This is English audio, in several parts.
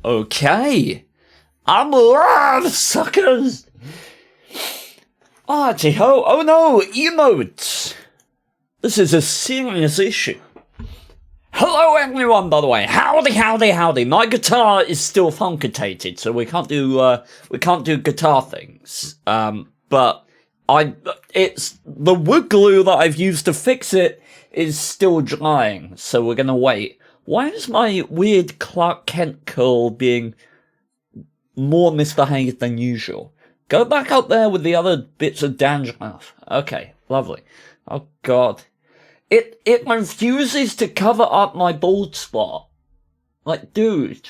Okay. I'm live, suckers! Arty-ho, oh no, emotes! This is a serious issue. Hello everyone, by the way. Howdy. My guitar is still funkitated, so we can't do guitar things. But it's the wood glue that I've used to fix it is still drying, so we're gonna wait. Why is my weird Clark Kent curl being more misbehaved than usual? Go back up there with the other bits of dandruff. Okay, lovely. Oh god. It refuses to cover up my bald spot. Like, dude.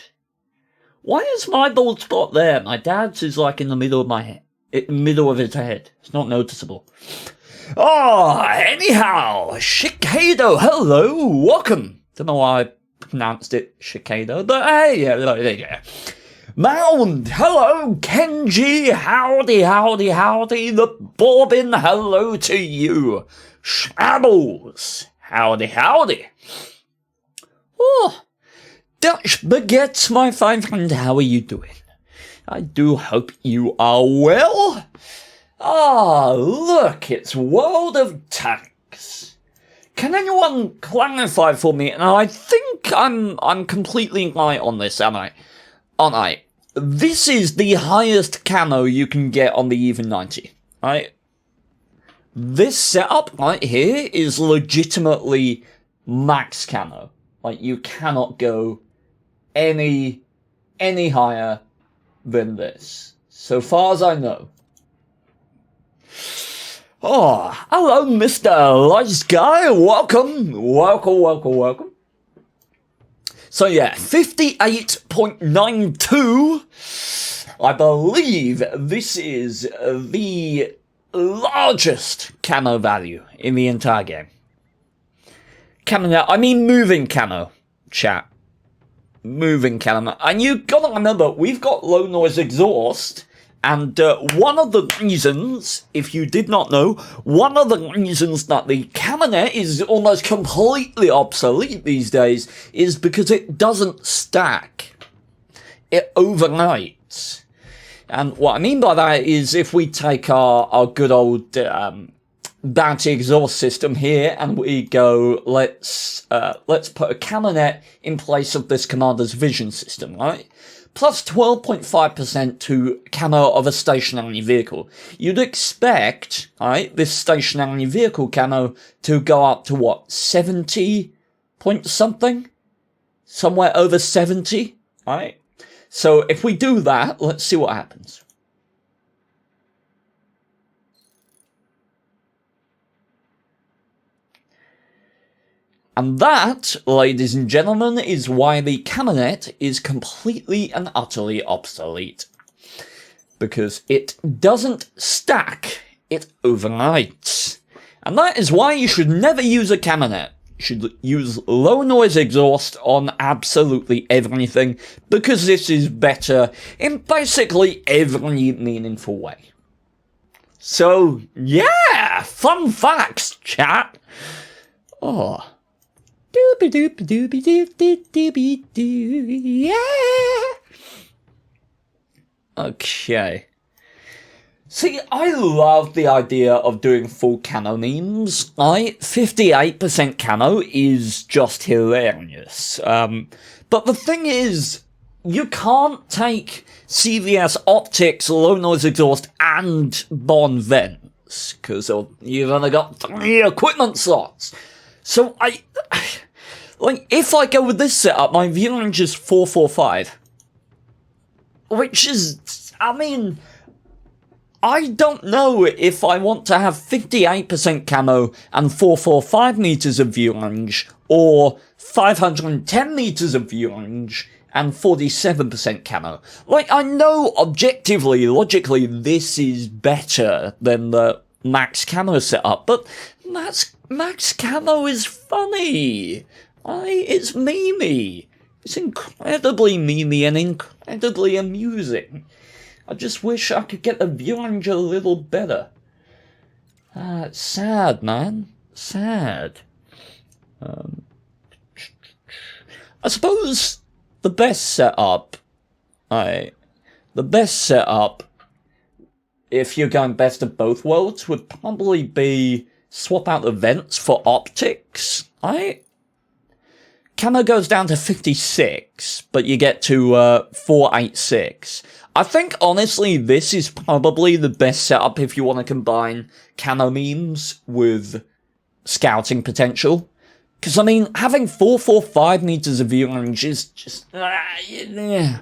Why is my bald spot there? My dad's is like in the middle of my head. In the middle of his head. It's not noticeable. Oh, anyhow. Cicado, hello. Welcome. Don't know why I pronounced it Cicado, but hey, yeah. Mound, hello, Kenji, howdy, the Bobbin, hello to you. Shabbles, howdy. Oh, Dutch Baguettes, my fine friend, how are you doing? I do hope you are well. Ah, look, it's World of Tanks. Can anyone clarify for me? And I think I'm completely right on this, aren't I? This is the highest camo you can get on the Even 90, right? This setup right here is legitimately max camo. Like, you cannot go any higher than this, so far as I know. Oh, hello, Mr. Lice Guy. Welcome. So yeah, 58.92. I believe this is the largest camo value in the entire game. I mean moving camo, chat. Moving camo. And you gotta remember, we've got low noise exhaust, and one of the reasons, if you did not know, one of the reasons that the Caminet is almost completely obsolete these days is because it doesn't stack. It overnights. And what I mean by that is if we take our good old bounty exhaust system here and we go, let's put a Caminet in place of this Commander's Vision system, right? Plus 12.5% to camo of a stationary vehicle. You'd expect, right, this stationary vehicle camo to go up to what, 70 point something? Somewhere over 70, right? So if we do that, let's see what happens. And that, ladies and gentlemen, is why the Caminet is completely and utterly obsolete. Because it doesn't stack, it overnights. And that is why you should never use a Caminet. You should use low noise exhaust on absolutely everything, because this is better in basically every meaningful way. So, yeah, fun facts, chat. Oh. Yeah. Okay. See, I love the idea of doing full camo memes. 58% camo is just hilarious. But the thing is, you can't take CVS optics, low noise exhaust, and Bond vents, because you've only got 3 equipment slots. So like, if I go with this setup, my view range is 445. Which is, I mean, I don't know if I want to have 58% camo and 445 meters of view range, or 510 meters of view range and 47% camo. Like, I know objectively, logically, this is better than the max camo setup, but max camo is funny. It's memey. It's incredibly memey and incredibly amusing. I just wish I could get the view range a little better. It's sad, man. Sad. I suppose the best setup Alright. The best setup, if you're going best of both worlds, would probably be swap out the vents for optics. Alright? Camo goes down to 56, but you get to 486. I think, honestly, this is probably the best setup if you want to combine camo memes with scouting potential. Because, I mean, having 445 meters of view range is just... yeah.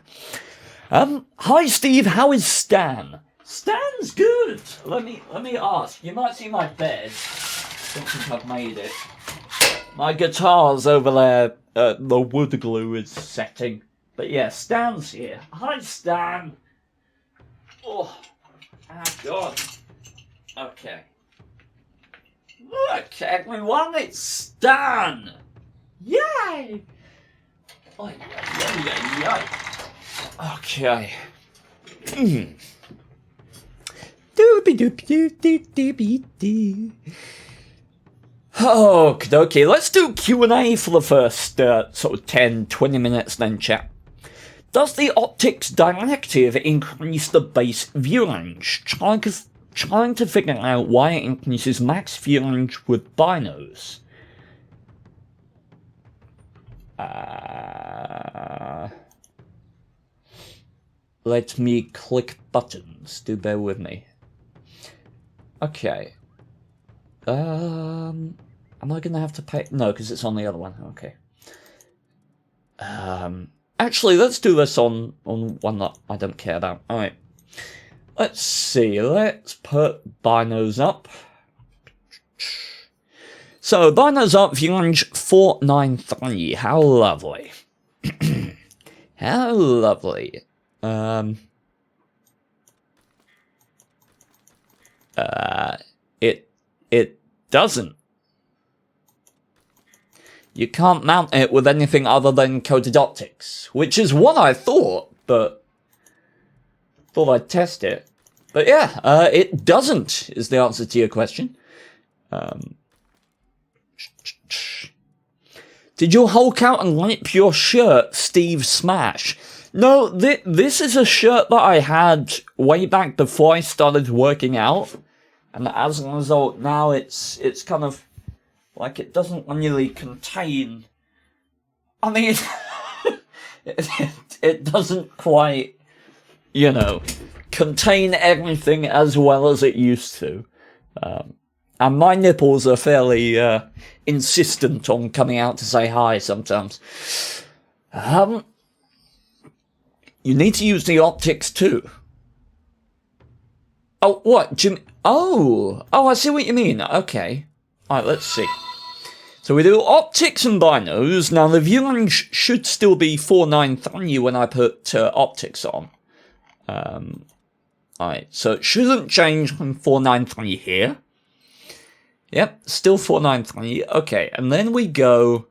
Hi, Steve, how is Stan? Stan's good! Let me ask. You might see my bed. I don't think I've made it. My guitar's over there. The wood glue is setting. But yeah, Stan's here. Hi, Stan! Oh, God. Okay. Look, everyone, it's Stan! Yay! Oh, yay. Okay. Doopy-doopy-doo-doo-doo-doo-doo. Okay, let's do Q&A for the first sort of 10-20 minutes then, chat. Does the optics directive increase the base view range? Trying to figure out why it increases max view range with binos. Let me click buttons. Do bear with me. Okay. Am I gonna have to pay? No, because it's on the other one. Okay. Actually, let's do this on one that I don't care about. Alright. Let's see. Let's put binos up. So, binos up, view range 493. How lovely. How lovely. It doesn't. You can't mount it with anything other than coated optics, which is what I thought, but thought I'd test it. But yeah, it doesn't, is the answer to your question. Did you Hulk out and lip your shirt, Steve Smash? No, this is a shirt that I had way back before I started working out. And as a result, now it's kind of like it doesn't really contain... I mean, it doesn't quite, you know, contain everything as well as it used to. And my nipples are fairly insistent on coming out to say hi sometimes. You need to use the optics too. Oh, what? Jim? Oh, I see what you mean. Okay. Alright, let's see. So we do optics and binos. Now, the view range should still be 493 when I put optics on. Alright, so it shouldn't change from 493 here. Yep, still 493. Okay, and then we go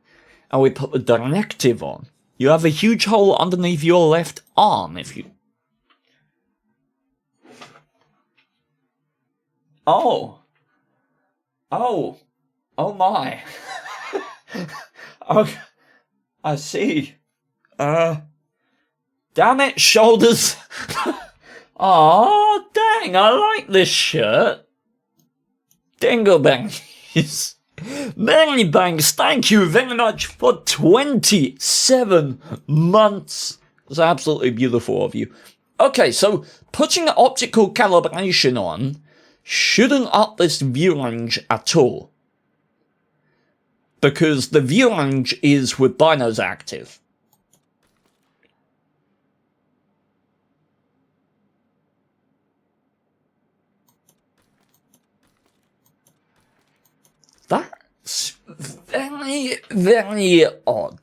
and we put the directive on. You have a huge hole underneath your left arm if you... Oh my. Okay, I see. Damn it, shoulders. Aw, dang, I like this shirt. Dinglebangs. Many bangs, thank you very much for 27 months. It's absolutely beautiful of you. Okay, so putting optical calibration on shouldn't up this view range at all. Because the view range is with binos active. That's very, very odd.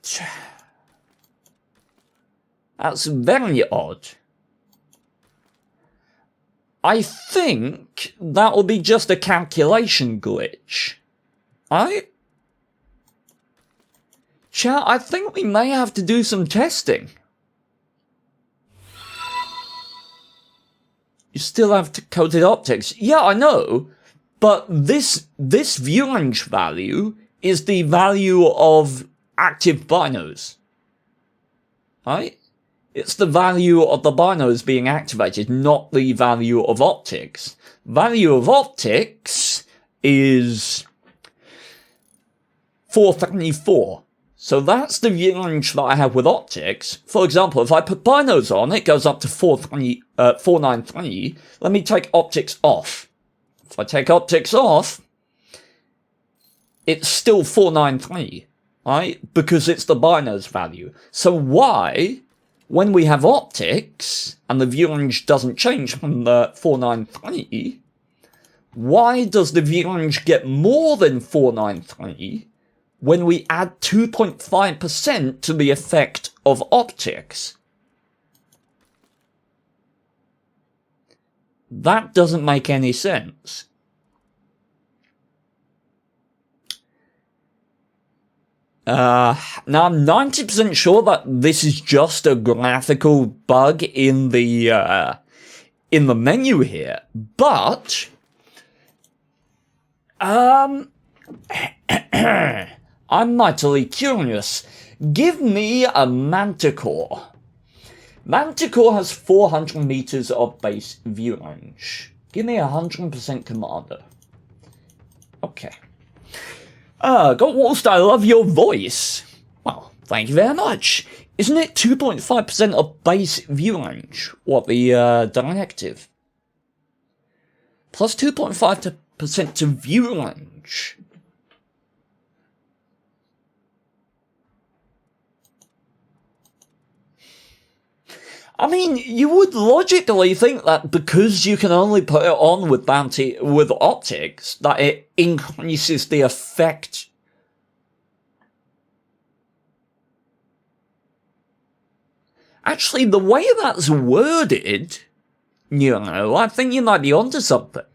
That's very odd. I think that will be just a calculation glitch. Chat, I think we may have to do some testing. You still have coated optics. Yeah, I know. But this view range value is the value of active binos. Right? It's the value of the binos being activated, not the value of optics. Value of optics is 434. So that's the view range that I have with optics. For example, if I put binos on, it goes up to 493. Let me take optics off. If I take optics off, it's still 493, right? Because it's the binos value. So why, when we have optics, and the view range doesn't change from the 493, why does the view range get more than 493 when we add 2.5% to the effect of optics? That doesn't make any sense. Now I'm 90% sure that this is just a graphical bug in the menu here, but I'm mightily curious. Give me a Manticore. Manticore has 400 meters of base view range. Give me 100% commander. Okay. Wallst, I love your voice. Well, thank you very much. Isn't it 2.5% of base view range? What, the directive? Plus 2.5% to view range. I mean, you would logically think that because you can only put it on with optics, that it increases the effect. Actually, the way that's worded, you know, I think you might be onto something.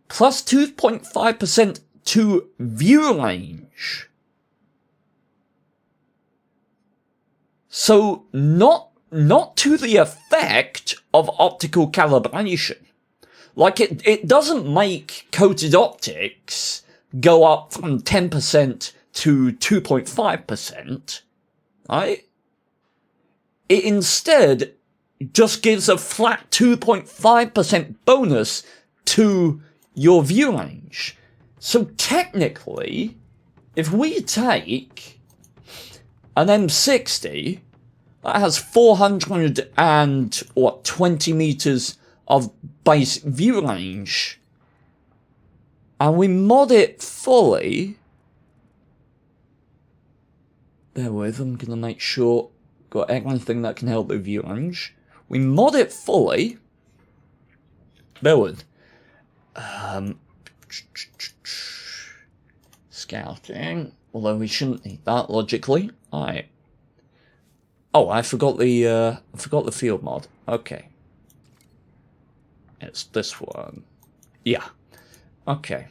Plus 2.5% to view range. So, not to the effect of optical calibration. Like, it doesn't make coated optics go up from 10% to 2.5%, right? It instead just gives a flat 2.5% bonus to your view range. So technically, if we take an M60 that has 420 meters of base view range, and we mod it fully. Bear with, I'm gonna make sure got anything that can help the view range. We mod it fully. Bear with. Scouting. Although we shouldn't need that logically. Alright. Oh, I forgot the field mod. Okay. It's this one. Yeah. Okay.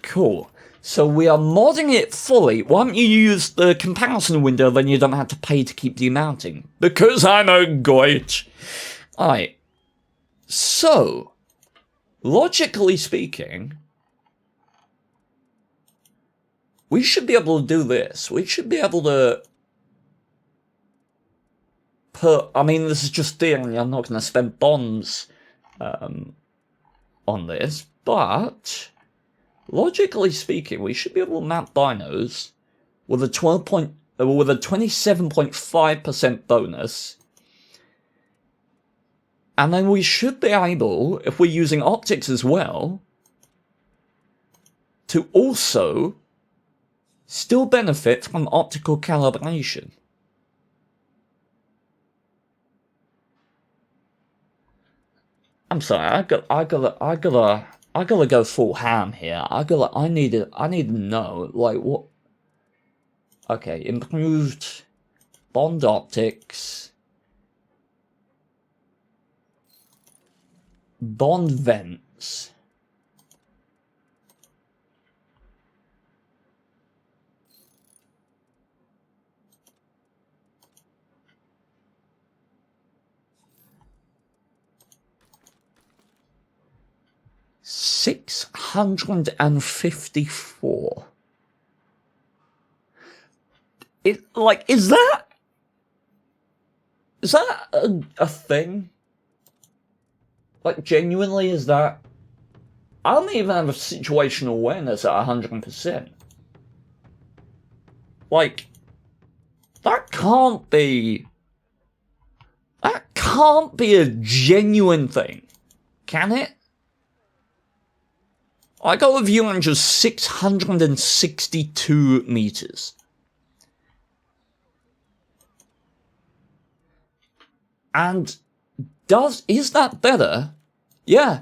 Cool. So we are modding it fully. Why don't you use the comparison window, then you don't have to pay to keep demounting? Because I'm a goit. Alright. So, logically speaking, we should be able to do this. We should be able to put, I mean, this is just theory, I'm not going to spend bombs on this, but logically speaking, we should be able to mount binos with a 27.5% bonus, and then we should be able, if we're using optics as well, to also still benefit from optical calibration. I'm sorry, I gotta go full ham here. I need to know, like, what. Okay, improved bond optics, bond vents. $654. It, like, is that Is that a thing? Like, genuinely, is that... I don't even have a situational awareness at 100%. Like, that can't be... That can't be a genuine thing, can it? I got a view range of 662 meters. And is that better? Yeah.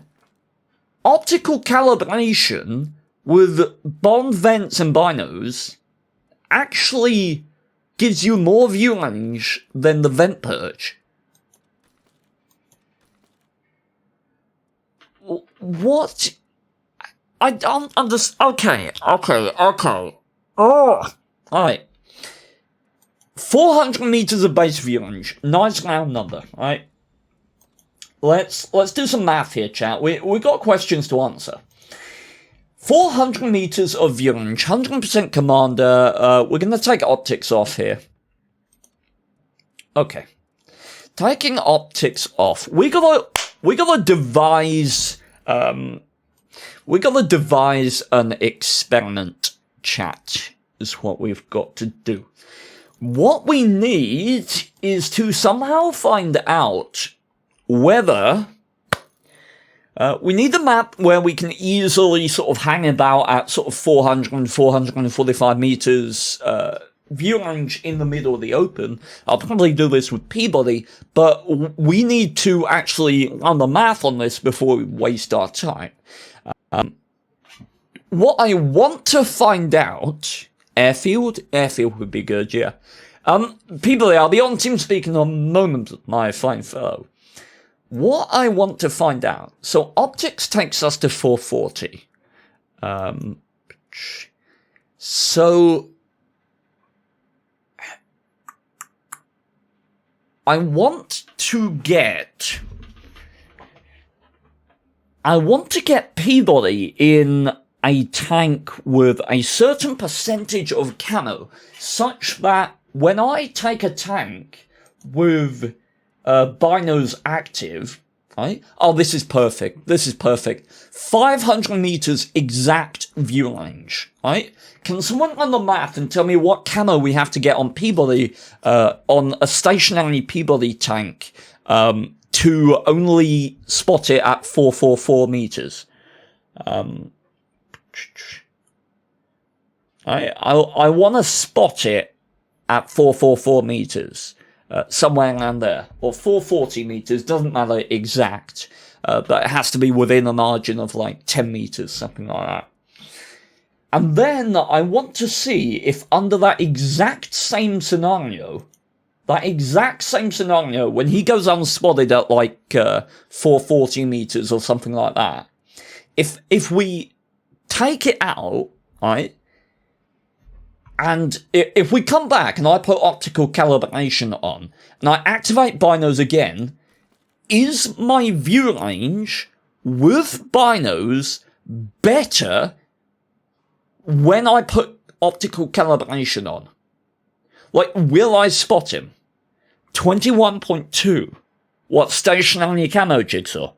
Optical calibration with bond vents and binos actually gives you more view range than the vent purge. What? I don't understand. Okay. Oh! Alright. 400 meters of base view range. Nice round number, right? Let's do some math here, chat. We got questions to answer. 400 meters of view range, 100% commander. We're gonna take optics off here. Okay. Taking optics off. We gotta devise an experiment, chat, is what we've got to do. What we need is to somehow find out whether we need a map where we can easily sort of hang about at sort of 400 and 445 meters view range in the middle of the open. I'll probably do this with Peabody, but we need to actually run the math on this before we waste our time. What I want to find out... Airfield would be good, yeah. Peabody, I'll be on team speaking in a moment, my fine fellow. What I want to find out... So, optics takes us to 440. So... I want to get Peabody in a tank with a certain percentage of camo, such that when I take a tank with binos active, right? Oh, this is perfect. 500 meters exact view range, right? Can someone run the math and tell me what camo we have to get on Peabody, on a stationary Peabody tank, to only spot it at 444 meters? I want to spot it at 444 meters, somewhere around there, or 440 meters, doesn't matter exact, but it has to be within a margin of like 10 meters, something like that. And then I want to see if under that exact same scenario, when he goes unspotted at like 440 meters or something like that, if we take it out, right, and if we come back and I put optical calibration on, and I activate binos again, is my view range with binos better when I put optical calibration on? Like, will I spot him? 21.2. What, stationary camo, Jigsaw?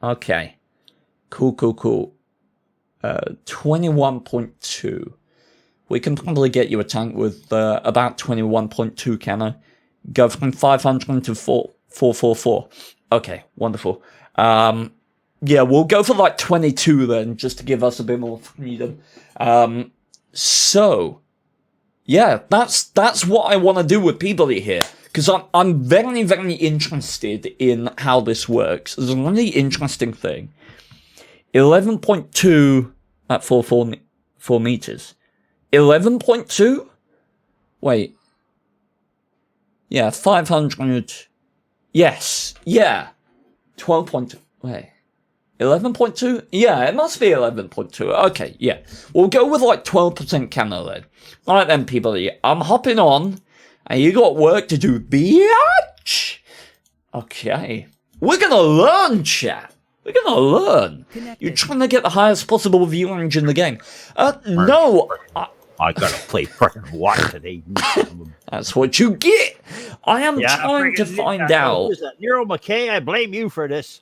Okay. Cool. 21.2. We can probably get you a tank with about 21.2 camo. Go from 500 to 444. Okay, wonderful. Yeah, we'll go for like 22 then, just to give us a bit more freedom. So, yeah, that's what I want to do with Peabody here. Because I'm very, very interested in how this works. There's a really interesting thing. 11.2 at 4 meters. 11.2? Wait. Yeah, 500. Yes. Yeah. 12.2. Wait. 11.2? Yeah, it must be 11.2. Okay, yeah. We'll go with like 12% camo then. Alright then, Peabody. I'm hopping on. And you got work to do, biatch! Okay. We're gonna learn, chat. We're gonna learn. You're trying to get the highest possible view range in the game. No. I gotta play frickin' what today? That's what you get. I am Yeah, trying to find out. Who's that? Nero McKay, I blame you for this.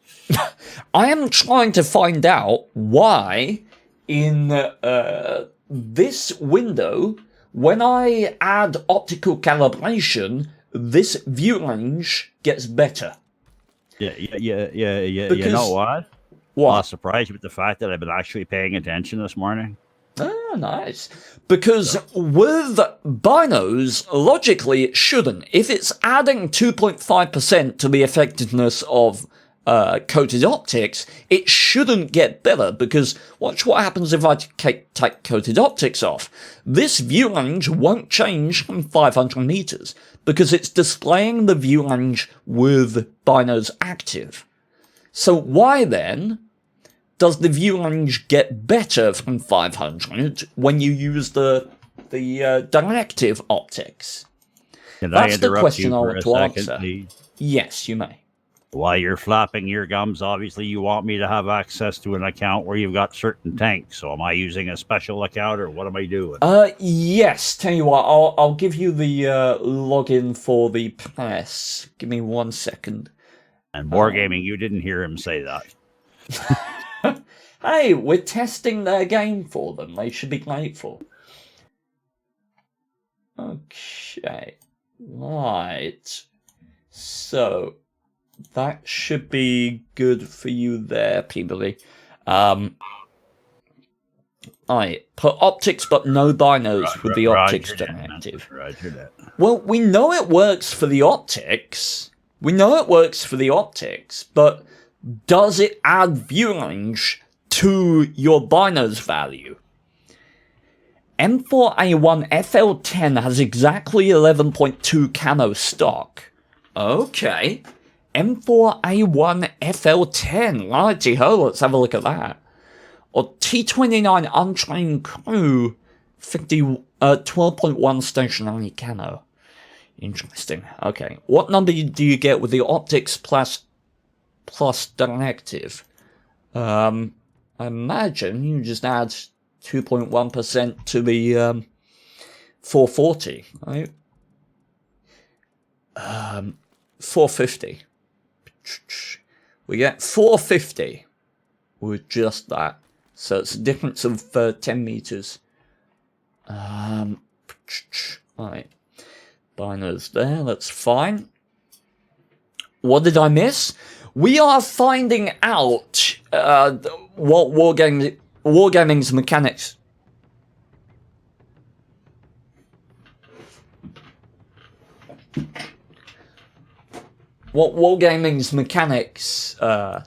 I am trying to find out why in this window, when I add optical calibration, this view range gets better. Yeah. You know what? What? I'll surprise you with the fact that I've been actually paying attention this morning. Oh, nice. Because with binos, logically it shouldn't. If it's adding 2.5% to the effectiveness of coated optics, it shouldn't get better, because watch what happens if I take coated optics off. This view range won't change from 500 meters, because it's displaying the view range with binos active. So why then does the view range get better from 500 when you use the directive optics? That's the question I want to answer. Please? Yes, you may. While you're flapping your gums, obviously you want me to have access to an account where you've got certain tanks. So am I using a special account, or what am I doing? Yes. Tell you what, I'll give you the login for the press. Give me 1 second. And Wargaming, you didn't hear him say that. Hey, we're testing their game for them. They should be grateful. Okay. Right. So that should be good for you there, Peabody. Alright, put optics but no binos with the optics directive. Roger that. Well, we know it works for the optics. But does it add view range to your binos value? M4A1 FL10 has exactly 11.2 camo stock. Okay. M4A1 FL10. Righty-ho, let's have a look at that. Or T29 Untrained Crew 12.1 stationary camo. Interesting. Okay. What number do you get with the optics plus directive? I imagine you just add 2.1% to the 440, right? 450. We get 450 with just that. So it's a difference of 10 meters. Right. Binos there, that's fine. What did I miss? We are finding out what Wargaming's mechanics. What Wargaming's mechanics are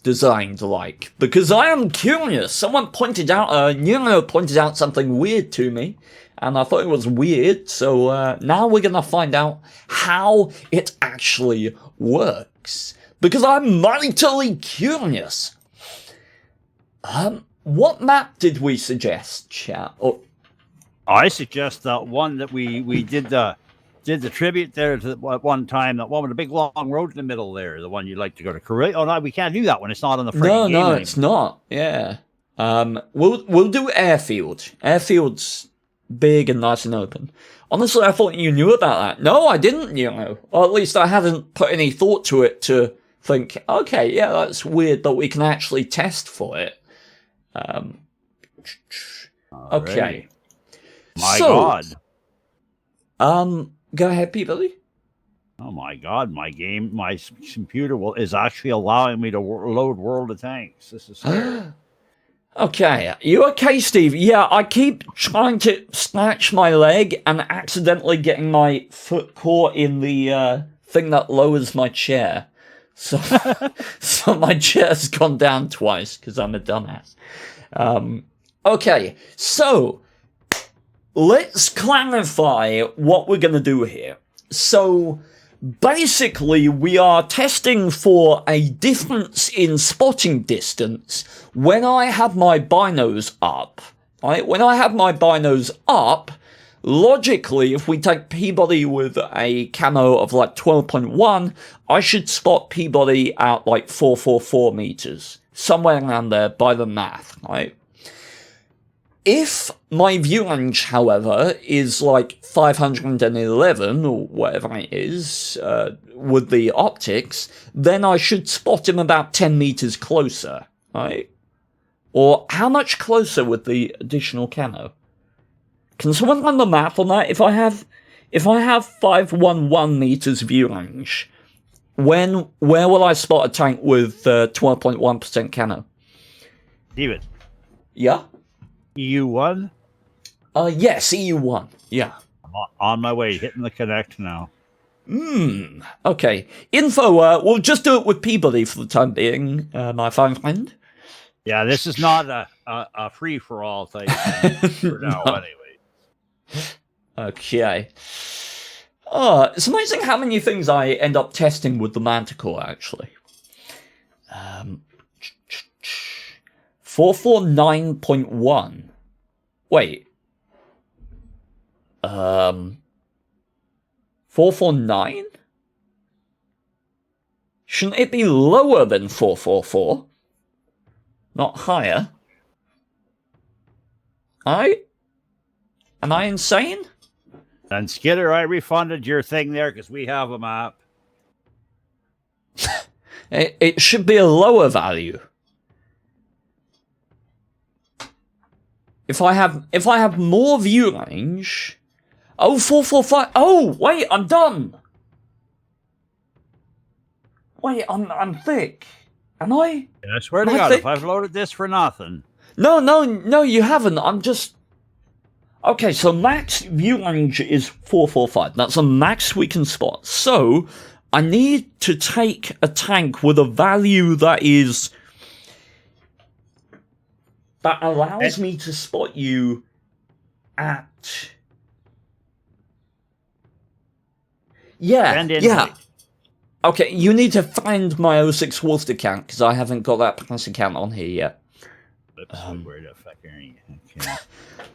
designed like, because I am curious. Someone pointed out, Nero pointed out something weird to me, and I thought it was weird, so now we're gonna find out how it actually works, because I'm mightily curious. What map did we suggest, chat? Oh. I suggest that one that we did the tribute there to at one time, that one with a big long road in the middle there, the one you'd like to go to Korea. Oh no, we can't do that one. It's not on the frame. No, it's not. Yeah. We'll do airfield. Airfield's big and nice and open. Honestly, I thought you knew about that. No, I didn't, you know. Or at least I hadn't put any thought to it to think, okay, yeah, that's weird, but we can actually test for it. Okay. My God. Go ahead, Peabody. Oh my God, my computer is actually allowing me to load World of Tanks. This is scary. Okay, you okay, Steve? Yeah, I keep trying to snatch my leg and accidentally getting my foot caught in the thing that lowers my chair. So, so my chair's gone down twice because I'm a dumbass. Okay, so let's clarify what we're going to do here. So basically, we are testing for a difference in spotting distance when I have my binos up. Right? When I have my binos up, logically, if we take Peabody with a camo of like 12.1, I should spot Peabody at like 444 meters. Somewhere around there by the math, right? If my view range, however, is like 511 or whatever it is, with the optics, then I should spot him about 10 meters closer, right? Or how much closer with the additional camo? Can someone run the math on that? If I have 511 meters view range, where will I spot a tank with 12.1% camo? Steven. Yeah? EU1? Yes, EU1. Yeah. I'm on my way, hitting the connect now. Okay. Info, we'll just do it with Peabody for the time being, my fine friend. Yeah, this is not a free-for-all type thing for now, anyway. Okay. It's amazing how many things I end up testing with the Manticore, actually. 449.1. Wait. 449? Shouldn't it be lower than 444? Not higher? Am I insane? And Skidder, I refunded your thing there because we have a map. It should be a lower value. If I have more view range. Oh, 445. Oh, wait, I'm done. Wait, I'm thick. Am I? I swear to God, if I've loaded this for nothing. No, you haven't. I'm just... Okay, so max view range is 445. That's a max we can spot. So, I need to take a tank with a value that allows me to spot you at... Yeah. Okay, you need to find my 06wallst account, because I haven't got that pass account on here yet. Where the fuck are you? Okay.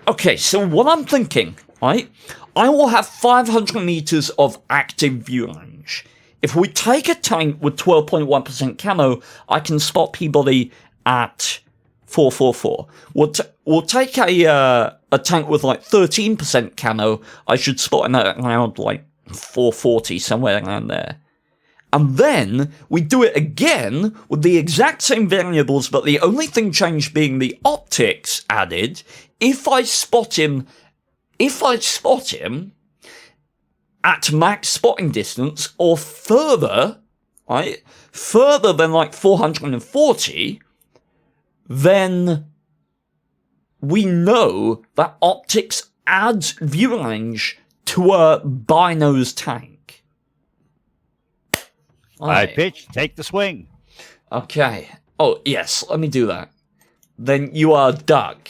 Okay, so what I'm thinking, right? I will have 500 meters of active view range. If we take a tank with 12.1% camo, I can spot Peabody at 444. We'll take a tank with like 13% camo. I should spot him at around like 440, somewhere around there. And then we do it again with the exact same variables, but the only thing changed being the optics added. If I spot him at max spotting distance or further, right? Further than like 440, then we know that optics adds view range to a binos tank. I pitch, take the swing. Okay. Oh, yes, let me do that. Then you are a duck.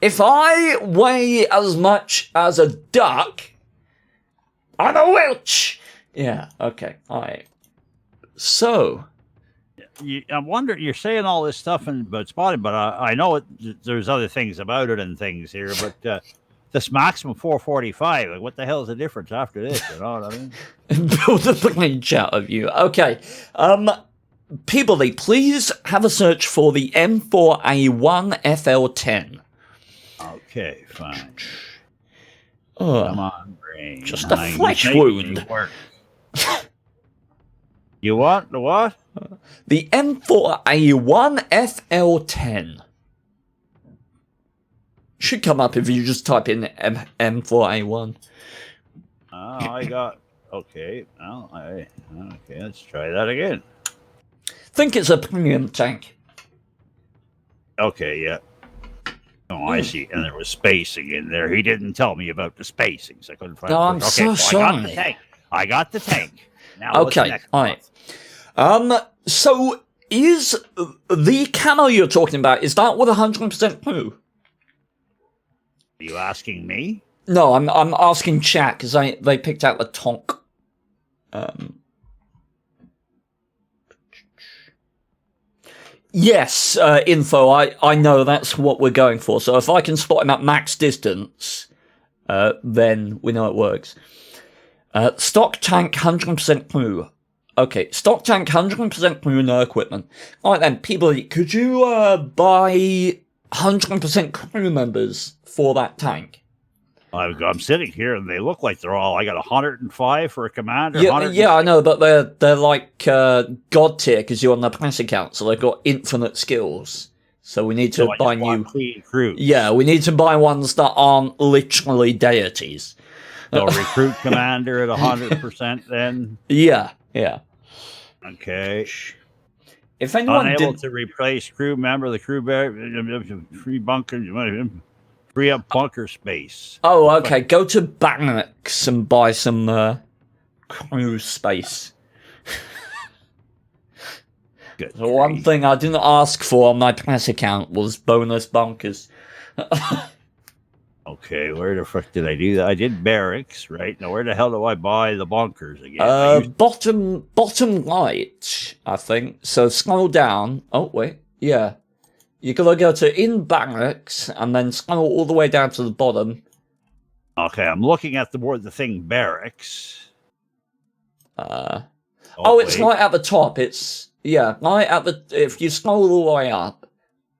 If I weigh as much as a duck, I'm a Welch! Yeah, okay, alright. So... I wonder, you're saying all this stuff about spotting, but I know there's other things about it and things here, but this maximum 445, like, what the hell is the difference after this? You know what I mean? Build a range out of you. Okay. Peabody, please have a search for the M4A1 FL10. Okay, fine. Come on, brain. Just a flesh wound. You want the what? The M4A1 FL10. Should come up if you just type in M4A1. I got... Okay, well, okay, let's try that again. Think it's a premium tank. Okay, yeah. Oh, I see. And there was spacing in there. He didn't tell me about the spacing, so I couldn't find it. I'm so sorry. I got the tank. Now, okay, all right. So is the camo you're talking about, is that with 100% blue? Are you asking me? No, I'm asking chat because they picked out the tonk. Yes, info. I know that's what we're going for. So if I can spot him at max distance, then we know it works. Stock tank 100% blue. Okay, stock tank 100% blue, no equipment. All right then, Peabody, could you buy 100% crew members for that tank. I'm sitting here and they look like they're all. I got 105 for a commander. Yeah, I know, but they're like god tier because you're on the pass account, so they've got infinite skills. So we need to buy new clean crews. Yeah, we need to buy ones that aren't literally deities. So recruit commander at 100% then. Yeah. Okay. If anyone unable to replace crew member, the crew bear free bunker, free up bunker space. Oh, okay. Go to Barracks and buy some crew space. Good. The one thing I didn't ask for on my pass account was bonus bunkers. Okay, where the frick did I do that? I did barracks, right? Now where the hell do I buy the bunkers again? Bottom right, I think. So scroll down. Oh, wait. Yeah. You gotta go to in barracks and then scroll all the way down to the bottom. Okay, I'm looking at the thing barracks. It's right at the top. It's right at the. If you scroll all the way up,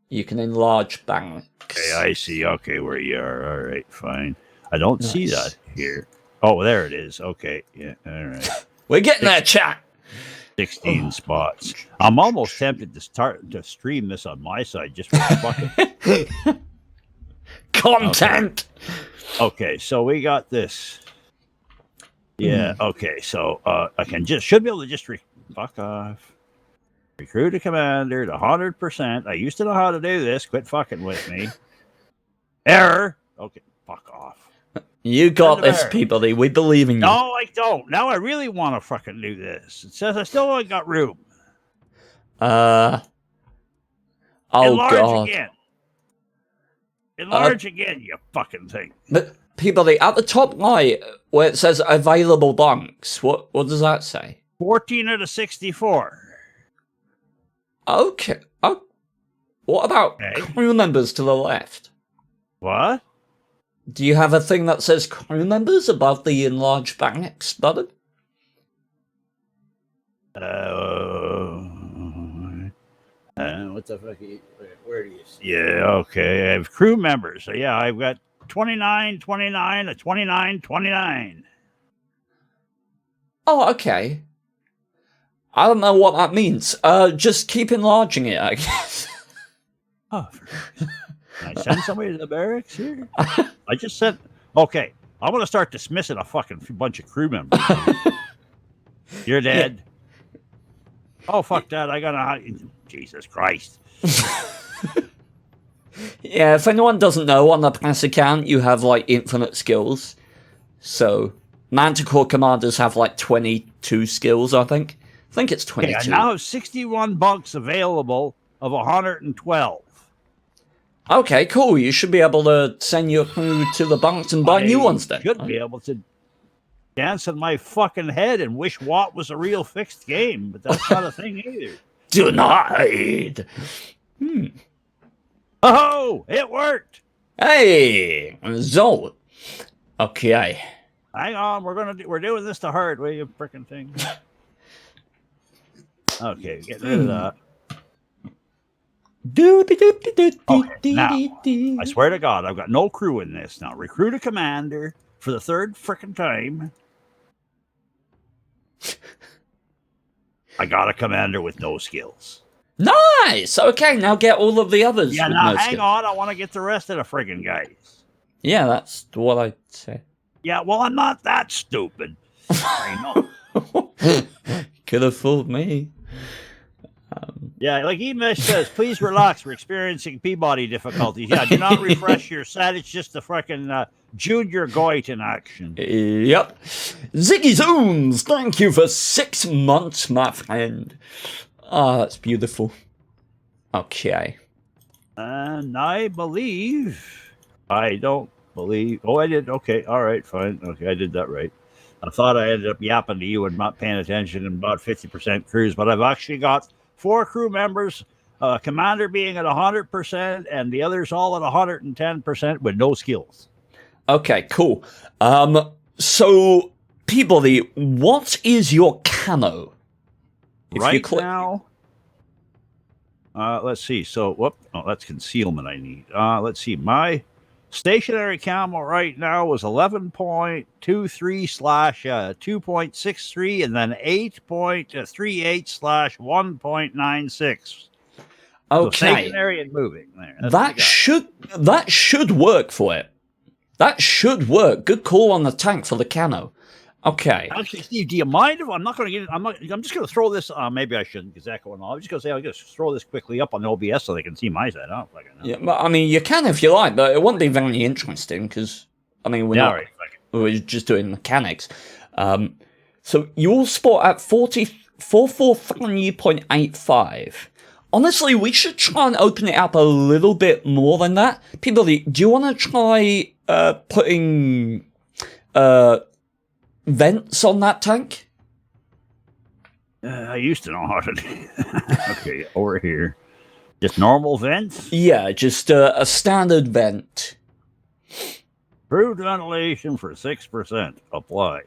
you can enlarge barracks. Okay, I see. Okay, where you are. All right, fine. I don't see that here. Oh, there it is. Okay, yeah. All right. We're getting that chat. 16 spots. I'm almost tempted to start to stream this on my side just for fucking content. Okay, so we got this. Yeah. Okay, so I should be able to just fuck off. Recruit a commander to 100%. I used to know how to do this. Quit fucking with me. Error. Okay, fuck off. You got this, Peabody. We believe in you. No, I don't. Now I really want to fucking do this. It says I still only got room. Oh, Enlarge God. again. Enlarge again, you fucking thing. But, Peabody, at the top right, where it says available bunks, what does that say? 14 out of 64. Okay. Oh, what about crew members to the left? What? Do you have a thing that says crew members above the enlarge barracks button? What the fuck? Where do you see? Yeah, okay. I have crew members. So yeah, I've got 29, 29, 29, 29. Oh, okay. I don't know what that means. Just keep enlarging it, I guess. Oh, can I send somebody to the barracks here? I just sent. Okay, I'm gonna start dismissing a fucking bunch of crew members. You're dead. Yeah. Oh fuck that! I gotta. Jesus Christ. Yeah, if anyone doesn't know, on the pass account you have like infinite skills. So Manticore commanders have like 22 skills, I think. I think it's 22. Okay, I now have 61 bunks available of 112. Okay, cool. You should be able to send your crew to the bunks and buy new ones then. Should be able to dance on my fucking head and wish Watt was a real fixed game, but that's not a thing either. Denied. Oh, it worked. Hey, Zolt. Okay. Hang on, we're doing this the hard way, you frickin' thing. Okay, get rid of that. Okay, now, I swear to God, I've got no crew in this. Now, recruit a commander for the third frickin' time. I got a commander with no skills. Nice! Okay, now get all of the others. Yeah, now hang on. I want to get the rest of the friggin' guys. Yeah, that's what I'd say. Yeah, well, I'm not that stupid. I know. Could have fooled me. Yeah, like Emesh says, please relax. We're experiencing Peabody difficulties. Yeah, do not refresh your set. It's just the frickin' Junior Goit in action. Yep. Ziggy Zooms, thank you for 6 months, my friend. Ah, that's beautiful. Okay. And I don't believe. Oh, I did. Okay, all right, fine. Okay, I did that right. I thought I ended up yapping to you and not paying attention and about 50% crews, but I've actually got 4 crew members, commander being at 100%, and the others all at 110% with no skills. Okay, cool. So, Peabody, what is your camo? Right now, Let's see. So, whoop. Oh, that's concealment I need. Let's see. My stationary camo right now is 11.23 slash 2.63 and then 8.38 slash 1.96. So Okay, stationary and moving. There. That's what I that got. should work for it. That should work. Good call on the tank for the camo. Okay. Actually, Steve, do you mind if I'm not going to get? I'm just going to throw this. Maybe I shouldn't because that's going on. I'm just going to say I'll just throw this quickly up on the OBS so they can see my side. I don't fucking know. Yeah, but I mean, you can if you like, but it won't be very interesting because, I mean, we're just doing mechanics. So you'll spot at 443.85. Honestly, we should try and open it up a little bit more than that. People, do you want to try putting vents on that tank? I used to know how to do that. Okay, over here. Just normal vents? Yeah, just a standard vent. Improved ventilation for 6%. Apply.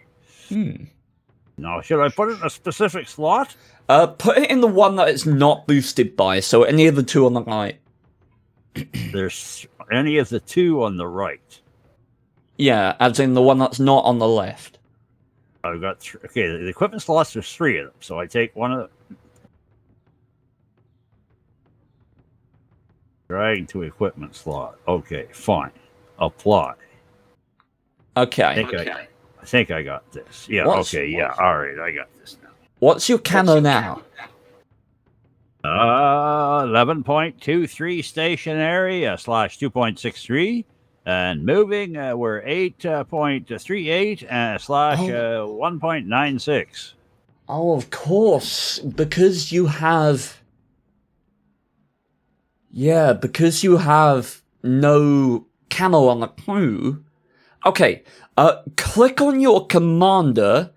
Now, should I put it in a specific slot? Put it in the one that it's not boosted by, so any of the two on the right. There's any of the two on the right. Yeah, as in the one that's not on the left. I've got okay, the equipment slots, there's 3 of them. So I take one of the drag to equipment slot. Okay, fine. Apply. Okay. I think I got this. Yeah, okay, yeah. All right, I got this now. What's your camo now? 11.23 stationary slash 2.63. And moving, we're 8.38 slash 1.96. Oh, of course. Because you have... Yeah, because you have no camo on the crew. Okay, click on your commander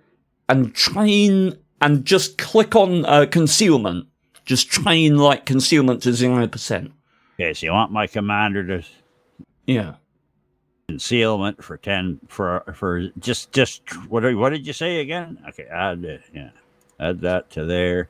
and train... And just click on concealment. Just train, like, concealment to 0%. Okay, so you want my commander to... Yeah. Concealment for 10 for just what did you say again? Okay, add that to there.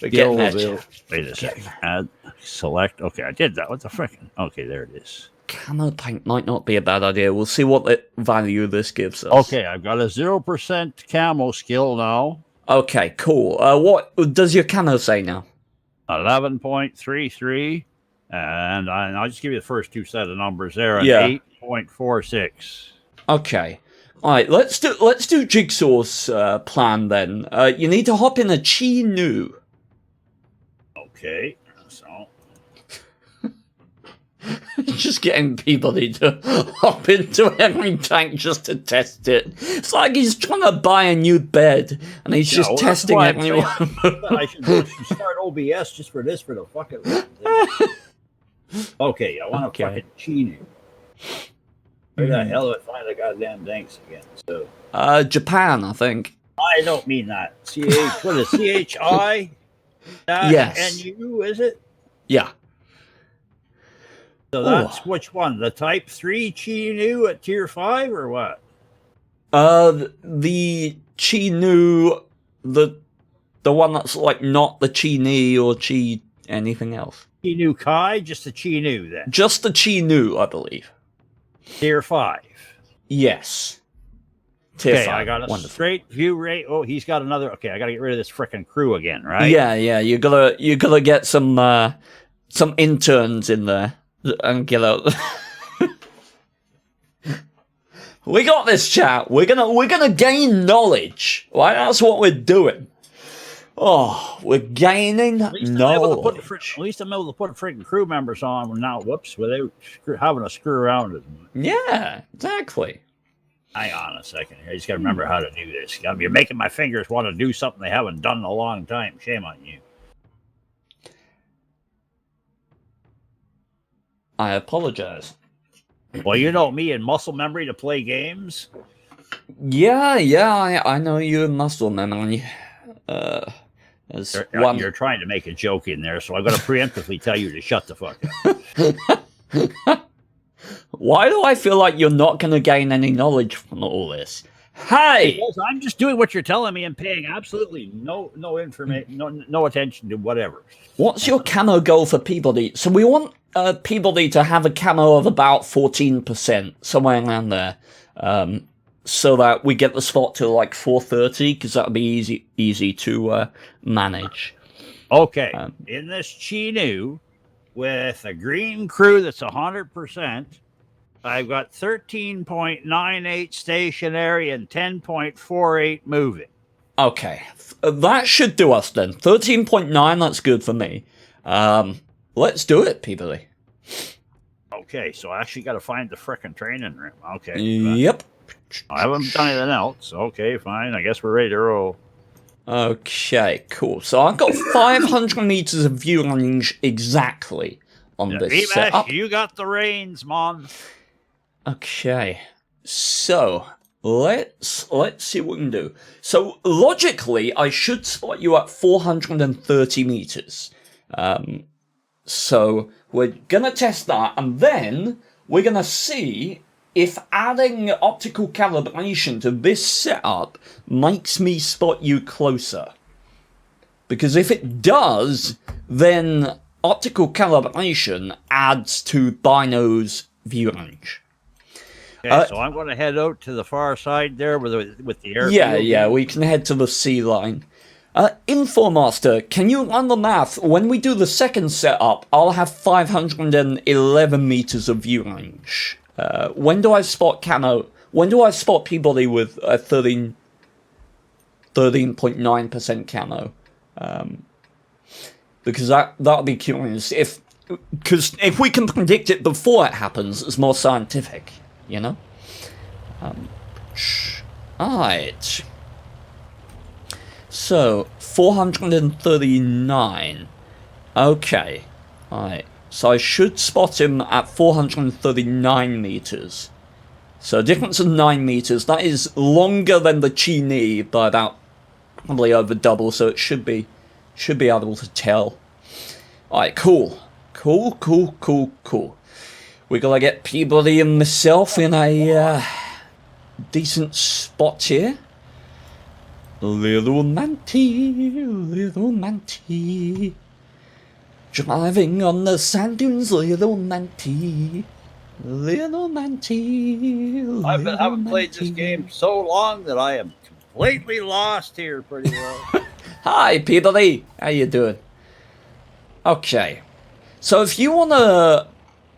Wait a second. Add select. Okay, I did that. What the frickin'? Okay, there it is. Camo paint might not be a bad idea. We'll see what value this gives us. Okay, I've got a 0% camo skill now. Okay, cool. What does your camo say now? 11.33. And I'll just give you the first 2 set of numbers there. Yeah. 8.46. Okay. All right. Let's do Jigsaw's plan then. You need to hop in a Chi Nu. Okay. So. Just getting people to hop into every tank just to test it. It's like he's trying to buy a new bed and he's just testing everyone. I should start OBS just for this for the fucking. Okay, I want to fucking Chi Nu. Where the hell do I find the goddamn tanks again? So. Japan, I think. I don't mean that. What is CHI? Yes. NU, is it? Yeah. So that's which one? The Type 3 Chi Nu at Tier 5 or what? The Chi Nu, the one that's like not the Chi Ni or Chi anything else. Chi Nu Kai, just the Chi Nu then? Just the Chi Nu, I believe. Tier 5. Yes. Tier 5. I got a straight view rate. Oh, he's got another. Okay, I got to get rid of this frickin' crew again, right? Yeah. You gotta get some interns in there and get out. We got this, chat. We're gonna gain knowledge. Right? That's what we're doing. Oh, we're gaining knowledge. At least I'm able to put freaking crew members on now. Whoops, without having to screw around with them. Yeah, exactly. Hang on a second here. I just got to remember how to do this. You're making my fingers want to do something they haven't done in a long time. Shame on you. I apologize. Well, you know me and muscle memory to play games. Yeah, I know you in muscle memory. You're trying to make a joke in there, so I'm going to preemptively tell you to shut the fuck up. Why do I feel like you're not going to gain any knowledge from all this? Hey! Because I'm just doing what you're telling me and paying absolutely no information, no attention to whatever. What's your camo goal for Peabody? So we want Peabody to have a camo of about 14%, somewhere around there. So that we get the spot to like 430, because that would be easy to manage. Okay, in this Chinook with a green crew that's 100%, I've got 13.98 stationary and 10.48 moving. Okay, that should do us then. 13.9, that's good for me. Let's do it, Peabody. Okay, so I actually got to find the frickin' training room. Okay. Yep. I haven't done anything else. Okay, fine. I guess we're ready to roll. Okay, cool. So I've got 500 meters of view range exactly on this setup. You got the reins, man. Okay, so let's see what we can do. So logically, I should spot you at 430 meters. So we're gonna test that, and then we're gonna see if adding optical calibration to this setup makes me spot you closer. Because if it does, then optical calibration adds to Bino's view range. Okay, so I'm going to head out to the far side there with the airfield. Yeah, we can head to the sea line. Infomaster, can you run the math? When we do the second setup, I'll have 511 meters of view range. When do I spot camo? When do I spot Peabody with 13.9% camo? Because that'll be curious. Because if we can predict it before it happens, it's more scientific, you know? Alright. So, 439. Okay. Alright. So I should spot him at 439 meters. So a difference of 9 meters. That is longer than the Chi-Ni by about probably over double, so it should be able to tell. Alright, cool. Cool. We gotta get Peabody and myself in a decent spot here. Little Manty. Driving on the sand dunes, little Manty. I haven't played this game so long that I am completely lost here pretty well. Hi, Peabody. How you doing? Okay. So if you want to...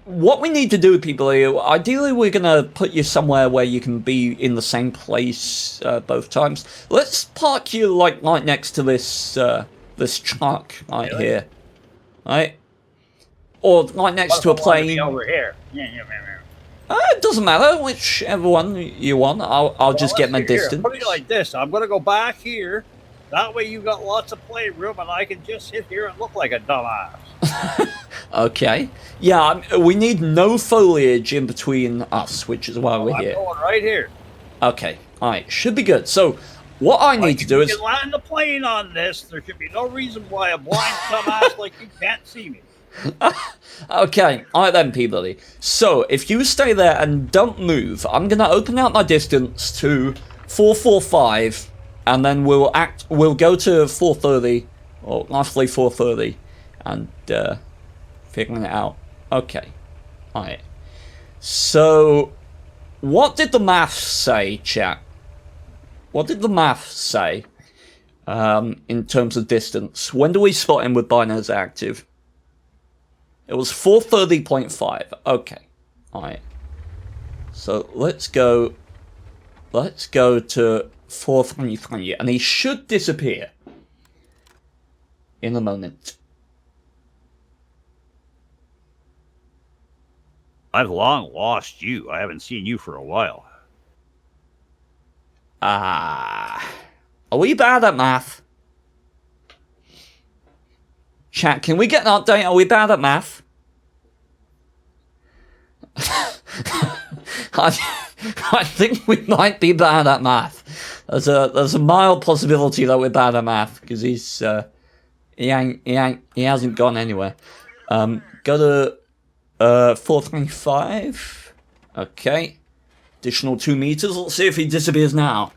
What we need to do, Peabody, ideally we're going to put you somewhere where you can be in the same place both times. Let's park you like right next to this this truck right here. Right? Or right next to a plane. Over here. It doesn't matter whichever one you want. I'll just get my distance. Put it like this. I'm going to go back here. That way you've got lots of playroom and I can just sit here and look like a dumbass. Okay. Yeah, we need no foliage in between us, which is why we're here. I'm going right here. Okay. Alright, should be good. So, what I need to do is... If you land the plane on this, there should be no reason why a blind dumbass like you can't see me. Okay, alright then, Peabody. So, if you stay there and don't move, I'm going to open out my distance to 445, and then we'll go to 430, or roughly 430, and figuring it out. Okay, alright. So, what did the maths say, chat? What did the maths say in terms of distance? When do we spot him with binos active? It was 430.5. Okay. Alright. So let's go to 433, and he should disappear in a moment. I've long lost you. I haven't seen you for a while. Are we bad at math? Chat, can we get an update? Are we bad at math? I think we might be bad at math. There's a mild possibility that we're bad at math because he hasn't gone anywhere. Go to 435. Okay. Additional 2 meters. Let's see if he disappears now.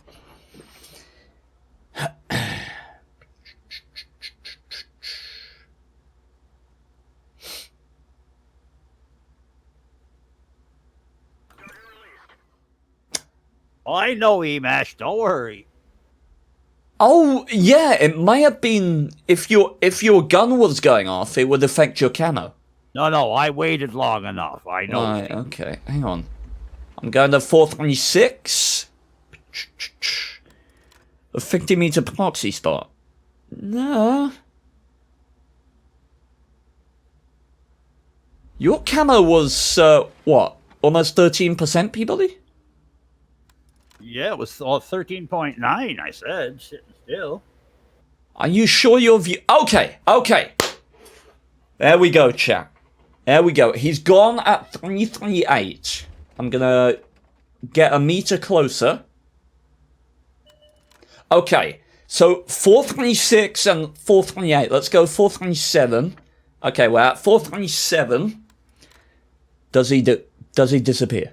I know, Emash. Don't worry. Oh, yeah, it may have been... If your gun was going off, it would affect your camo. No, I waited long enough. I know. Right, okay, hang on. I'm going to 426. A 50-meter proxy spot. No. Your camo was, what? Almost 13%, Peabody? Yeah, it was 13.9, I said. Sitting still. Are you sure your view... Okay. There we go, chat. There we go. He's gone at 338. I'm gonna get a meter closer. Okay, so 426 and 428. Let's go 427. Okay, we're at 427. Does he disappear?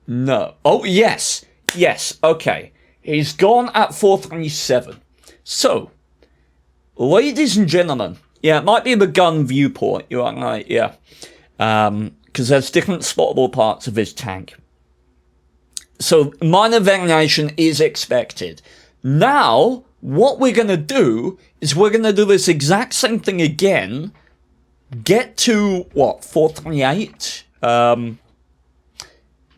No. Oh, yes. Yes, okay. He's gone at 427. So, ladies and gentlemen, yeah, it might be the gun viewport. You are right, yeah. Because there's different spottable parts of his tank. So, minor variation is expected. Now, what we're going to do is we're going to do this exact same thing again. Get to, what, 428?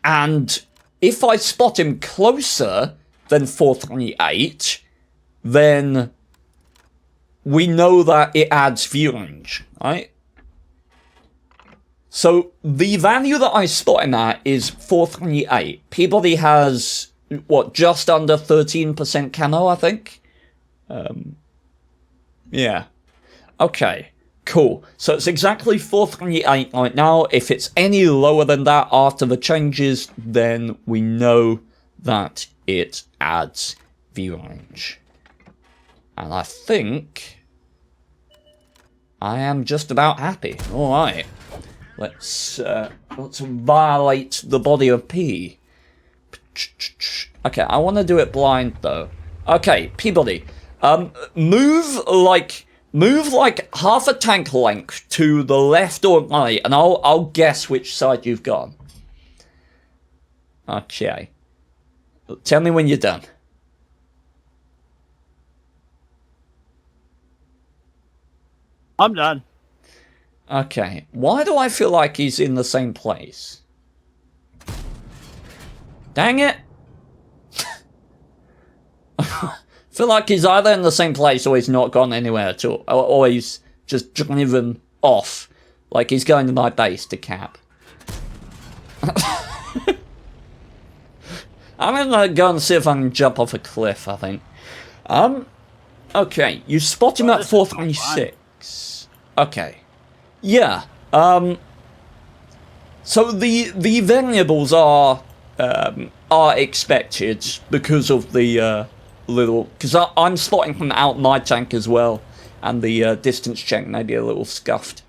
And if I spot him closer than 428, then we know that it adds view range, right? So the value that I spot him at is 428. Peabody has, what, just under 13% camo, I think? Yeah. Okay. Cool. So it's exactly 428 right now. If it's any lower than that after the changes, then we know that it adds view range. And I think I am just about happy. Alright. Let's violate the body of P. Okay, I want to do it blind though. Okay, Peabody. Move like half a tank length to the left or right, and I'll guess which side you've gone. Okay. Tell me when you're done. I'm done. Okay. Why do I feel like he's in the same place? Dang it! Feel like he's either in the same place or he's not gone anywhere at all. Or he's just driven off. Like he's going to my base to cap. I'm gonna go and see if I can jump off a cliff, I think. Okay, you spot him at 426. Okay. Yeah. So the variables are expected because of the because I'm spotting from out my tank as well, and the distance check may be a little scuffed.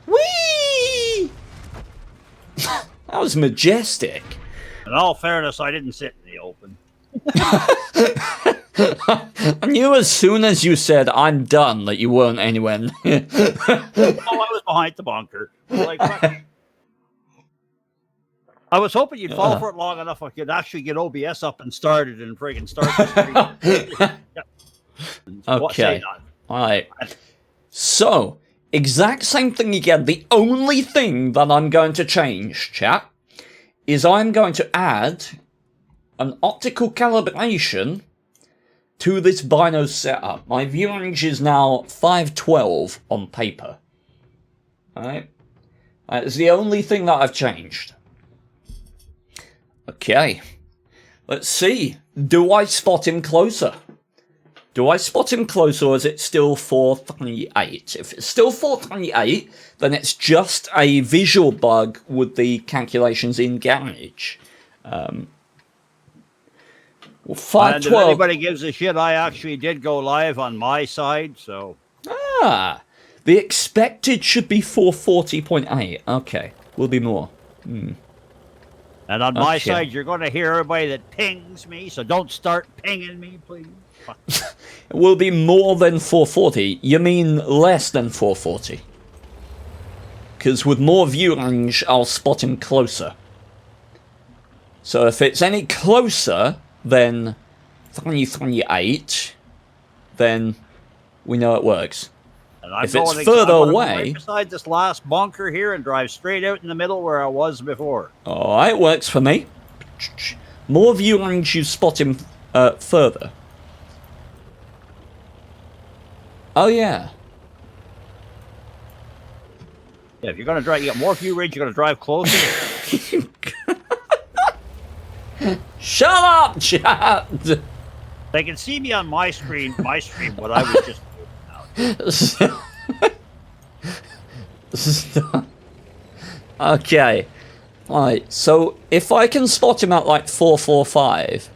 Whee! That was majestic. In all fairness, I didn't sit in the open. I knew as soon as you said I'm done that you weren't anywhere. Oh, I was behind the bunker. Like, I was hoping you'd fall for it long enough I could actually get OBS up and started and friggin' start the stream. Okay. Alright. So, exact same thing again. The only thing that I'm going to change, chat, is I'm going to add an optical calibration to this bino setup. My view range is now 512 on paper. Alright? That is the only thing that I've changed. Okay. Let's see. Do I spot him closer? Do I spot him closer, or is it still 438? If it's still 438, then it's just a visual bug with the calculations in Garage. Well, 512. And if anybody gives a shit, I actually did go live on my side, so. Ah, the expected should be 440.8. Okay, will be more. And on my Okay. side, you're going to hear everybody that pings me, so don't start pinging me, please. Fuck. It will be more than 440. You mean less than 440? Because with more view range, I'll spot him closer. So if it's any closer than 338, then we know it works. And I'm If it's going further I'm gonna go away- right beside this last bunker here and drive straight out in the middle where I was before. Alright, works for me. More view range, you spot him further. Oh, yeah. Yeah, if you're going to drive, you got more view range, you're going to drive closer. Shut up, chat! They can see me on my stream, what I was just Okay. Right, so if I can spot him at like 445,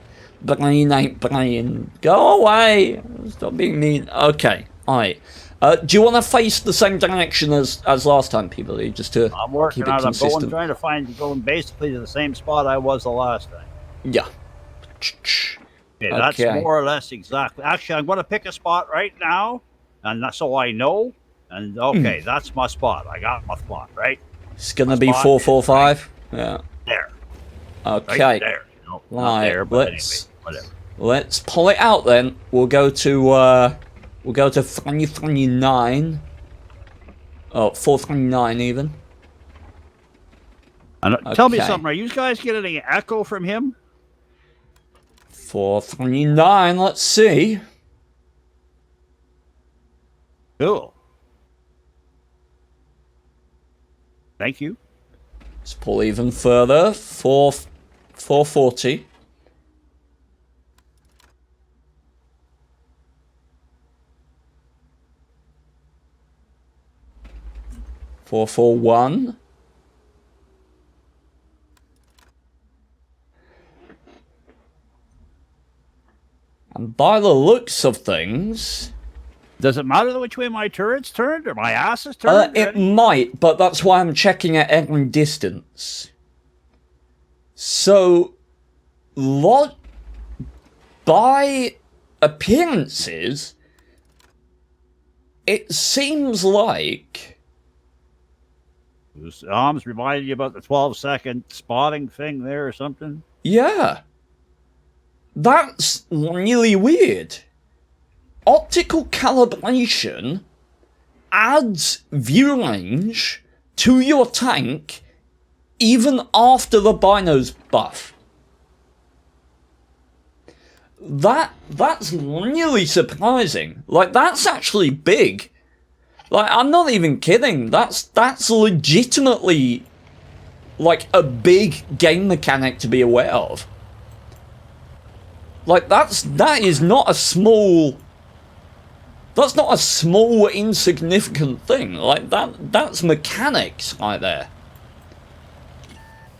brain ain't brain. Go away! Stop being mean. Okay, alright. Do you want to face the same direction as last time, people? Just to I'm working keep it out. I'm consistent. trying to going basically to the same spot I was the last time. Yeah. Okay, that's more or less exactly. Actually, I'm going to pick a spot right now, and that's so I know. And okay, that's my spot. I got my spot, right? It's gonna be 445. Yeah. There. Okay. Right there. No, not Right. there, but Let's anyway, whatever. let's pull it out then. We'll go to 339. Oh, 439 even. And tell me Okay. something. Are you guys getting any echo from him? 439. Let's see. Cool. Thank you. Let's pull even further. 440. Four, 441. And by the looks of things, Does it matter which way my turret's turned or my ass is turned? it might, but that's why I'm checking at every distance. So, by appearances, it seems like Those arms reminded you about the 12-second spotting thing there or something? yeah. That's really weird. Optical calibration adds view range to your tank even after the binos buff. That's really surprising. Like, that's actually big. Like, I'm not even kidding. That's legitimately like a big game mechanic to be aware of. Like, that is not a small. That's not a small, insignificant thing. Like, that's mechanics right there.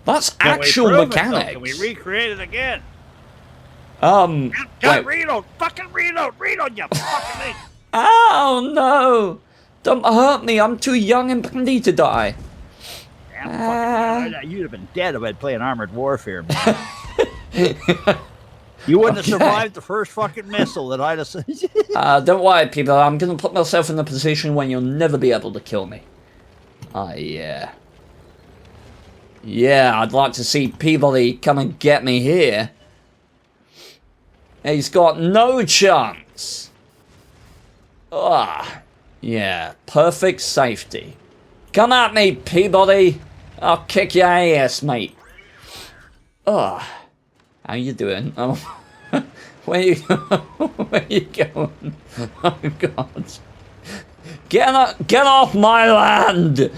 That's actual mechanics. Can we recreate it again? Wait. Reload! Fucking reload! Reload, you fucking thing! Oh no! Don't hurt me. I'm too young and pretty to die. Damn, fucking, you'd have been dead if I'd played Armored Warfare, man. You wouldn't have survived the first fucking missile that I'd have. Don't worry, people. I'm gonna put myself in a position when you'll never be able to kill me. Yeah. Yeah, I'd like to see Peabody come and get me here. He's got no chance. Yeah, perfect safety. Come at me, Peabody. I'll kick your ass, mate. How you doing? Oh, where you where you going? Oh God! Get off my land!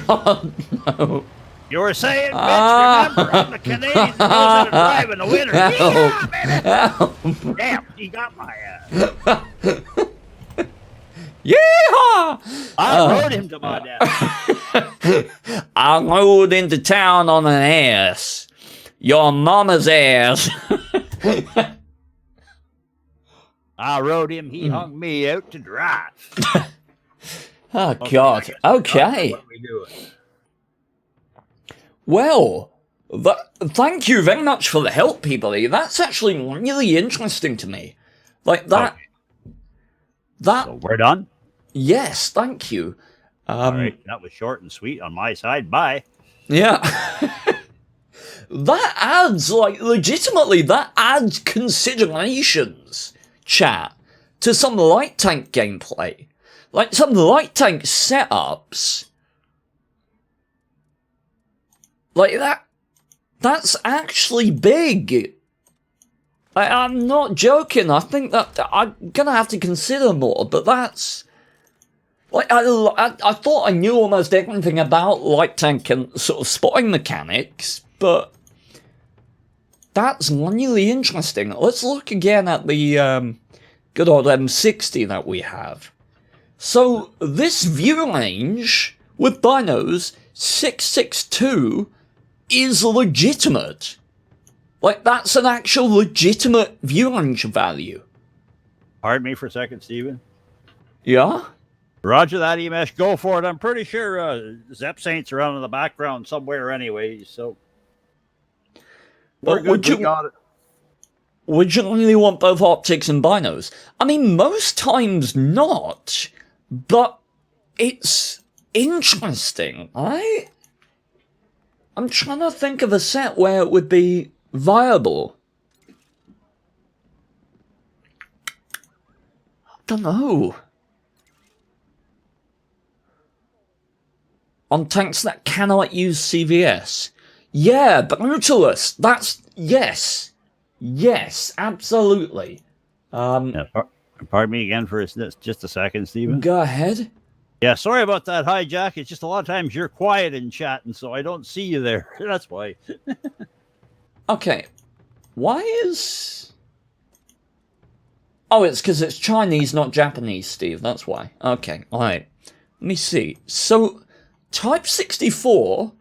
God, no! You were saying, bitch, remember, I'm the Canadian who knows how to drive in the winter. Yeah, baby! Damn, he got my ass. Yeehaw! I rode him to my death. I rode into town on an ass. Your mama's ass. I rode him, he hung me out to dry. Oh, Okay, God. I guess we're done. Okay. What are we doing? Well, thank you very much for the help, people. That's actually really interesting to me. Like, that... Okay, That... so we're done. Yes, thank you. All right, that was short and sweet on my side. Bye. Yeah. That adds, like, legitimately, that adds considerations, chat, to some light tank gameplay. Like, some light tank setups. Like, that's actually big. I'm not joking. I think that I'm gonna have to consider more, but that's... Like, I thought I knew almost everything about light tank and sort of spotting mechanics, but that's really interesting. Let's look again at the good old M60 that we have. So, this view range with binos 662 is legitimate. Like, that's an actual legitimate view range value. Pardon me for a second, Stephen. Yeah? Roger that, EMS. Go for it. I'm pretty sure Zep Saint's around in the background somewhere anyway, so we're good. We got it. Would you really want both optics and binos? I mean, most times not, but it's interesting, right? I'm trying to think of a set where it would be viable. I don't know. On tanks that cannot use CVS. Yeah, Brutalist. That's... Yes. Yes, absolutely. Pardon me again for just a second, Stephen. Go ahead. Yeah, sorry about that hijack. It's just a lot of times you're quiet in chat, and so I don't see you there. That's why. Okay. Why is... Oh, it's because it's Chinese, not Japanese, Steve. That's why. Okay, alright. Let me see. So, Type 64,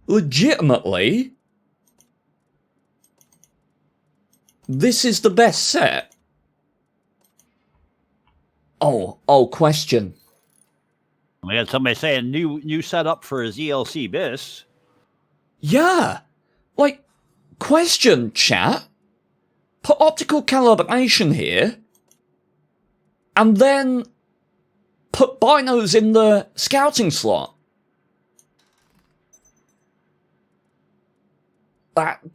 legitimately, this is the best set. Oh, question. We had somebody saying new setup for his ELC BIS. Yeah. Like, question, chat. Put optical calibration here, and then put binos in the scouting slot.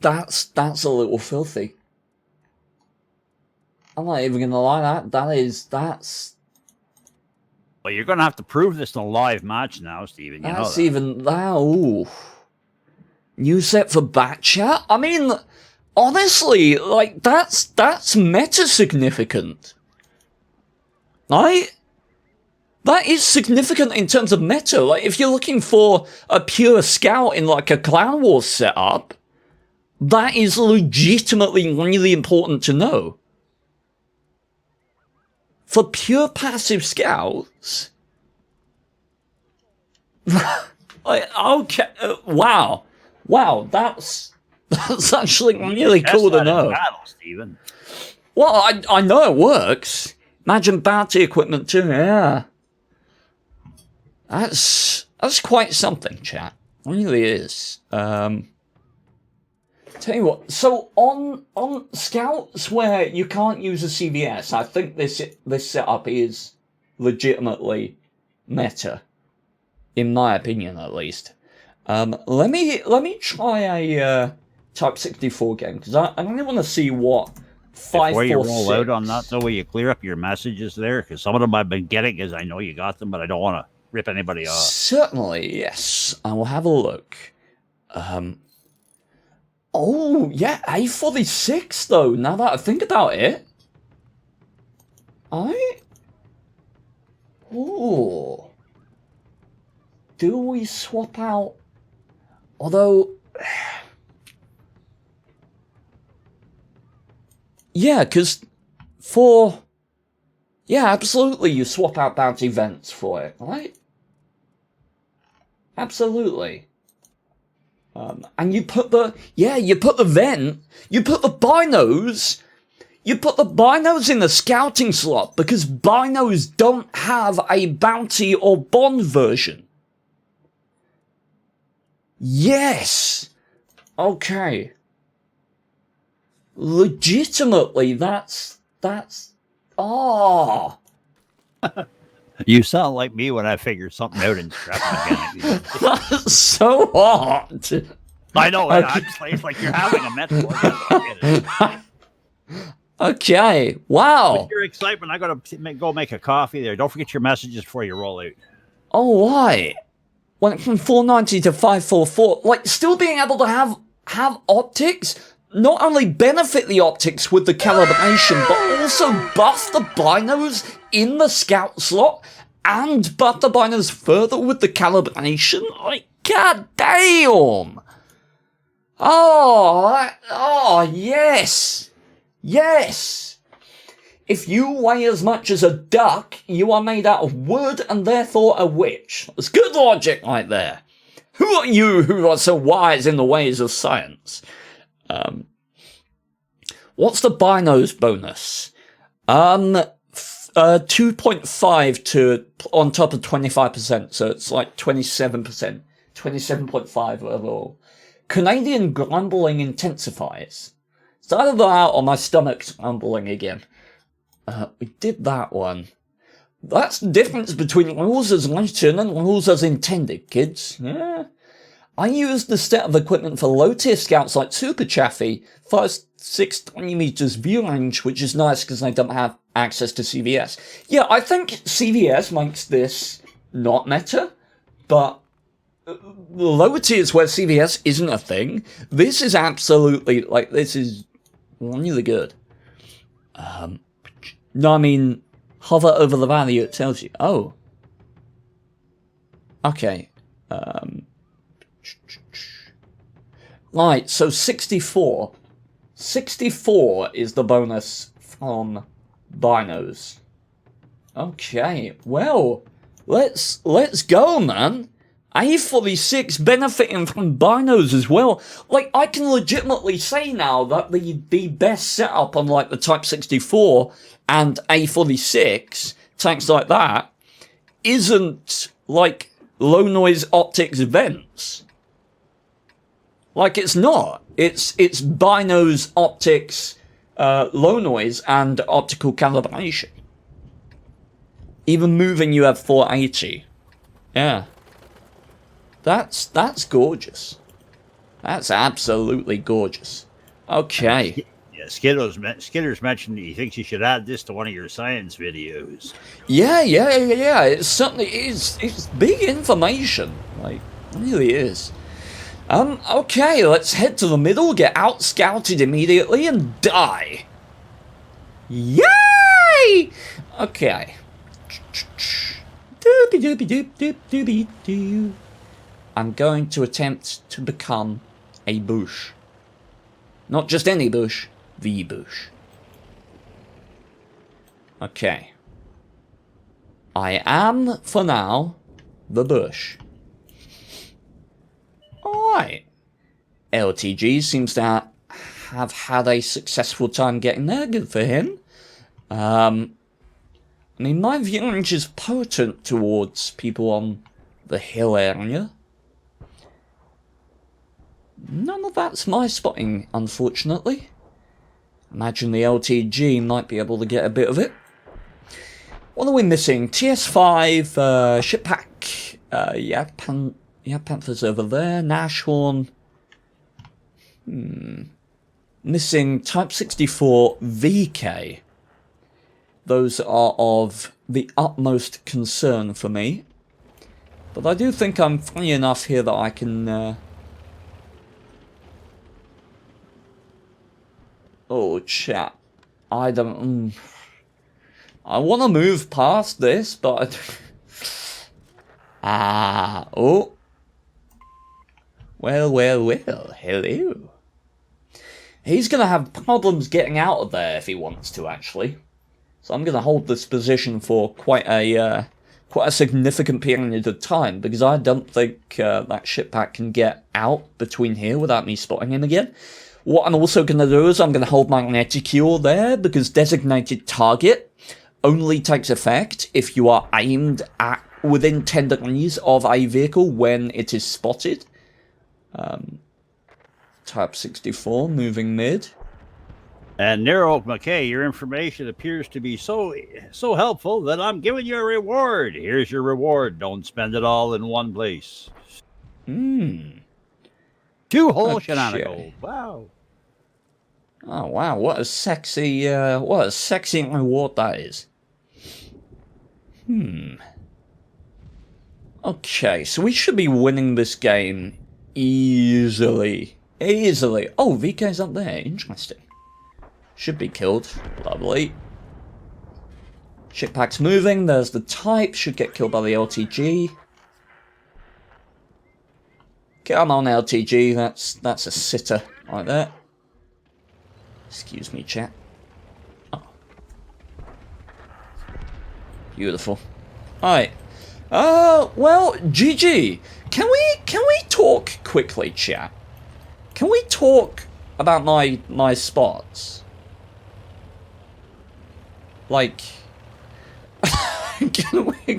That's a little filthy. I'm not even gonna lie, that's... Well, you're gonna have to prove this in a live match now, Stephen. You That's know that. even that. Ooh. New set for back chat? I mean, honestly, like, that's meta significant. Right? That is significant in terms of meta. Like, if you're looking for a pure scout in, like, a Clan Wars setup, that is legitimately really important to know. For pure passive scouts... like, okay, wow. Wow, that's actually really cool to know. Battle, Stephen. Well, I know it works. Imagine bounty equipment too, yeah. That's quite something, chat. It really is. Tell you what, so on scouts where you can't use a CVS, I think this setup is legitimately meta, in my opinion at least. Let me try a Type 64 game because I really want to see what 546. Before you roll out on that, though, will you clear up your messages there? Because some of them I've been getting, as I know you got them, but I don't want to rip anybody off. Certainly, yes. I will have a look. Oh, yeah, A46, though, now that I think about it. Ooh. Do we swap out... Although... Yeah, because for... Yeah, absolutely, you swap out bounty vents for it, right? Absolutely. And you put the... Yeah, you put the vent, you put the binos, You put the binos in the scouting slot because binos don't have a bounty or bond version. Yes. Okay. Legitimately, that's, oh. You sound like me when I figure something out in scrap mechanics. That's so hot. I know, it's like you're having a metaphor. Okay, wow. With your excitement, I gotta go make a coffee there. Don't forget your messages before you roll out. Oh, why? Went from 490 to 544. Like, still being able to have optics, not only benefit the optics with the calibration, but also buff the binos in the scout slot and buff the binos further with the calibration. Like, god damn. Oh, yes. Yes. If you weigh as much as a duck, you are made out of wood and therefore a witch. There's good logic right there. Who are you who are so wise in the ways of science? What's the binos bonus? 2.5 to on top of 25%, so it's like 27%, 27.5 overall. Canadian grumbling intensifies. It's either that or my stomach's grumbling again. We did that one. That's the difference between rules as written and rules as intended, kids. Yeah. I used the set of equipment for low-tier scouts like Super Chaffee, 6 20 meters view range, which is nice because I don't have access to CVS. Yeah, I think CVS makes this not meta, but the lower tiers where CVS isn't a thing, this is absolutely, like, this is really good. No, I mean, hover over the value, it tells you. Oh. Okay. Right, so 64. 64 is the bonus from binos. Okay, well, let's go, man. A46 benefiting from binos as well. Like, I can legitimately say now that the best setup on, like, the Type 64 and A46, tanks like that, isn't, like, low-noise optics vents. Like, it's not. It's binos, optics, low noise, and optical calibration. Even moving, you have 480. Yeah. That's gorgeous. That's absolutely gorgeous. Okay. Yeah, Skitter's mentioned he thinks you should add this to one of your science videos. Yeah. It certainly is. It's big information. Like, it really is. Okay, let's head to the middle, get out-scouted immediately, and die. Yay! Okay. Doopy-doopy-doop-doop-doopy-doo. I'm going to attempt to become a bush. Not just any bush, the bush. Okay. I am, for now, the bush. Alright. LTG seems to have had a successful time getting there. Good for him. I mean, my view range is potent towards people on the hill area. None of that's my spotting, unfortunately. Imagine the LTG might be able to get a bit of it. What are we missing? TS5, ship pack, Panther's over there, Nashorn. Missing Type 64 VK. Those are of the utmost concern for me. But I do think I'm funny enough here that I can... Oh, chat. I don't... I want to move past this, but... Oh. Well, hello. He's going to have problems getting out of there if he wants to, actually. So I'm going to hold this position for quite a significant period of time, because I don't think that ship pack can get out between here without me spotting him again. What I'm also going to do is I'm going to hold my reticule there, because designated target only takes effect if you are aimed at within 10 degrees of a vehicle when it is spotted. Type 64, moving mid. And Nero McKay, your information appears to be so helpful that I'm giving you a reward. Here's your reward. Don't spend it all in one place. 2 whole Okay. shenanigans. Wow. Oh wow, what a sexy reward that is. Okay, so we should be winning this game easily. Easily. Oh, VK's up there. Interesting. Should be killed. Lovely. Shippack's moving. There's the type. Should get killed by the LTG. Come on, LTG. That's a sitter right there. Excuse me, chat. Oh. Beautiful. Alright. Well, GG. Can we talk quickly, chat? Can we talk about my spots? Like, can we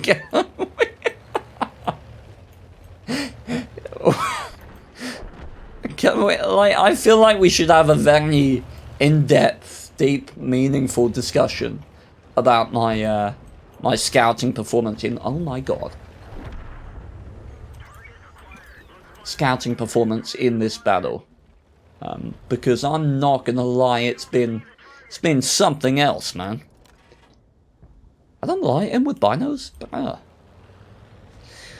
like, I feel like we should have a very in-depth, deep, meaningful discussion about my my scouting performance in, oh my god, scouting performance in this battle, because I'm not gonna lie, it's been something else, man. I don't like him with binos, but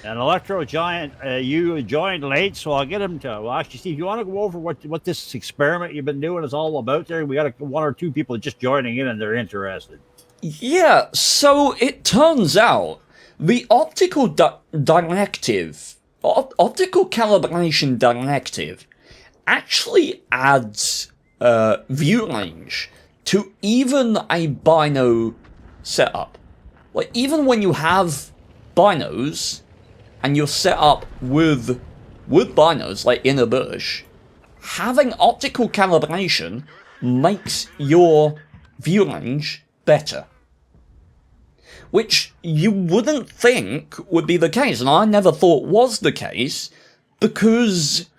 And Electro Giant, you joined late, so I'll get him to. Well, actually, Steve, you want to go over what this experiment you've been doing is all about? There, we got 1 or 2 people just joining in, and they're interested. yeah. So it turns out the optical directive, optical calibration directive, actually adds view range to even a bino setup. Like, even when you have binos and you're set up with binos, like in a bush, having optical calibration makes your view range better. Which you wouldn't think would be the case, and I never thought was the case, because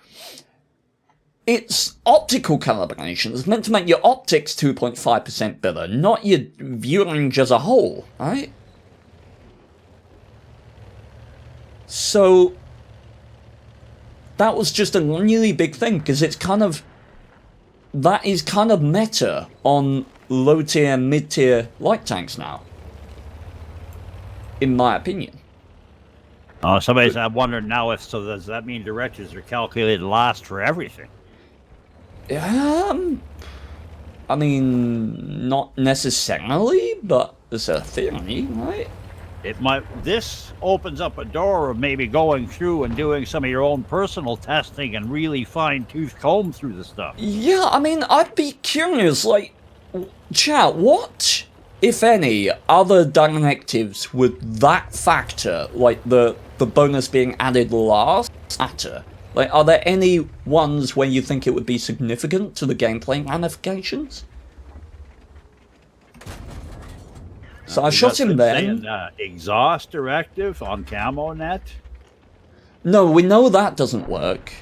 it's optical calibration. It's meant to make your optics 2.5% better, not your view range as a whole, right? So that was just a really big thing, because it's kind of, that is kind of meta on low tier, mid tier light tanks now, in my opinion. Oh, somebody's wondering now if, so does that mean directives are calculated last for everything? I mean, not necessarily, but it's a theory, right? It might. This opens up a door of maybe going through and doing some of your own personal testing and really fine-tooth comb through the stuff. Yeah, I mean, I'd be curious, like, chat, what, if any, other directives would that factor, like the bonus being added last, matter? Like, are there any ones where you think it would be significant to the gameplay ramifications? So I shot him then. Exhaust directive on camo net? No, we know that doesn't work.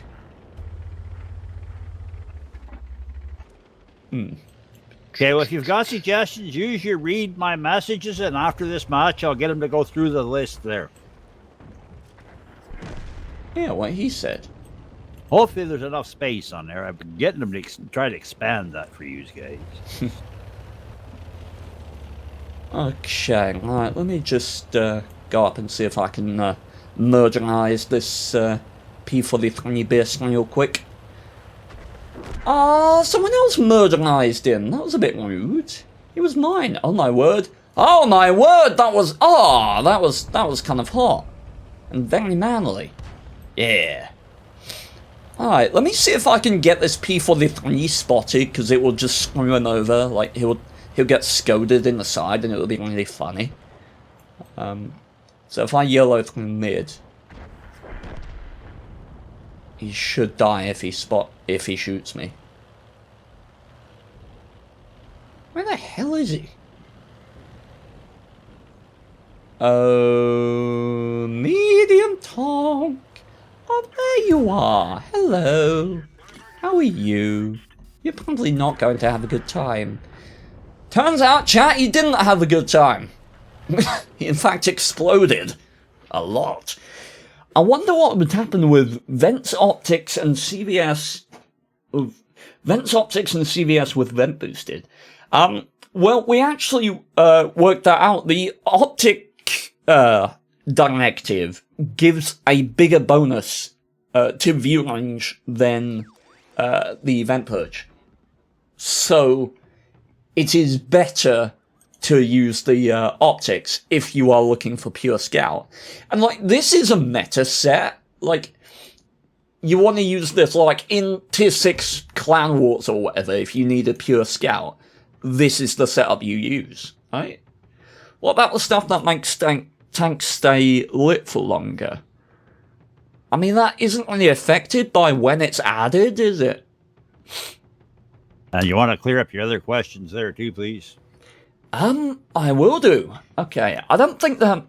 Okay, well, if you've got suggestions, use your read my messages, and after this match, I'll get him to go through the list there. Yeah, what he said. Hopefully there's enough space on there. I've been getting them to try to expand that for you guys. Okay, right, let me just go up and see if I can mergerize this P43 beast real quick. Ah, someone else mergerized him. That was a bit rude. He was mine. Oh my word. Oh my word, that was kind of hot. And very manly. Yeah. Alright, let me see if I can get this P43 spotted, because it will just screw him over. Like, he'll get scolded in the side, and it will be really funny. So if I yellow through mid, he should die if he shoots me. is he? Oh, medium tonk. Oh, there you are. Hello. How are you? You're probably not going to have a good time. Turns out, chat, you didn't have a good time. He, in fact, exploded. A lot. I wonder what would happen with Vents Optics and CVS... Vents Optics and CVS with Vent Boosted. Well, we actually worked that out. The Optic directive gives a bigger bonus to view range than the Vent Purge. So, it is better to use the optics if you are looking for pure scout. And, like, this is a meta set. Like, you want to use this, like, in Tier 6 Clan Wars or whatever, if you need a pure scout. This is the setup you use, right? What about the stuff that makes tanks stay lit for longer? I mean, that isn't really affected by when it's added, is it? And you want to clear up your other questions there too, please? I will do. Okay, I don't think there are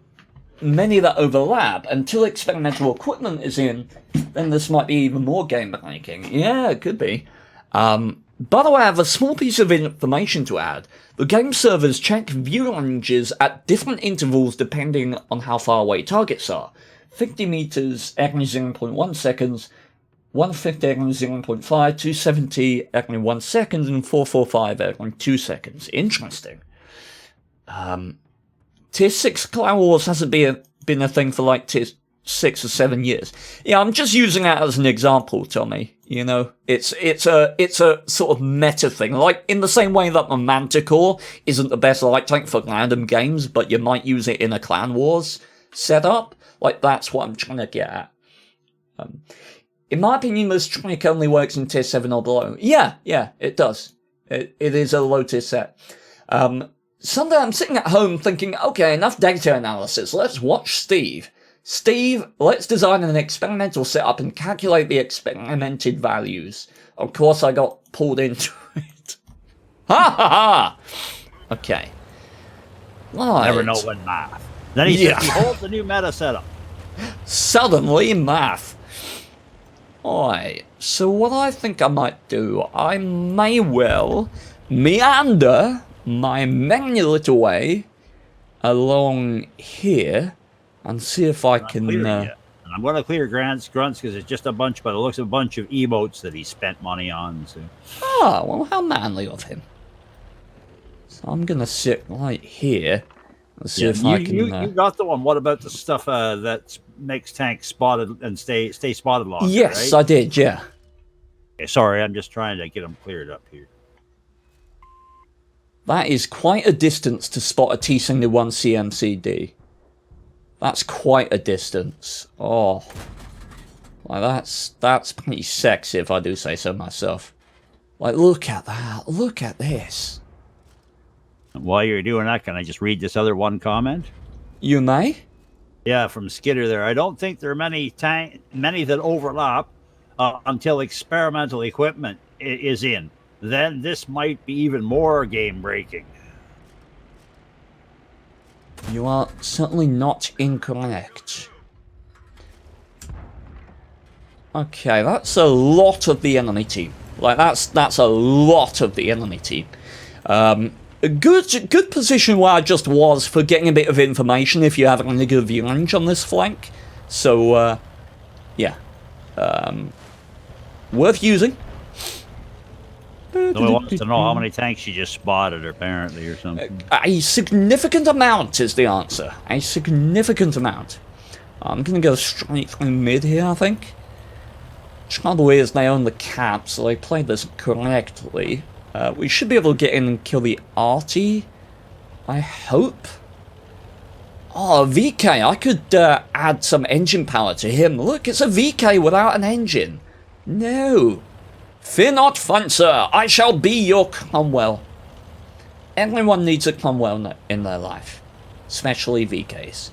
many that overlap. Until experimental equipment is in, then this might be even more game breaking. Yeah, it could be. By the way, I have a small piece of information to add. The game servers check view ranges at different intervals depending on how far away targets are. 50 meters equals 0.1 seconds, 150 equals 0.5, 270 equals 1 second, and 445 equals 2 seconds. Interesting. Tier 6 Clan Wars hasn't been a thing for like Tier 6 or 7 years. Yeah, I'm just using that as an example, Tommy. You know, it's a sort of meta thing. Like, in the same way that the Manticore isn't the best light tank for random games, but you might use it in a Clan Wars setup. Like, that's what I'm trying to get at. In my opinion, this trick only works in Tier 7 or below. Yeah, it does. It is a low tier set. Sunday I'm sitting at home thinking, okay, enough data analysis, let's watch Steve. Steve, let's design an experimental setup and calculate the experimented values. Of course I got pulled into it. Ha ha ha! Okay. Right. Never know when math. Then he says, behold the new meta setup. Suddenly math. Alright, so what I think I might do, I may well meander my many little way along here and see if I can... I'm going to clear Grant's grunts because it's just a bunch, but it looks a bunch of emotes that he spent money on. So. Ah, well, how manly of him. So I'm going to sit right here and see if I can... You got the one. What about the stuff that makes tanks spotted and stay spotted longer? Yes, right? I did, yeah. Okay, sorry, I'm just trying to get them cleared up here. That is quite a distance to spot a T-71 CMCD. That's quite a distance. Oh. Like, that's pretty sexy if I do say so myself. Like, look at that. Look at this. And while you're doing that, can I just read this other one comment? You may? Yeah, from Skidder there. I don't think there are many that overlap until experimental equipment is in. Then this might be even more game-breaking. You are certainly not incorrect. Okay, that's a lot of the enemy team. Like, that's a lot of the enemy team. A good position where I just was for getting a bit of information if you have any good view range on this flank. So, yeah. Worth using. No one wants to know how many tanks you just spotted, apparently, or something. A significant amount is the answer. A significant amount. I'm going to go straight through mid here, I think. Trouble is, they own the cap, so they played this correctly. We should be able to get in and kill the arty, I hope. Oh, VK, I could add some engine power to him. Look, it's a VK without an engine. No. Fear not, fine sir, I shall be your Cromwell. Everyone needs a Cromwell in their life, especially VKs.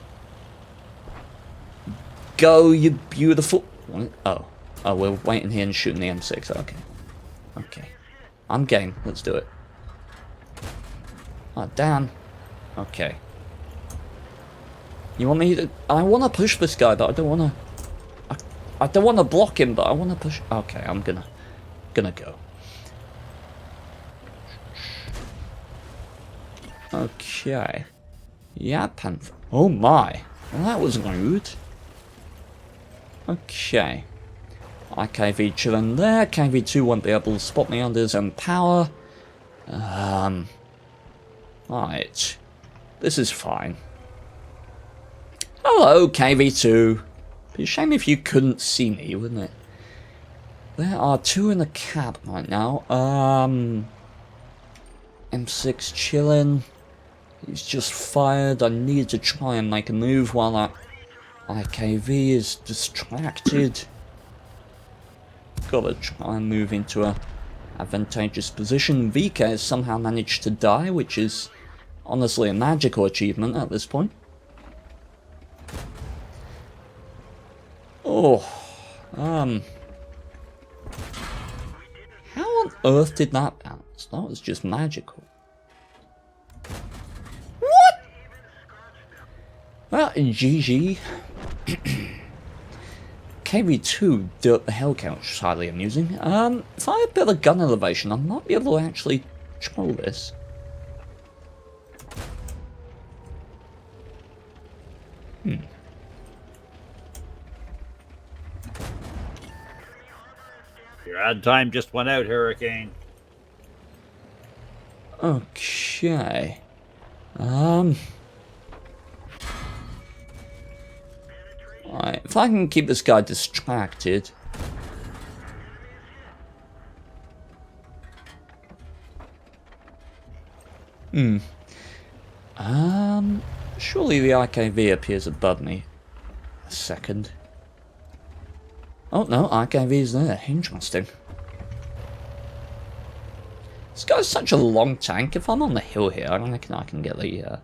Go, you beautiful... Oh, we're waiting here and shooting the M6, okay. I'm game, let's do it. Oh, damn. Okay. You want me to... I want to push this guy, but I don't want to... I don't want to block him, but I want to push... Okay, I'm gonna go. Okay. Yeah, Panther. Oh my. Well, that was rude. Okay. IKV chilling there. KV2 won't be able to spot me under his own power. Right. This is fine. Hello, KV2. Be a shame if you couldn't see me, wouldn't it? There are 2 in the cab right now. M6 chilling. He's just fired. I need to try and make a move while that IKV is distracted. Gotta try and move into a advantageous position. VK has somehow managed to die, which is honestly a magical achievement at this point. Oh, how on earth did that bounce? That was just magical. What? Well, GG. KV2 dirt the hell couch is highly amusing. If I had a bit of gun elevation, I might be able to actually control this. Your ad time just went out, Hurricane. Okay. Right, if I can keep this guy distracted. Surely the IKV appears above me. A second. Oh no, IKV's there. Interesting. This guy's such a long tank. If I'm on the hill here, I reckon I can get the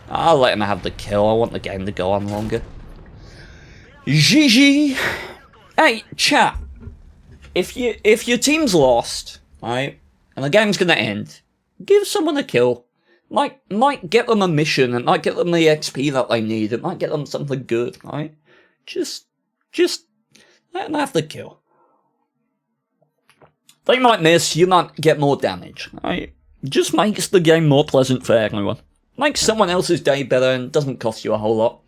I'll let him have the kill. I want the game to go on longer. GG. Hey, chat. If your team's lost, right, and the game's gonna end, give someone a kill. Might get them a mission. It might get them the XP that they need. It might get them something good, right? Just let them have the kill. They might miss. You might get more damage, right? Just makes the game more pleasant for everyone. Makes someone else's day better and doesn't cost you a whole lot.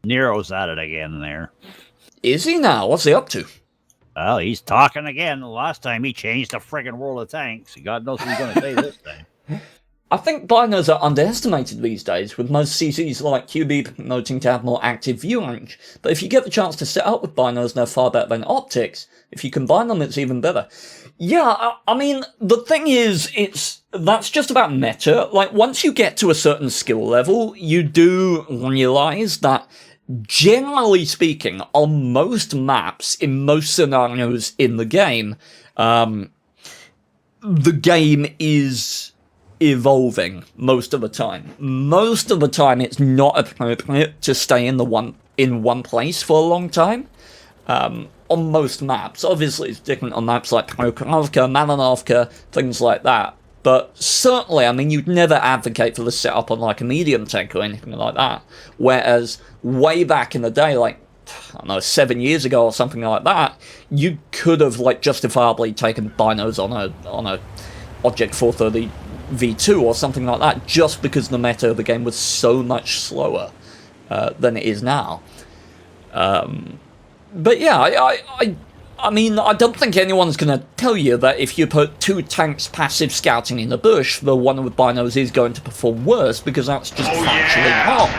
Nero's at it again there. Is he now? What's he up to? Well, he's talking again. The last time he changed the friggin' world of tanks. God knows what he's going to say this time. I think binos are underestimated these days, with most CCs like QB promoting to have more active view range. But if you get the chance to set up with binos, they're far better than optics. If you combine them, it's even better. Yeah, I mean, the thing is, that's just about meta. Like, once you get to a certain skill level, you do realize that, generally speaking, on most maps, in most scenarios in the game is evolving most of the time. Most of the time, it's not appropriate to stay in one place for a long time. On most maps. Obviously, it's different on maps like Prokhorovka, Malinovka, things like that. But certainly, I mean, you'd never advocate for the setup on like a medium tank or anything like that. Whereas way back in the day, like, I don't know, 7 years ago or something like that, you could have like justifiably taken binos on a Object 430 V2 or something like that, just because the meta of the game was so much slower than it is now. But yeah, I mean, I don't think anyone's going to tell you that if you put 2 tanks passive scouting in the bush, the one with binos is going to perform worse, because that's just factually wrong.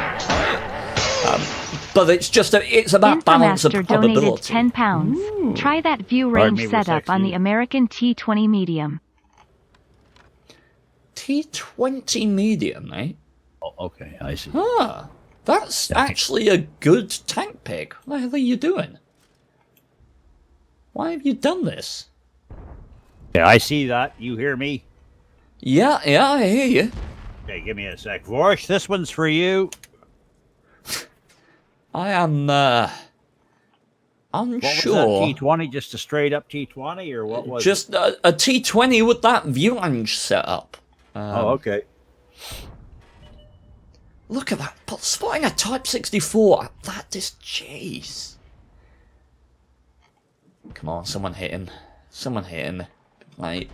But it's about balance of probability. Donated £10. Ooh. Try that view range setup on the American T20 medium. T20 medium, eh? Oh, okay, I see. Ah, that's actually a good tank pick. What the hell are you doing? Why have you done this? Yeah, I see that. You hear me? Yeah, I hear you. Okay, give me a sec. Vorsh, this one's for you. I am, Unsure. What was that, T20? Just a straight up T20, or what was just it? a T20 with that view range set up. Oh, okay. Look at that. Spotting a Type 64 at that distance. Jeez. Come on, someone hit him. Someone hit him. Mate.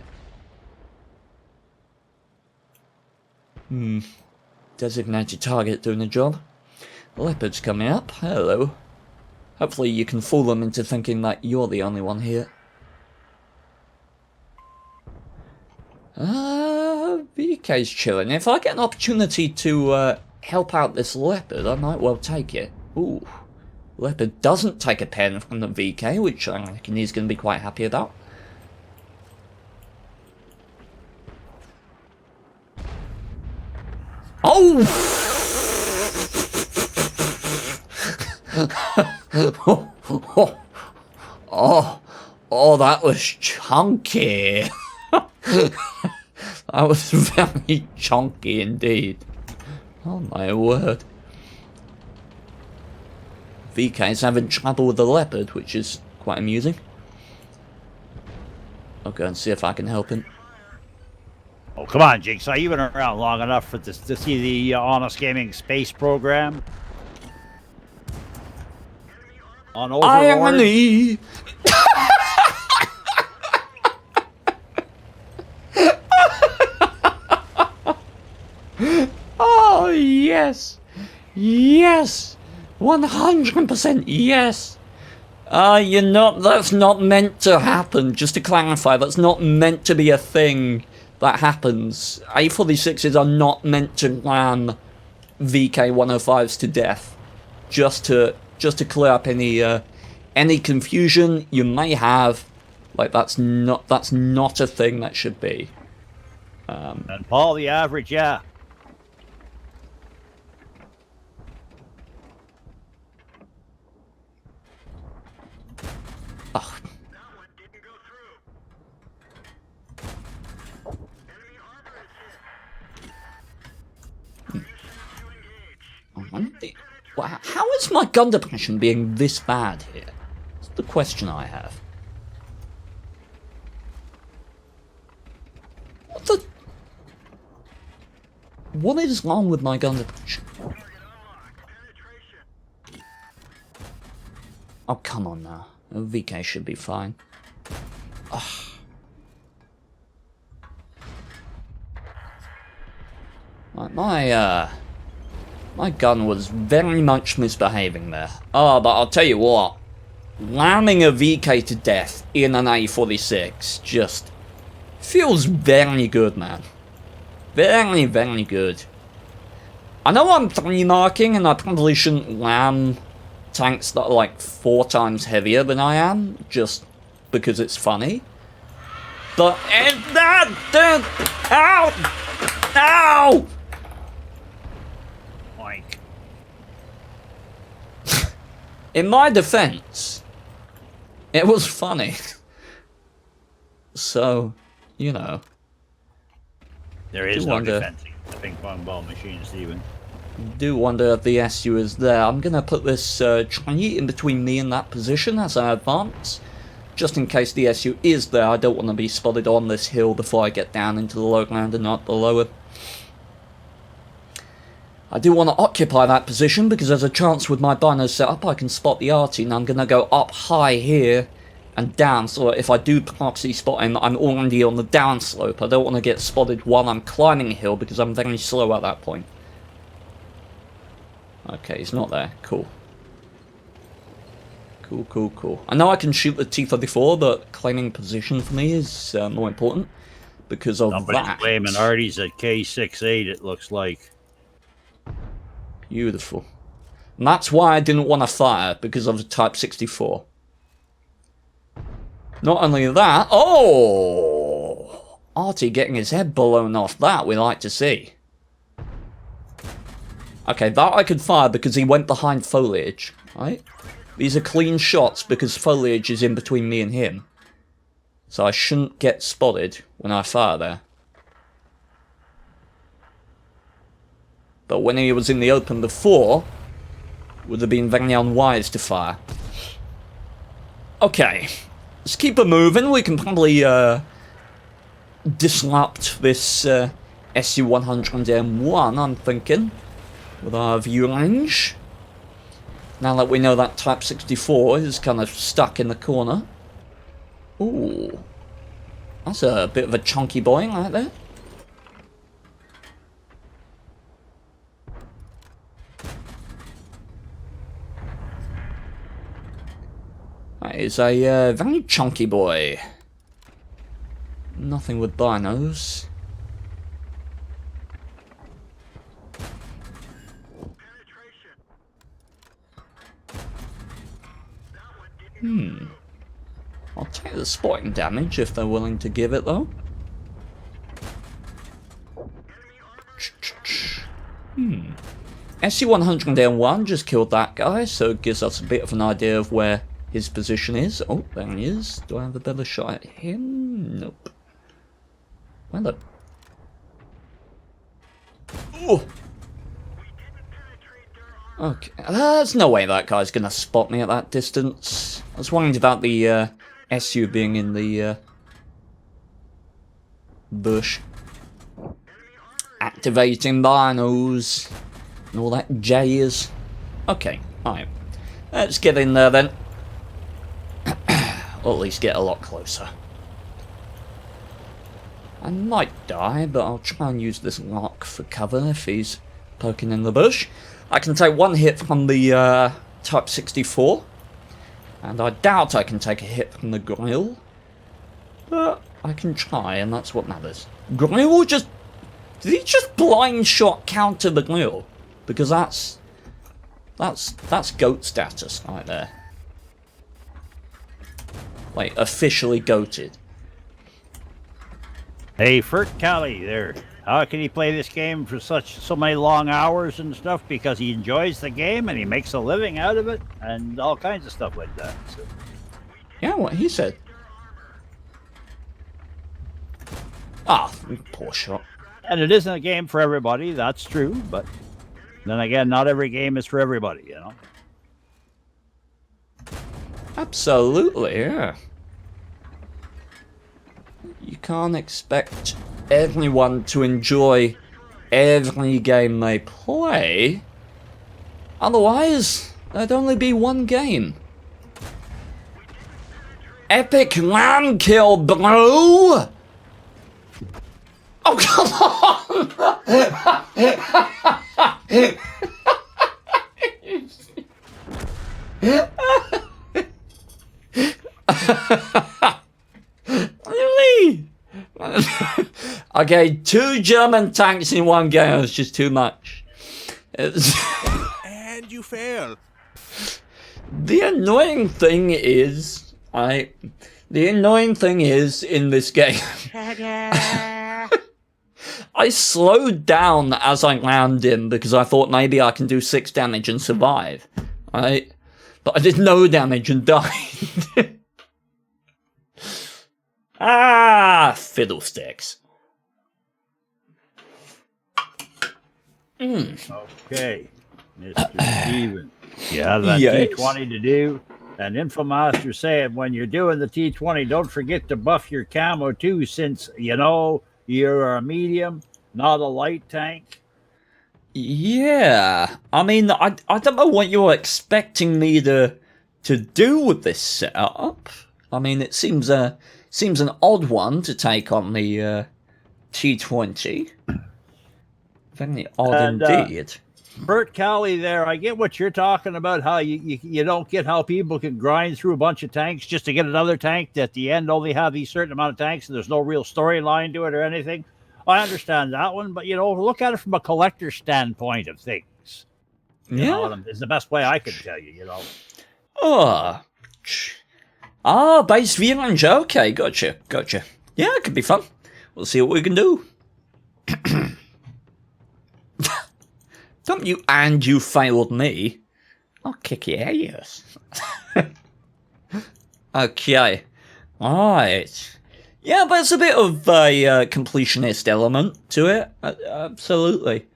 Designated target doing the job. Leopard's coming up. Hello. Hopefully you can fool them into thinking that you're the only one here. VK's chilling. If I get an opportunity to help out this Leopard, I might well take it. Ooh. Leopard doesn't take a pen from the VK, which I reckon he's going to be quite happy about. Oh! oh, that was chunky. That was very chunky indeed. Oh my word. VK's having trouble with the Leopard, which is quite amusing. I'll go and see if I can help him. Oh, come on, Jigsaw. You've been around long enough for this to see the Honest Gaming space program. On Overlord. Irony! Oh, yes! Yes! 100% yes! That's not meant to happen. Just to clarify, that's not meant to be a thing that happens. A46s are not meant to ram VK105s to death. Just to clear up any confusion you may have. Like, that's not a thing that should be. And Paul, the average, yeah. Oh. How is my gun depression being this bad here? That's the question I have. What is wrong with my gun depression? Oh, come on now. VK should be fine. Ugh. My gun was very much misbehaving there. Oh, but I'll tell you what. Ramming a VK to death in an A46 just feels very good, man. Very, very good. I know I'm 3-marking and I probably shouldn't ram tanks that are like 4 times heavier than I am, just because it's funny. But, ow! Ow! Like, in my defense, it was funny. So, you know. there is no defending the ping pong ball machine, Stephen. Do wonder if the SU is there. I'm gonna put this tree in between me and that position as I advance. Just in case the SU is there, I don't want to be spotted on this hill before I get down into the low ground and not below it. I do want to occupy that position because there's a chance with my binos set up I can spot the arty, and I'm gonna go up high here and down, so if I do proxy spot him, I'm already on the downslope. I don't want to get spotted while I'm climbing a hill because I'm very slow at that point. Okay, he's not there. Cool. Cool. I know I can shoot the T-34, but claiming position for me is more important because of Somebody's that. blaming Arties at K68, it looks like. Beautiful. And that's why I didn't want to fire, because of the Type 64. Not only that... Oh! Artie getting his head blown off. That we like to see. Okay, that I could fire because he went behind foliage, right? These are clean shots because foliage is in between me and him. So I shouldn't get spotted when I fire there. But when he was in the open before, would have been very unwise to fire. Okay, let's keep it moving. We can probably disrupt this SU-101, I'm thinking, with our view range. Now that we know that Type 64 is kind of stuck in the corner. Ooh, that's a bit of a chunky boy right there. That is a very chunky boy. Nothing with binos. I'll take the spotting damage if they're willing to give it, though. SU-101 just killed that guy, so it gives us a bit of an idea of where his position is. Oh, there he is. Do I have a better shot at him? Nope. Where the... Oh! Okay, there's no way that guy's gonna spot me at that distance. I was worried about the SU being in the bush. Activating binos and all that jazz. Okay, alright. Let's get in there then. Or at least get a lot closer. I might die, but I'll try and use this lock for cover if he's poking in the bush. I can take one hit from the Type 64, and I doubt I can take a hit from the grill, but I can try, and that's what matters. Grill just... Did he just blind shot counter the grill? Because that's goat status right there. Like, officially goated. Hey, Fert Cali there. How can he play this game for so many long hours and stuff? Because he enjoys the game and he makes a living out of it and all kinds of stuff like that. So. Yeah, what he said. Ah, poor shot. And it isn't a game for everybody, that's true, but then again, not every game is for everybody, you know? Absolutely, yeah. You can't expect everyone to enjoy every game they play. Otherwise, there'd only be one game. Epic lamb kill, bro! Oh, come on! Really? Okay, 2 German tanks in one game is just too much. And you fail. The annoying thing is, in this game, I slowed down as I landed in because I thought maybe I can do 6 damage and survive. Right? But I did no damage and died. Ah, fiddlesticks. Okay, Mr. Steven. You have that Yes. T20 to do. And Infomaster said when you're doing the T20, don't forget to buff your camo too, since, you know, you're a medium, not a light tank. Yeah, I mean, I don't know what you're expecting me to do with this setup. I mean, it seems an odd one to take on the T20. Very odd indeed. Bert Cali there, I get what you're talking about, how you don't get how people can grind through a bunch of tanks just to get another tank that at the end only have these certain amount of tanks and there's no real storyline to it or anything. I understand that one, but, you know, look at it from a collector standpoint of things. You know, is the best way I can tell you, you know. Base V-range, okay, gotcha. Yeah, it could be fun. We'll see what we can do. Don't you and you failed me. I'll kick your ass. Okay. Alright. Yeah, but it's a bit of a completionist element to it. Absolutely.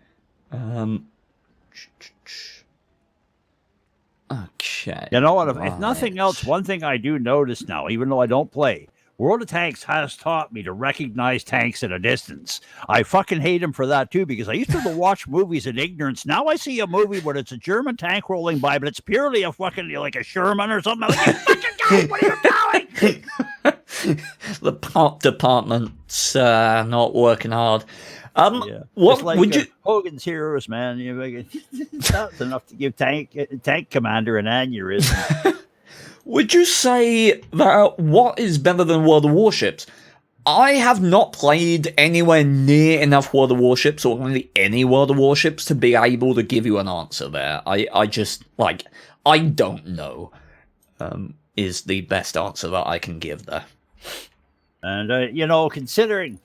Okay. Okay. You know what? If nothing else, one thing I do notice now, even though I don't play, World of Tanks has taught me to recognize tanks at a distance. I fucking hate him for that too, because I used to watch movies in ignorance. Now I see a movie where it's a German tank rolling by, but it's purely a fucking like a Sherman or something. I'm like, you fucking guy, what are you doing? The pop department's not working hard. What it's like would you? Hogan's Heroes, man. That's enough to give tank commander an aneurysm. Would you say that what is better than World of Warships? I have not played anywhere near enough World of Warships or really any World of Warships to be able to give you an answer there. I just, like, I don't know, is the best answer that I can give there. And, considering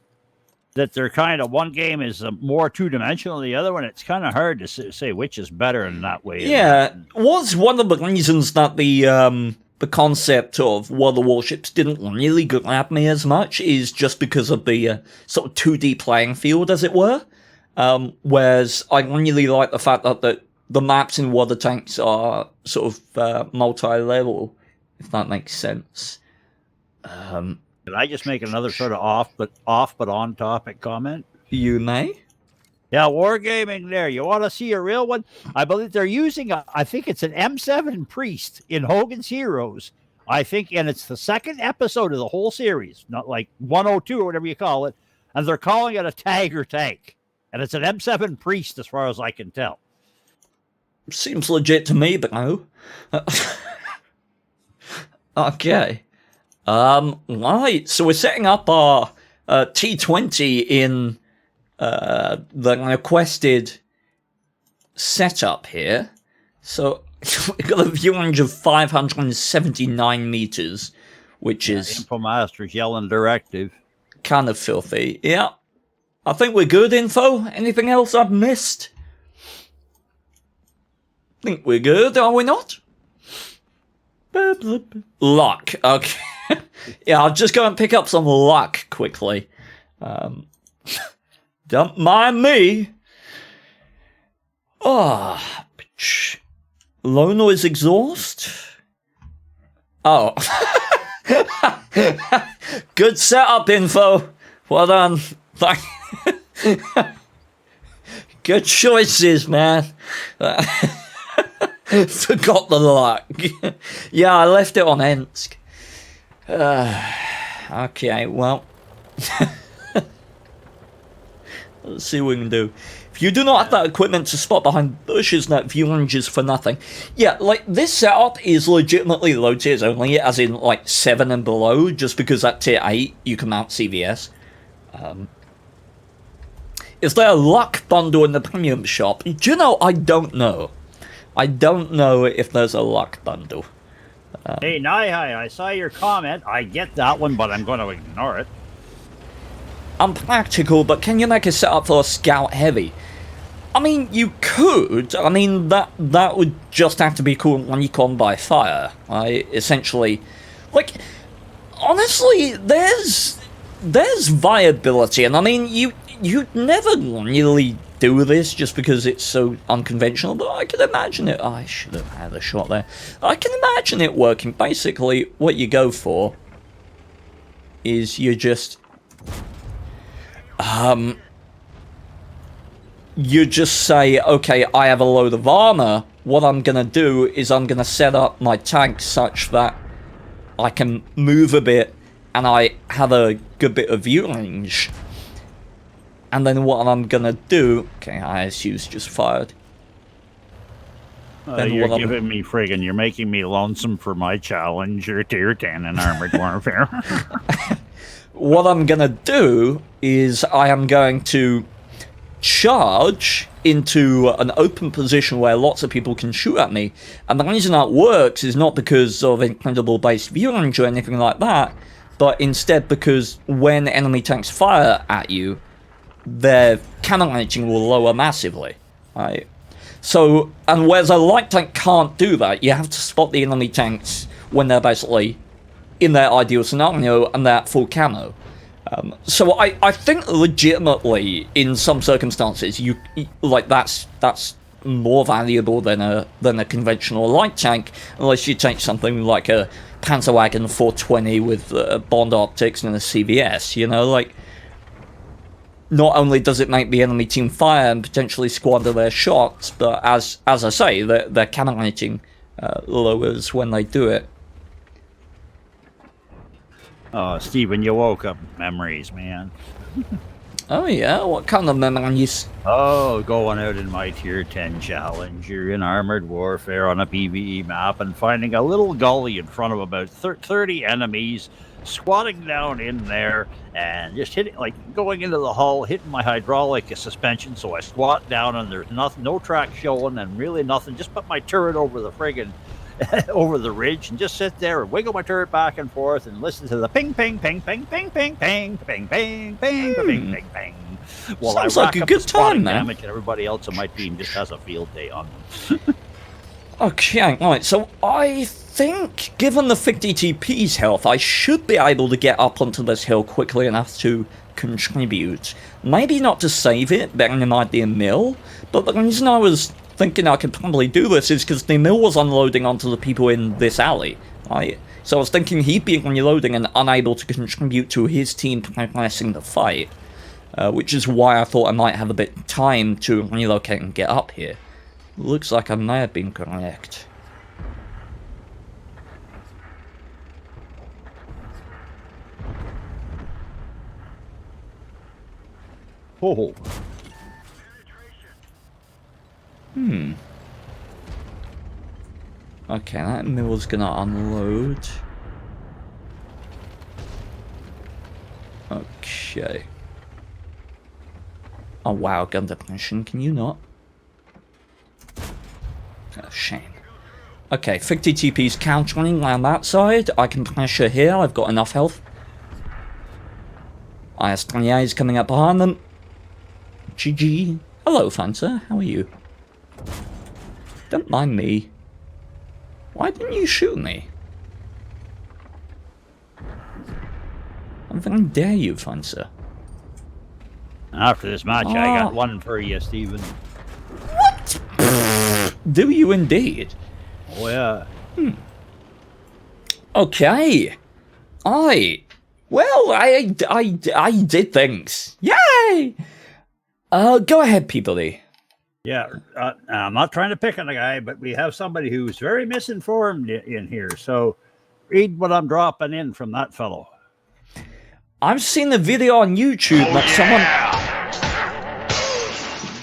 that they're kind of, one game is more two-dimensional than the other one, it's kind of hard to say which is better in that way. Yeah, was one of the reasons that the concept of World of Warships didn't really grab me as much is just because of the sort of 2D playing field, as it were. Whereas I really like the fact that the maps in World of Tanks are sort of multi-level, if that makes sense. Can I just make another sort of off but on topic comment? You may. Yeah, Wargaming there. You want to see a real one? I believe they're using I think it's an M7 Priest in Hogan's Heroes. I think, and it's the second episode of the whole series, not like 102 or whatever you call it. And they're calling it a Tiger tank. And it's an M7 Priest as far as I can tell. Seems legit to me, but no. Okay. Right, so we're setting up our T20 in the requested setup here. So we've got a view range of 579 meters, which is Infomaster's yelling directive. Kind of filthy. Yeah. I think we're good, Info. Anything else I've missed? Think we're good, are we not? Luck. Okay. Yeah, I'll just go and pick up some luck quickly. Don't mind me. Oh, low noise exhaust. Oh. Good setup, Info. Well done. Good choices, man. Forgot the luck. Yeah, I left it on Ensk. Okay, well. Let's see what we can do. If you do not have that equipment to spot behind bushes, that view range is for nothing. Yeah, like, this setup is legitimately low tiers only, as in, like, 7 and below, just because at tier 8, you can mount CVS. Is there a luck bundle in the premium shop? Do you know, I don't know. I don't know if there's a luck bundle. Hey, Nihai, I saw your comment. I get that one, but I'm going to ignore it. Unpractical, but can you make a setup for a Scout Heavy? I mean, you could. I mean, that would just have to be called Recon by Fire. Essentially, like, honestly, there's viability, and I mean, you'd never really do this just because it's so unconventional, but I can imagine it. I should have had a shot there. I can imagine it working. Basically, what you go for is you just say, okay, I have a load of armor. What I'm gonna do is I'm gonna set up my tank such that I can move a bit and I have a good bit of view range. And then what I'm gonna do... Okay, ISU's just fired. You're giving me friggin'... You're making me lonesome for my Challenger tier 10 in Armored Warfare. What I'm gonna do is I am going to charge into an open position where lots of people can shoot at me. And the reason that works is not because of incredible base view range or anything like that, but instead because when enemy tanks fire at you, their cannon rating will lower massively, right? So, and whereas a light tank can't do that, you have to spot the enemy tanks when they're basically in their ideal scenario and they're at full camo. So I think legitimately, in some circumstances, you like that's more valuable than a conventional light tank, unless you take something like a Panzerwagen 420 with Bond optics and a CVS. You know, like, not only does it make the enemy team fire and potentially squander their shots, but as I say, their cannon rating lowers when they do it. Oh, Stephen, you woke up memories, man. Oh yeah, what kind of memories? Oh, going out in my Tier 10 Challenger in Armored Warfare on a PvE map and finding a little gully in front of about 30 enemies, squatting down in there and just hitting, like, going into the hull, hitting my hydraulic suspension, so I squat down and there's nothing, no track showing and really nothing, just put my turret over the friggin' over the ridge and just sit there and wiggle my turret back and forth and listen to the ping, ping, ping, ping, ping, ping, ping, ping, ping, ping, ping, ping, ping. Well, sounds I like a good time, man. Damage and everybody else on my team just has a field day on them. Okay, right, so I think, given the 50 TP's health, I should be able to get up onto this hill quickly enough to contribute. Maybe not to save it, bearing in mind the mill, but the reason I was thinking I could probably do this is because the mill was unloading onto the people in this alley, right? So I was thinking he'd be reloading and unable to contribute to his team progressing the fight, which is why I thought I might have a bit of time to relocate and get up here. Looks like I may have been correct. Oh. Okay, that mill's gonna unload. Okay. Oh wow, gun definition, can you not? Oh, shame. Okay, 50 TP's countering around that side. I can pressure here, I've got enough health. IS-28 is coming up behind them. GG. Hello, Fanta, how are you? Don't mind me. Why didn't you shoot me? How very dare you, Fanta? After this match, I got one for you, Stephen. What? Do you indeed? Oh, yeah. Okay. Well, I did things. Yay! Go ahead, Peabody. Yeah, I'm not trying to pick on a guy, but we have somebody who's very misinformed in here. So read what I'm dropping in from that fellow. I've seen the video on YouTube that someone...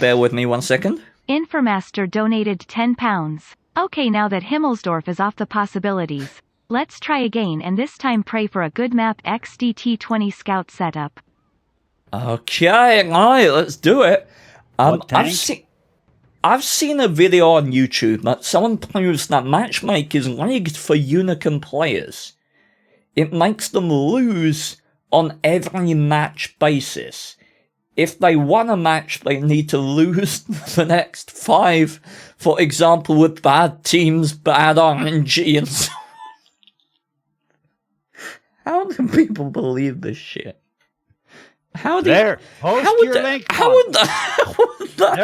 Bear with me 1 second. Informaster donated £10. Okay, now that Himmelsdorf is off the possibilities, let's try again and this time pray for a good map XDT-20 scout setup. Okay, alright, let's do it. I've seen a video on YouTube that someone proves that matchmake is rigged for Unicum players. It makes them lose on every match basis. If they won a match, they need to lose the next 5, for example, with bad teams, bad RNG, and so on. How do people believe this shit? There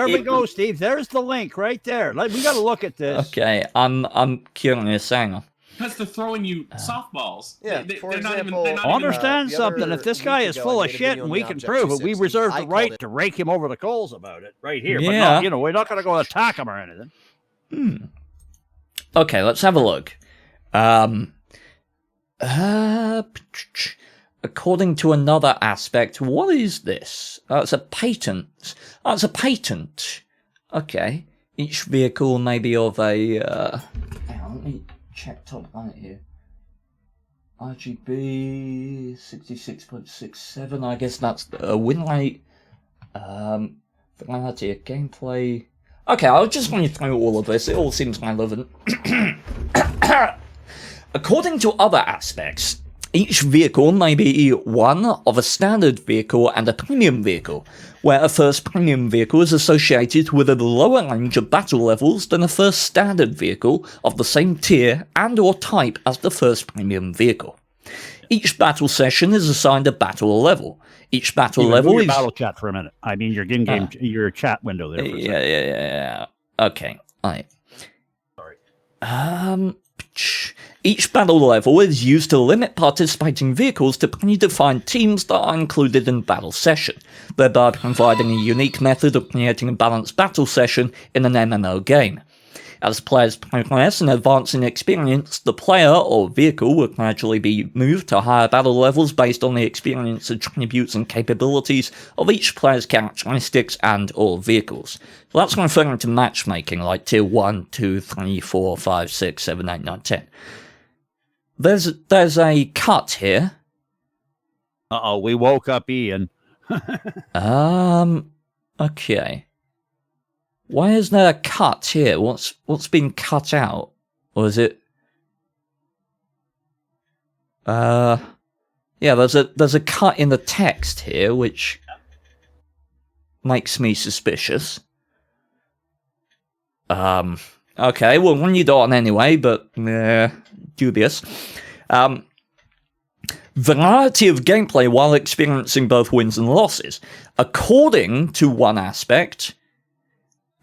we go, Steve. There's the link right there. We got to look at this. Okay, I'm curious. Hang on. Because they're throwing you softballs. Yeah, they're example, not even, Understand something. If this guy is full of shit and we can prove it, we reserve the right to rake him over the coals about it right here. Yeah. But we're not going to go attack him or anything. Okay, let's have a look. According to another aspect, what is this? It's a patent. Oh, it's a patent. Okay. Each vehicle may be of a... Hang on, let me check top right here. RGB 66.67. I guess that's a win rate. Variety of gameplay. Okay, I'll just run you through all of this. It all seems relevant. According to other aspects, each vehicle may be one of a standard vehicle and a premium vehicle, where a first premium vehicle is associated with a lower range of battle levels than a first standard vehicle of the same tier and or type as the first premium vehicle. Each battle session is assigned a battle level. Each battle level is... battle chat for a minute. I mean, your in-game, your chat window there. For a yeah. Okay, each battle level is used to limit participating vehicles to predefined teams that are included in battle session, thereby providing a unique method of creating a balanced battle session in an MMO game. As players progress and advance in experience, the player or vehicle will gradually be moved to higher battle levels based on the experience, attributes and capabilities of each player's characteristics and or vehicles. So that's referring to matchmaking, like tier 1, 2, 3, 4, 5, 6, 7, 8, 9, 10. There's a cut here. Uh-oh, we woke up Ian. Okay. Why is there a cut here? What's been cut out? Or is it... Yeah, there's a cut in the text here, which makes me suspicious. Okay, we'll run you on anyway, but dubious. Variety of gameplay while experiencing both wins and losses. According to one aspect,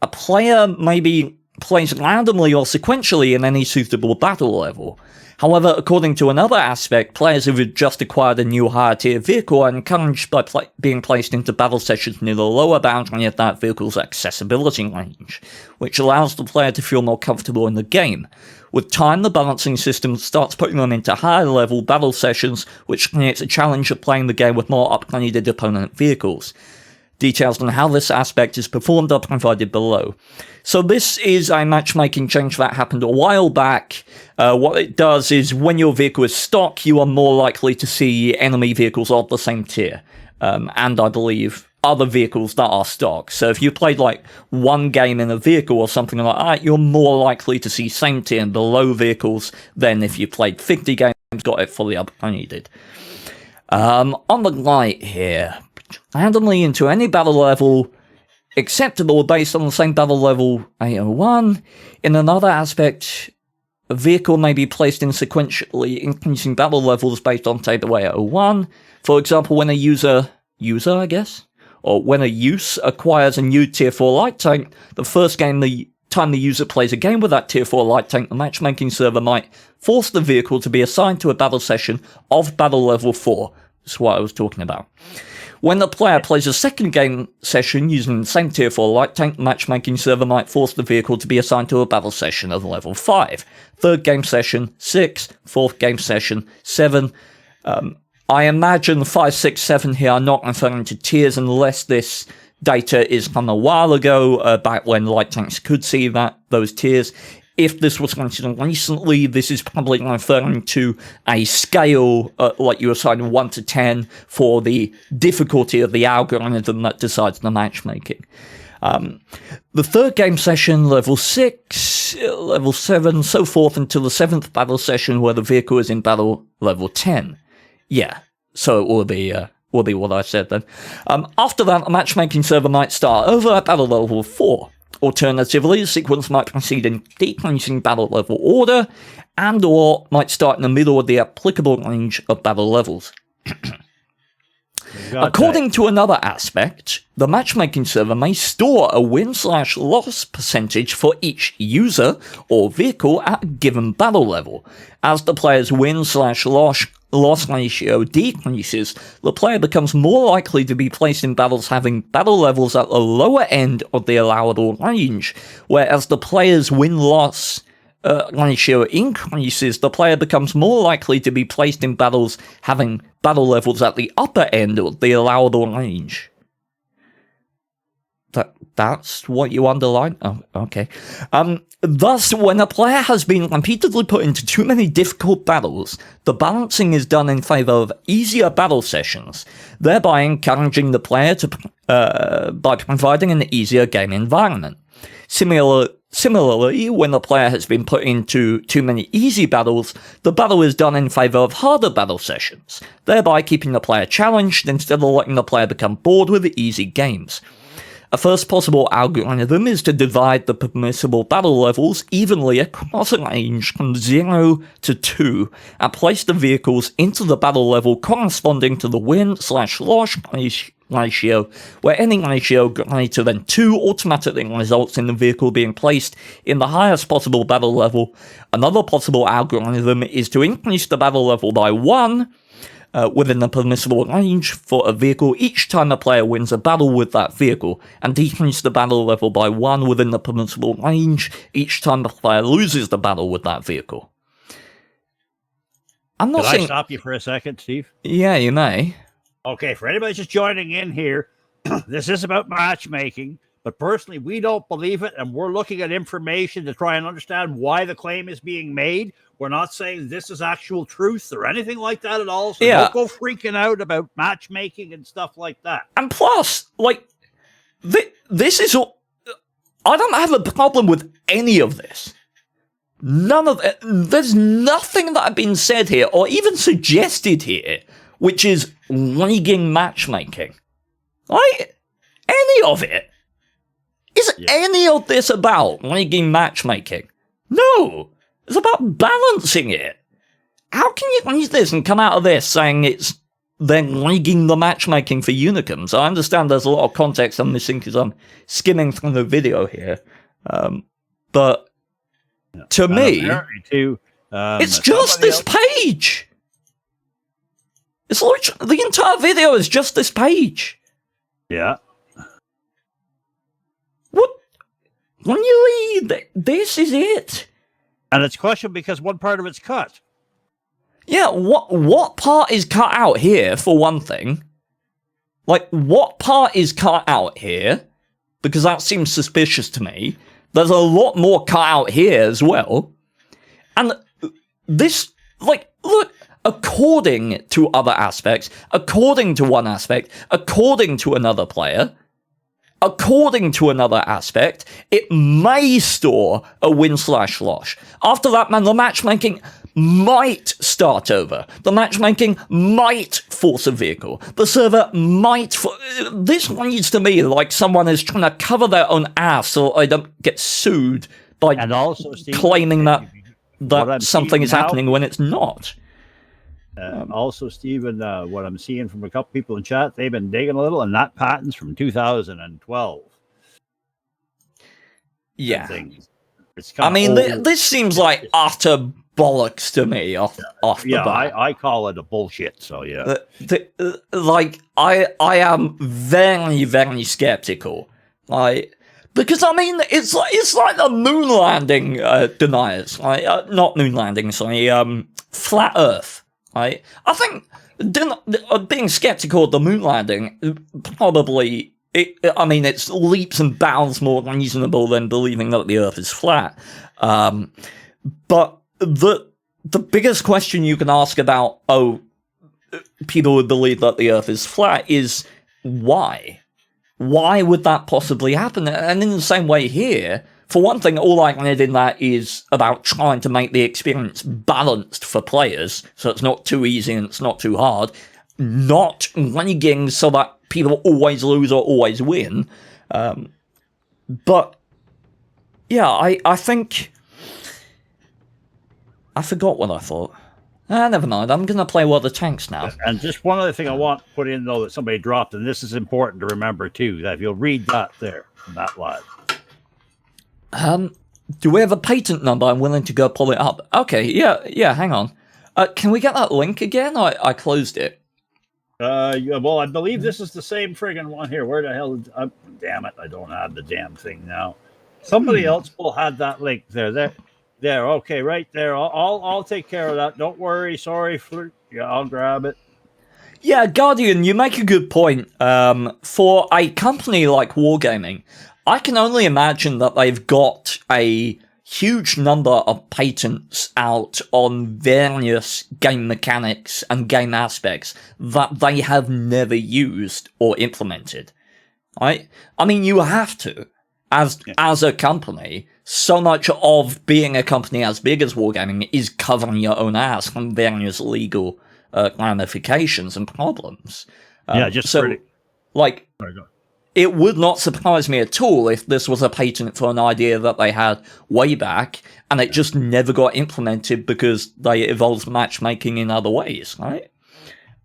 a player may be placed randomly or sequentially in any suitable battle level. However, according to another aspect, players who have just acquired a new higher tier vehicle are encouraged by being placed into battle sessions near the lower boundary of that vehicle's accessibility range, which allows the player to feel more comfortable in the game. With time, the balancing system starts putting them into higher level battle sessions, which creates a challenge of playing the game with more upgraded opponent vehicles. Details on how this aspect is performed are provided below. So this is a matchmaking change that happened a while back. What it does is when your vehicle is stock, you are more likely to see enemy vehicles of the same tier. And I believe other vehicles that are stock. So if you played like one game in a vehicle or something like that, you're more likely to see same tier and below vehicles than if you played 50 games, got it fully upgraded. On the right here, randomly into any battle level acceptable based on the same battle level 801. In another aspect, a vehicle may be placed in sequentially increasing battle levels based on table 801. For example, when a user, I guess? Or when a use acquires a new tier 4 light tank, the first time the user plays a game with that tier 4 light tank, the matchmaking server might force the vehicle to be assigned to a battle session of battle level 4. That's what I was talking about. When the player plays a second game session using the same tier 4 light tank, the matchmaking server might force the vehicle to be assigned to a battle session of level 5. Third game session, 6. Fourth game session, 7. I imagine 5, 6, 7 here are not referring to tiers unless this data is from a while ago, back when light tanks could see those tiers. If this was considered recently, this is probably referring to a scale, like you assign 1 to 10 for the difficulty of the algorithm that decides the matchmaking. The third game session, level 6, level 7, so forth until the 7th battle session where the vehicle is in battle level 10. Yeah, so it will be what I said then. After that, the matchmaking server might start over at battle level 4. Alternatively, the sequence might proceed in decreasing battle level order, and or might start in the middle of the applicable range of battle levels. According to another aspect, the matchmaking server may store a win/loss percentage for each user or vehicle at a given battle level. As the player's win/loss ratio decreases, the player becomes more likely to be placed in battles having battle levels at the lower end of the allowable range, whereas the player's win-loss ratio increases, the player becomes more likely to be placed in battles having battle levels at the upper end of the allowable range. That's what you underline? Oh, okay. Thus, when a player has been repeatedly put into too many difficult battles, the balancing is done in favour of easier battle sessions, thereby encouraging the player to by providing an easier game environment. Similarly, when the player has been put into too many easy battles, the battle is done in favour of harder battle sessions, thereby keeping the player challenged instead of letting the player become bored with the easy games. A first possible algorithm is to divide the permissible battle levels evenly across a range from 0 to 2 and place the vehicles into the battle level corresponding to the win/loss ratio, where any ratio greater than 2 automatically results in the vehicle being placed in the highest possible battle level. Another possible algorithm is to increase the battle level by 1 within the permissible range for a vehicle each time a player wins a battle with that vehicle, and decrease the battle level by 1 within the permissible range each time the player loses the battle with that vehicle. I'm not Can saying... I stop you for a second, Steve? Yeah, you may. Okay, for anybody just joining in here, this is about matchmaking, but personally, we don't believe it, and we're looking at information to try and understand why the claim is being made. We're not saying this is actual truth or anything like that at all, so don't go freaking out about matchmaking and stuff like that. And plus, like, this is all... I don't have a problem with any of this. None of it. There's nothing that had been said here, or even suggested here, which is rigging matchmaking. Right? Any of it. Is any of this about rigging matchmaking? No. It's about balancing it. How can you read this and come out of this saying it's then rigging the matchmaking for Unicums? I understand there's a lot of context I'm missing because I'm skimming through the video here. But to me, it's just this page. It's literally, the entire video is just this page. Yeah. What? When you read, this is it. And it's questioned because one part of it's cut. Yeah, what part is cut out here, for one thing? Like, what part is cut out here? Because that seems suspicious to me. There's a lot more cut out here as well. And this, like, look, according to other aspects, according to one aspect, according to another player, according to another aspect, it may store a win/loss. After that, man, the matchmaking might start over. The matchmaking might force a vehicle. The server might... This reads to me like someone is trying to cover their own ass so they don't get sued by and also, Steve, claiming that something is happening when it's not. Also, Stephen, what I'm seeing from a couple people in chat, they've been digging a little, and that patent's from 2012. Yeah. It's I mean, this seems like utter bollocks to me off the bat. I call it a bullshit, so yeah. Like, I am very, very skeptical. Like, because, I mean, it's like the moon landing deniers. Like, not moon landing, sorry, flat Earth. Right? I think being skeptical of the moon landing probably, it's leaps and bounds more reasonable than believing that the Earth is flat. But the biggest question you can ask about, people would believe that the Earth is flat is why? Why would that possibly happen? And in the same way here, for one thing, all I read in that is about trying to make the experience balanced for players, so it's not too easy and it's not too hard, not rigging so that people always lose or always win. But, yeah, I think... I forgot what I thought. Never mind, I'm going to play World of Tanks now. And just one other thing I want to put in, though, that somebody dropped, and this is important to remember, too, that if you'll read that there, from that live. Do we have a patent number? I'm willing to go pull it up. Okay, yeah, hang on. Can we get that link again? I closed it. Well, I believe this is the same friggin' one here. Where the hell? Damn it, I don't have the damn thing now. Somebody else will have that link there. There. Okay, right there. I'll take care of that. Don't worry. Sorry for... Yeah, I'll grab it. Yeah, Guardian, you make a good point. For a company like Wargaming, I can only imagine that they've got a huge number of patents out on various game mechanics and game aspects that they have never used or implemented. Right? I mean, you have to, as a company. So much of being a company as big as Wargaming is covering your own ass from various legal ramifications and problems. It would not surprise me at all if this was a patent for an idea that they had way back, and it just never got implemented because they evolved matchmaking in other ways, right?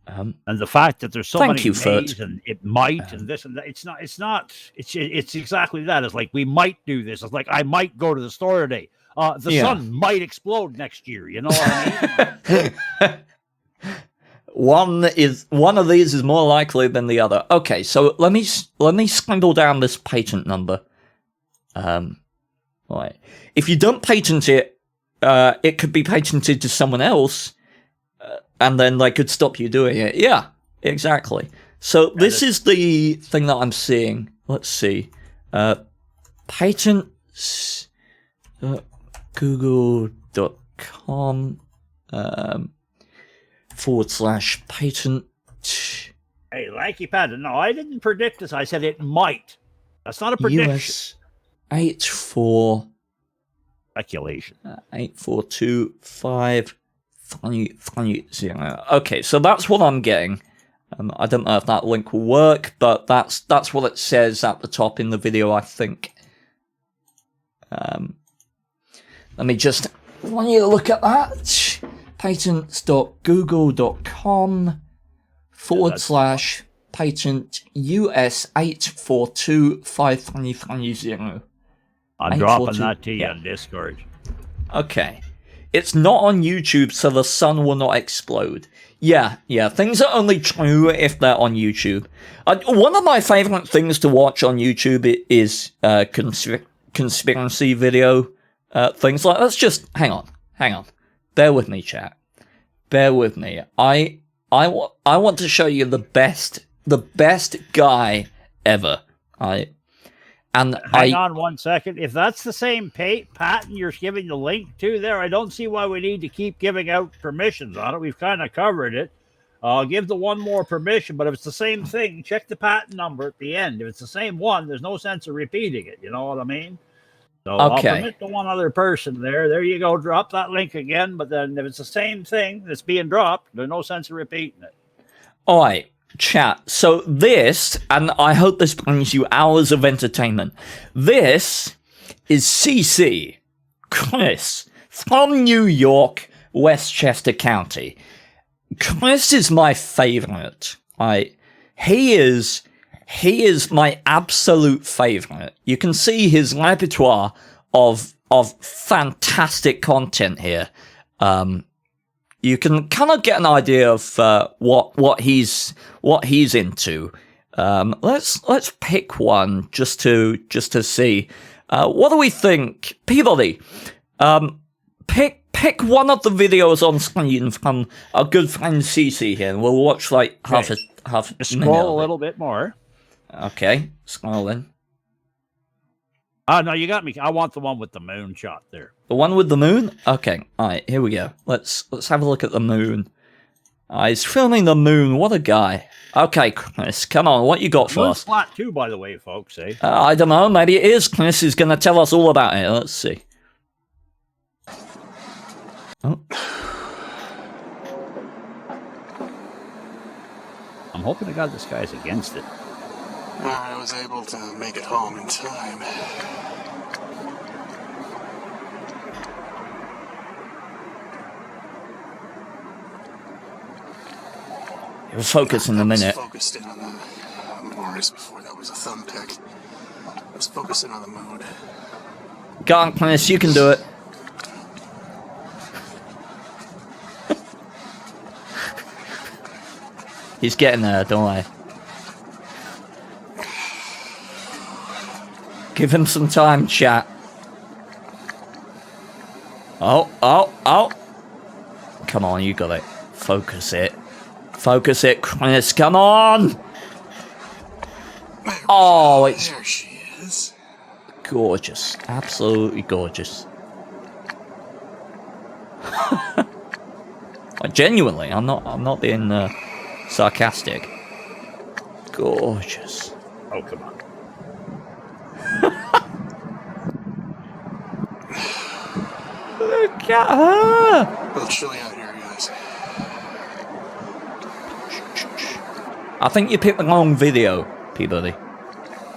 And the fact that there's so Thank many you, Fert. mays and it might and this and that, it's exactly that. It's like we might do this. It's like I might go to the store today. The sun might explode next year. You know what I mean? One of these is more likely than the other. Okay, so let me scribble down this patent number. Right. If you don't patent it, it could be patented to someone else, and then they could stop you doing it. Yeah, exactly. So this is the thing that I'm seeing. Let's see. Patents. Google.com. /patent. Hey, Lanky Panda. No, I didn't predict this. I said it might. That's not a prediction. US 84 Speculation. 8425330. Okay, so that's what I'm getting. I don't know if that link will work, but that's what it says at the top in the video, I think. Let me just want you to look at that. Patents.google.com /patent US 8425330. I'm dropping that to you on Discord. Okay. It's not on YouTube, so the sun will not explode. Yeah, things are only true if they're on YouTube. One of my favorite things to watch on YouTube is conspiracy video things like. Let's just hang on. Bear with me, chat. Bear with me. I want to show you the best guy ever. Hang on 1 second. If that's the same patent you're giving the link to there, I don't see why we need to keep giving out permissions on it. We've kind of covered it. I'll give the one more permission, but if it's the same thing, check the patent number at the end. If it's the same one, there's no sense of repeating it. You know what I mean? So I'll permit to one other person there. There you go. Drop that link again. But then if it's the same thing that's being dropped, there's no sense of repeating it. All right, chat. So this, and I hope this brings you hours of entertainment. This is CC, Chris, from New York, Westchester County. Chris is my favorite. He is my absolute favorite. You can see his repertoire of fantastic content here. You can kind of get an idea of what he's into. Let's pick one just to see. What do we think, Peabody? Pick one of the videos on screen from our good friend CC here, and we'll watch like half a scroll a little bit more. Okay, scrolling. No, you got me. I want the one with the moon shot there. The one with the moon? Okay, alright, here we go. Let's have a look at the moon. He's filming the moon. What a guy. Okay, Chris, come on, what you got for us? Flat too, by the way, folks. Eh? I don't know, maybe it is. Chris is going to tell us all about it. Let's see. Oh. I'm hoping to God this guy's against it. I was able to make it home in time. You'll focus in a minute. I was focused in on the Mars before that was a thumbtack. I was focusing on the moon. Go on, Chris, you can do it. He's getting there, don't I? Give him some time, chat. Oh. Come on, you got it. Focus it, Chris, come on! Oh, it's... There she is. Gorgeous. Absolutely gorgeous. Genuinely, I'm not being sarcastic. Gorgeous. Oh, come on. Look at her! A little chilly out here, guys. I think you picked the wrong video, Peabody.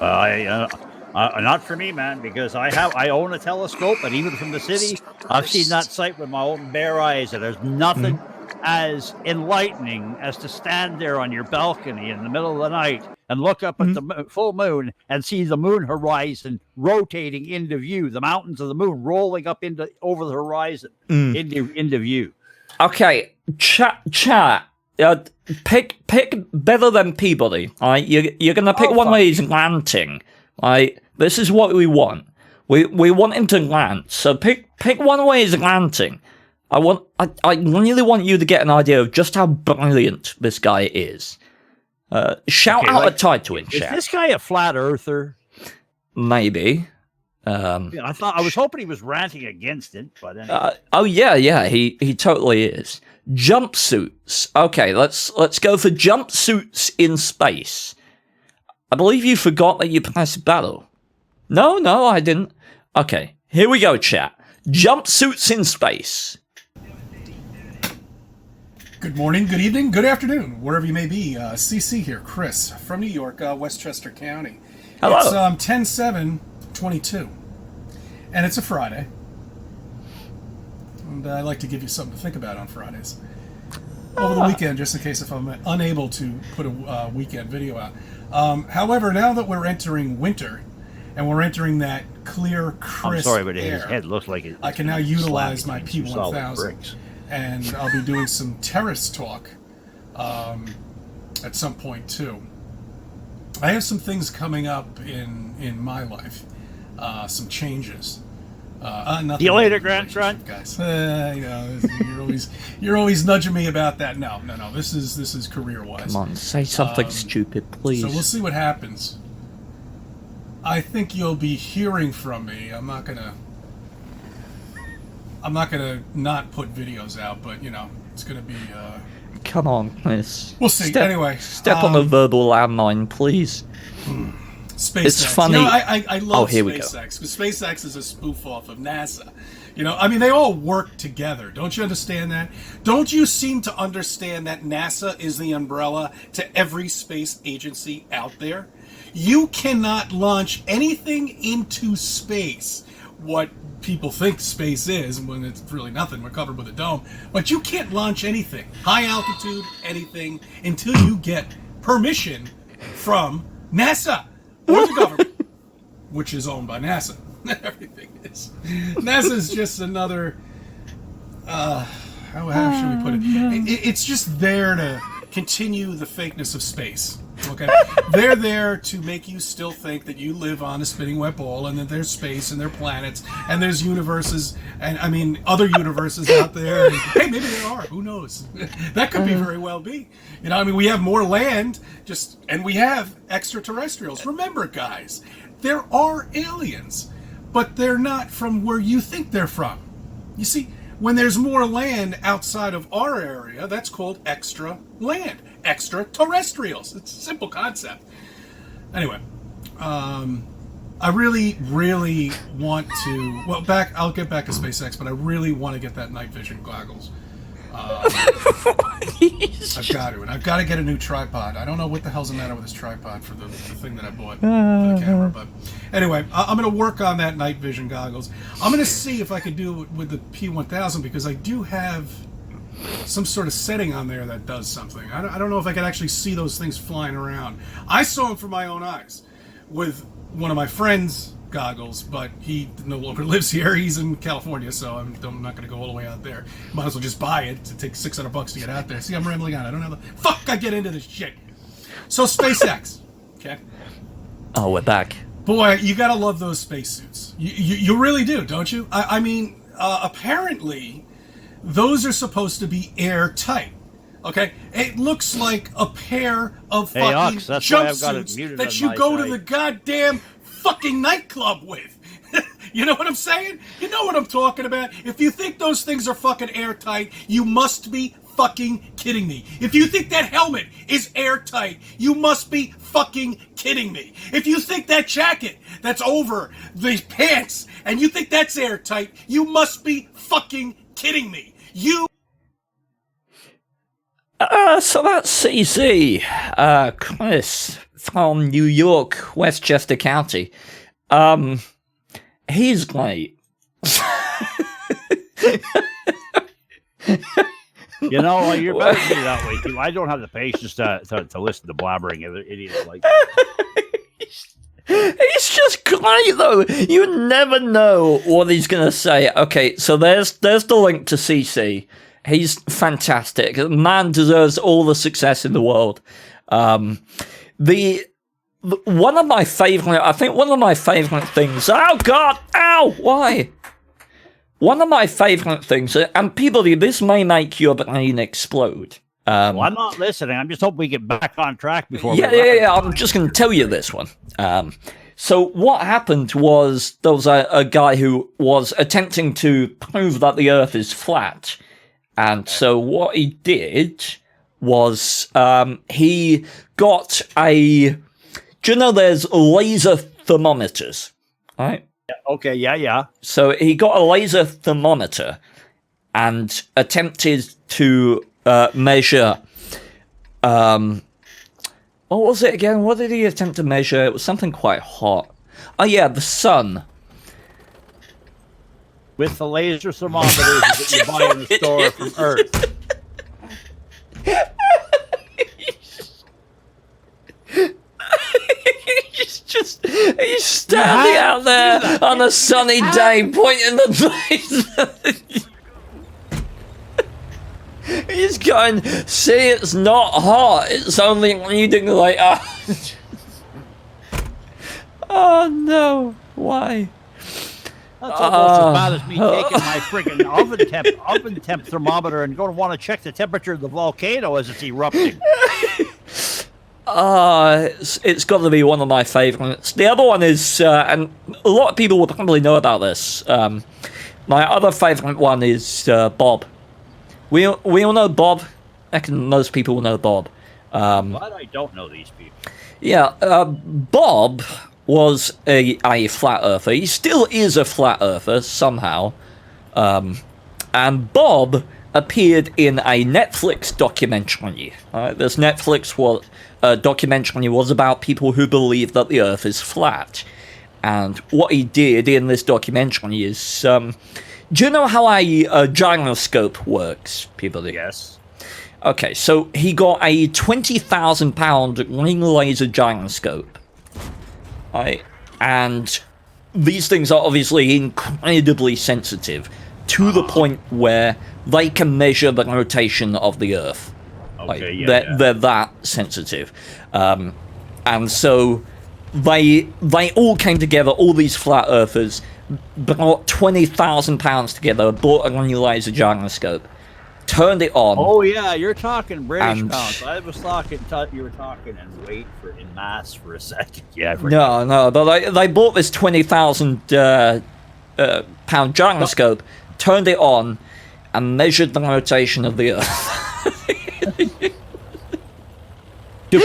Not for me, man, because I own a telescope, and even from the city, I've seen that sight with my own bare eyes, and there's nothing, as enlightening as to stand there on your balcony in the middle of the night and look up at the full moon and see the moon horizon rotating into view, the mountains of the moon rolling up over the horizon into view. Okay, chat. Pick better than Peabody. All right, you're gonna pick one where he's landing. All right, this is what we want. We want him to land. So pick one where he's landing. I really want you to get an idea of just how brilliant this guy is. Shout out a title in chat. Is this guy a flat earther? Maybe. I was hoping he was ranting against it, but anyway. Oh yeah, he totally is. Jumpsuits. Okay, let's go for jumpsuits in space. I believe you forgot that you pressed battle. No, I didn't. Okay, here we go, chat. Jumpsuits in space. Good morning, good evening, good afternoon, wherever you may be. CC here, Chris, from New York, Westchester County. Hello. It's 10/7/22, and it's a Friday. And I like to give you something to think about on Fridays. Over the weekend, just in case if I'm unable to put a weekend video out. However, now that we're entering winter, and we're entering that clear, crisp I'm sorry, but air, his head looks like I can now utilize my slamming into solid P1000. bricks. And I'll be doing some terrace talk at some point too. I have some things coming up in my life, some changes. See you later, Grant. Guys. You're always nudging me about that. No. This is career wise. Come on, say something stupid, please. So we'll see what happens. I think you'll be hearing from me. I'm not gonna not put videos out, but it's gonna be. Come on, Chris. We'll see. Anyway, step on the verbal landmine, please. SpaceX. It's funny. I love here we go. SpaceX because SpaceX is a spoof off of NASA. They all work together. Don't you understand that? Don't you seem to understand that NASA is the umbrella to every space agency out there? You cannot launch anything into space. What people think space is, when it's really nothing. We're covered with a dome. But you can't launch anything, high altitude, anything, until you get permission from NASA or the government, which is owned by NASA. Everything is. NASA is just another. How should we put it? It's just there to continue the fakeness of space. Okay, they're there to make you still think that you live on a spinning wet ball, and that there's space, and there are planets, and there's universes, and other universes out there. And, hey, maybe there are. Who knows? That could be very well be. We have more land, and we have extraterrestrials. Remember, guys, there are aliens, but they're not from where you think they're from. You see, when there's more land outside of our area, that's called extra land. Extraterrestrials. It's a simple concept. Anyway, I really, really want to. Well, I'll get back to SpaceX, but I really want to get that night vision goggles. I've got to, and I've got to get a new tripod. I don't know what the hell's the matter with this tripod for the thing that I bought for the camera, but anyway, I'm going to work on that night vision goggles. I'm going to see if I can do it with the P1000 because I do have some sort of setting on there that does something. I don't know if I can actually see those things flying around. I saw them from my own eyes with one of my friends' goggles, but he no longer lives here. He's in California, so I'm not going to go all the way out there. Might as well just buy it to take $600 to get out there. See, I'm rambling on. I don't have the fuck. I get into this shit. So SpaceX, okay. Oh, we're back. Boy, you gotta love those spacesuits. You really do, don't you? Apparently, those are supposed to be airtight. Okay, it looks like a pair of fucking jumpsuits that you go to the goddamn fucking nightclub with. You know what I'm saying? You know what I'm talking about? If you think those things are fucking airtight, you must be fucking kidding me. If you think that helmet is airtight, you must be fucking kidding me. If you think that jacket that's over the pants and you think that's airtight, you must be fucking kidding me. So that's CZ, Chris from New York, Westchester County. He's great. Yeah, You know, you're better to be that way too. I don't have the patience to listen to blabbering idiots like that. He's just great though. You never know what he's gonna say. Okay, so there's the link to CC. He's fantastic. The man deserves all the success in the world. One of my favorite things. Oh God! Ow! Why? One of my favorite things, and people, this may make your brain explode. Well, I'm not listening. I'm just hoping we get back on track before. Yeah. I'm just going to tell you this one. So what happened was there was a guy who was attempting to prove that the Earth is flat, and so what he did was he got a. Do you know there's laser thermometers, right? Okay, yeah. So he got a laser thermometer and attempted to measure. What was it again? What did he attempt to measure? It was something quite hot. Oh yeah, the sun. With the laser thermometers that you buy in the store from Earth. He's standing out there on a sunny day, pointing the laser. He's going, see, it's not hot. It's only reading like, oh no, why? That's almost as bad as me taking my friggin' oven temp thermometer and going to want to check the temperature of the volcano as it's erupting. It's got to be one of my favorites. The other one is, and a lot of people will probably know about this. My other favorite one is Bob. We all know Bob. I reckon most people will know Bob. Glad I don't know these people. Yeah, Bob was a flat earther. He still is a flat earther somehow. And Bob appeared in a Netflix documentary. This Netflix documentary was about people who believe that the Earth is flat. And what he did in this documentary is, do you know how a gyroscope works, people? Yes. Okay, so he got a 20,000-pound ring laser gyroscope. And these things are obviously incredibly sensitive to the point where they can measure the rotation of the Earth. Okay, They're that sensitive. And so they all came together, all these flat earthers, brought 20,000 pounds together, bought a ring laser gyroscope, turned it on. Oh yeah, you're talking British and, pounds. I was thought you were talking in weight in mass for a second. Yeah. No, but they bought this 20,000 pound gyroscope, turned it on, and measured the rotation of the Earth. To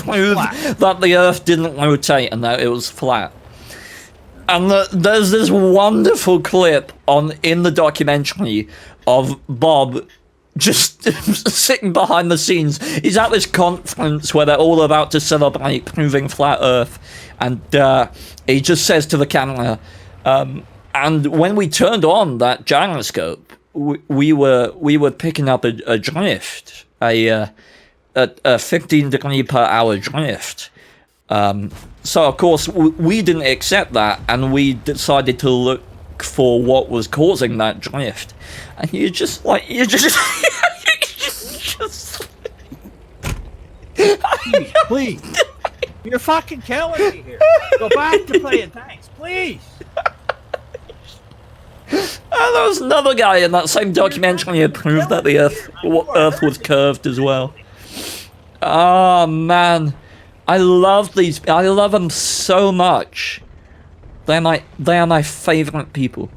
prove that the Earth didn't rotate and that it was flat. And there's this wonderful clip in the documentary of Bob just sitting behind the scenes. He's at this conference where they're all about to celebrate proving flat Earth, and he just says to the camera, and when we turned on that gyroscope, we were picking up a drift, a 15 degree per hour drift. So of course we didn't accept that, and we decided to look for what was causing that drift. And you're just please, you're fucking killing me here. Go back to playing tanks, please. And there was another guy in that same documentary who proved that the Earth was curved as well. Oh man, I love these. I love them so much. They are my favorite people.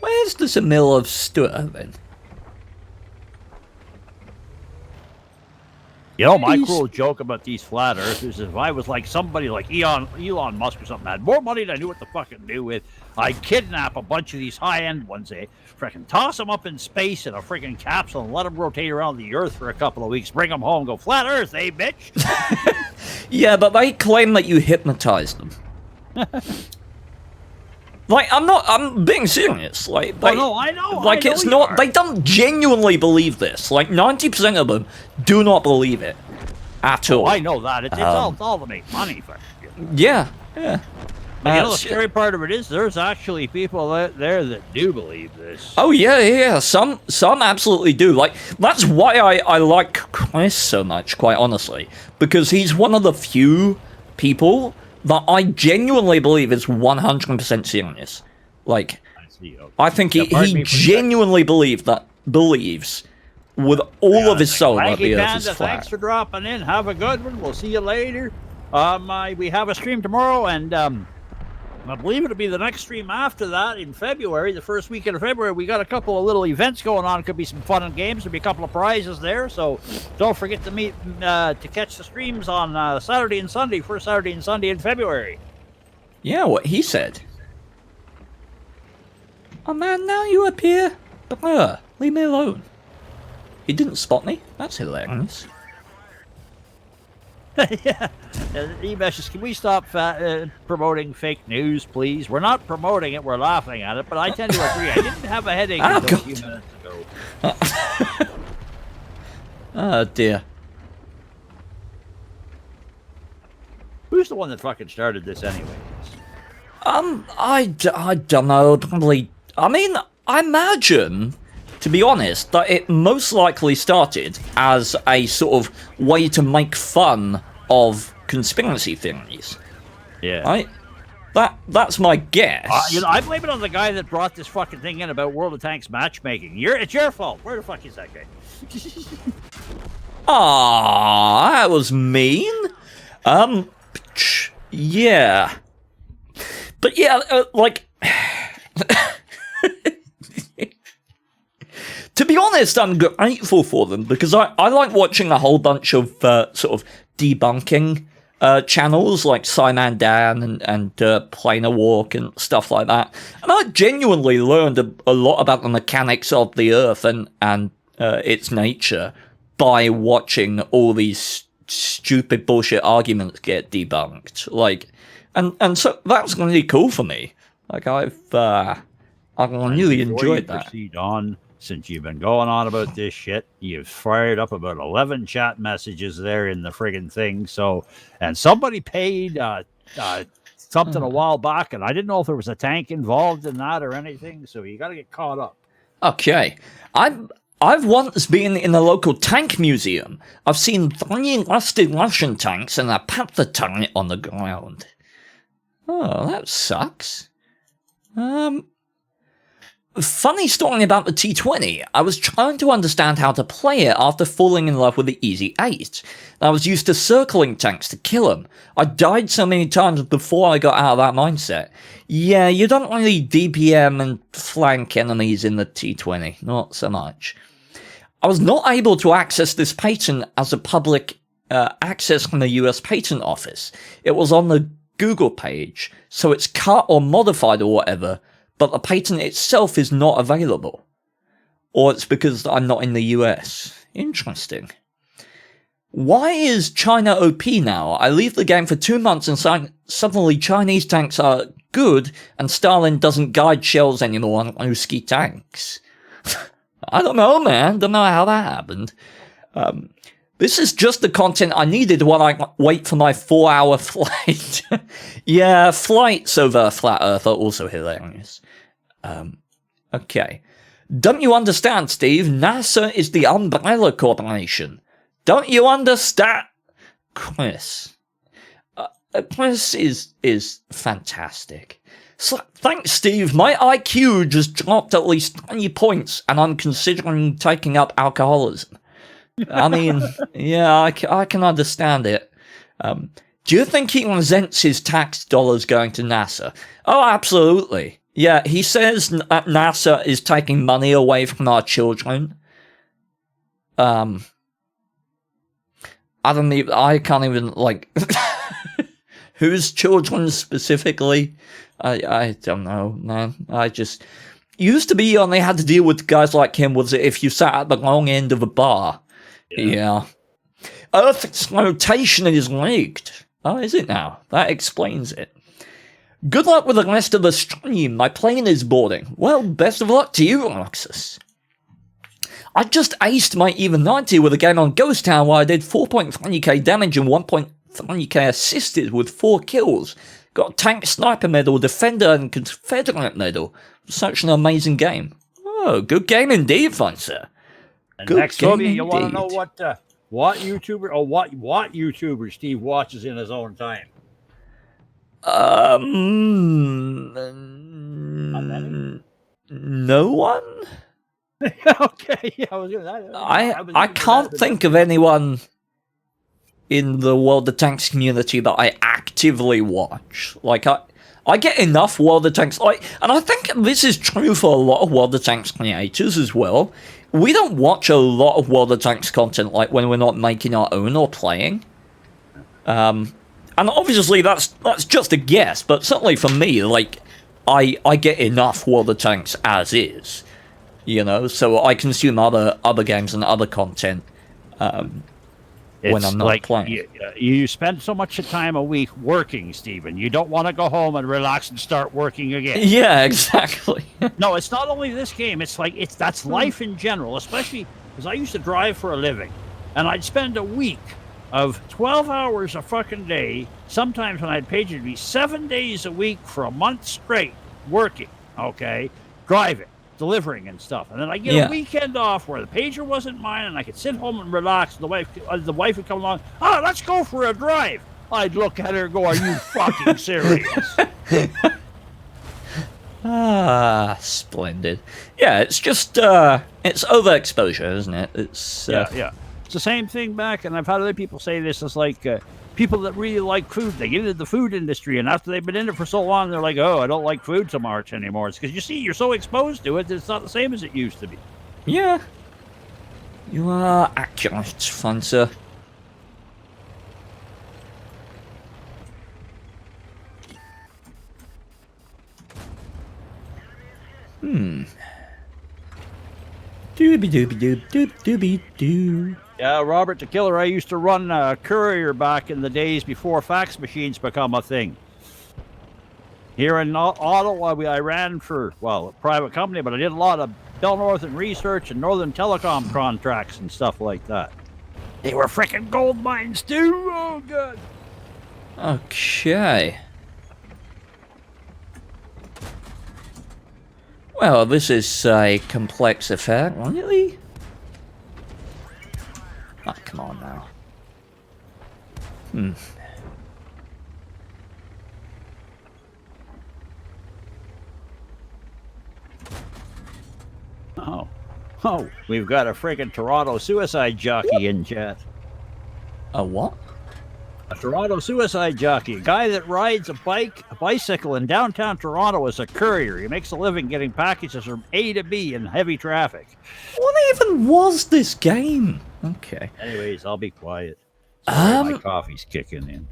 Where's the Zamil of Stuart then? You know, my cruel joke about these flat earthers is if I was like somebody like Elon Musk or something, had more money than I knew what to fucking do with, I'd kidnap a bunch of these high-end ones, freaking toss them up in space in a freaking capsule and let them rotate around the Earth for a couple of weeks, bring them home, go, flat Earth, bitch? Yeah, but they claim that you hypnotized them. Like, I'm being serious. Like, Oh, no, I know. Like, I know it's you not, are. they don't genuinely believe this. Like, 90% of them do not believe it at all. Oh, I know that. It's all to make money for you. Yeah. But you know, the scary part of it is there's actually people out there that do believe this. Oh, yeah. Some absolutely do. Like, that's why I like Chris so much, quite honestly. Because he's one of the few people that I genuinely believe is 100% serious. Like, I think he genuinely believes with all of his soul that the Earth is flat. Thanks for dropping in. Have a good one. We'll see you later. We have a stream tomorrow, and I believe it'll be the next stream after that in February, the first weekend of February. We got a couple of little events going on. Could be some fun and games. There'll be a couple of prizes there. So don't forget to catch the streams on Saturday and Sunday, first Saturday and Sunday in February. Yeah, what he said. Oh man, now you appear. But leave me alone. He didn't spot me. That's hilarious. Yeah. E-messages, can we stop promoting fake news, please? We're not promoting it, we're laughing at it, but I tend to agree. I didn't have a headache until a few minutes ago. Oh, dear. Who's the one that fucking started this anyways? I don't know. Probably. I mean, I imagine, to be honest, that it most likely started as a sort of way to make fun of conspiracy theories. Yeah. Right? That's my guess. I blame it on the guy that brought this fucking thing in about World of Tanks matchmaking. It's your fault. Where the fuck is that guy? Ah, that was mean. Yeah. But yeah, like... To be honest, I'm grateful for them, because I like watching a whole bunch of sort of debunking channels like Simon Dan and Planar Walk and stuff like that. And I genuinely learned a lot about the mechanics of the Earth and its nature by watching all these stupid bullshit arguments get debunked. Like, and so that's really cool for me. Like, I've really enjoyed that. Proceed on. Since you've been going on about this shit, you've fired up about 11 chat messages there in the friggin' thing. So, and somebody paid something a while back, and I didn't know if there was a tank involved in that or anything. So you got to get caught up. Okay, I've once been in a local tank museum. I've seen 3 rusted Russian tanks and a Panther turret on the ground. Oh, that sucks. Funny story about the T-20. I was trying to understand how to play it after falling in love with the Easy 8. I was used to circling tanks to kill them. I died so many times before I got out of that mindset. Yeah, you don't really DPM and flank enemies in the T-20. Not so much. I was not able to access this patent as a public access from the US Patent Office. It was on the Google page, so it's cut or modified or whatever, but the patent itself is not available. Or it's because I'm not in the US. Interesting. Why is China OP now? I leave the game for 2 months and suddenly Chinese tanks are good and Stalin doesn't guide shells anymore on Ruski tanks. I don't know, man. Don't know how that happened. This is just the content I needed while I wait for my 4-hour flight. Yeah, flights over Flat Earth are also hilarious. Okay. Don't you understand, Steve? NASA is the umbrella corporation. Don't you understand? Chris. Chris is fantastic. So, thanks, Steve. My IQ just dropped at least 20 points, and I'm considering taking up alcoholism. I mean, yeah, I can understand it. Do you think he resents his tax dollars going to NASA? Oh, absolutely. Yeah, he says that NASA is taking money away from our children. I can't even, like, whose children specifically? I don't know, man. Used to be you only had to deal with guys like him was if you sat at the wrong end of a bar. Yeah. Earth's rotation is rigged. Oh, is it now? That explains it. Good luck with the rest of the stream. My plane is boarding. Well, best of luck to you, Roxas. I just aced my even 90 with a game on Ghost Town where I did 4.3k damage and 1.3k assisted with 4 kills. Got a tank sniper medal, defender and confederate medal. Such an amazing game. Oh, good game indeed, fine sir. And Good next, game Toby, you want to know indeed. what YouTuber or what YouTuber Steve watches in his own time? No one? Okay, yeah, I was gonna. I can't think of anyone in the World of Tanks community that I actively watch. Like, I get enough World of Tanks, and I think this is true for a lot of World of Tanks creators as well. We don't watch a lot of World of Tanks content, like, when we're not making our own or playing. And obviously that's just a guess, but certainly for me, like, I get enough World of Tanks as is. You know, so I consume other games and other content when I'm not playing. You spend so much time a week working, Stephen. You don't want to go home and relax and start working again. Yeah, exactly. No, it's not only this game. It's like that's life in general, especially because I used to drive for a living, and I'd spend a week of 12 hours a fucking day. Sometimes when I'd page, it'd be 7 days a week for a month straight working. Okay, driving, delivering and stuff, and then I get a weekend off where the pager wasn't mine and I could sit home and relax. The wife would come along, let's go for a drive. I'd look at her and go, are you fucking serious? Splendid. Yeah, it's just it's overexposure, isn't it? It's yeah it's the same thing back, and I've had other people say this. It's like people that really like food, they get into the food industry, and after they've been in it for so long, they're like, oh, I don't like food so much anymore. It's because, you see, you're so exposed to it that it's not the same as it used to be. Yeah. You are accurate, fine sir. Doobie-doobie-doob-doobie-doo. Yeah, Robert the Killer, I used to run a courier back in the days before fax machines become a thing. Here in Ottawa, I ran for, a private company, but I did a lot of Bell Northern research and Northern Telecom contracts and stuff like that. They were frickin' gold mines too. Oh, God. Okay. Well, this is a complex affair, really? Oh, come on now. Oh, we've got a friggin' Toronto suicide jockey in chat. A what? A Toronto suicide jockey, a guy that rides a bicycle in downtown Toronto as a courier. He makes a living getting packages from A to B in heavy traffic. What even was this game? Okay. Anyways, I'll be quiet. Sorry, my coffee's kicking in.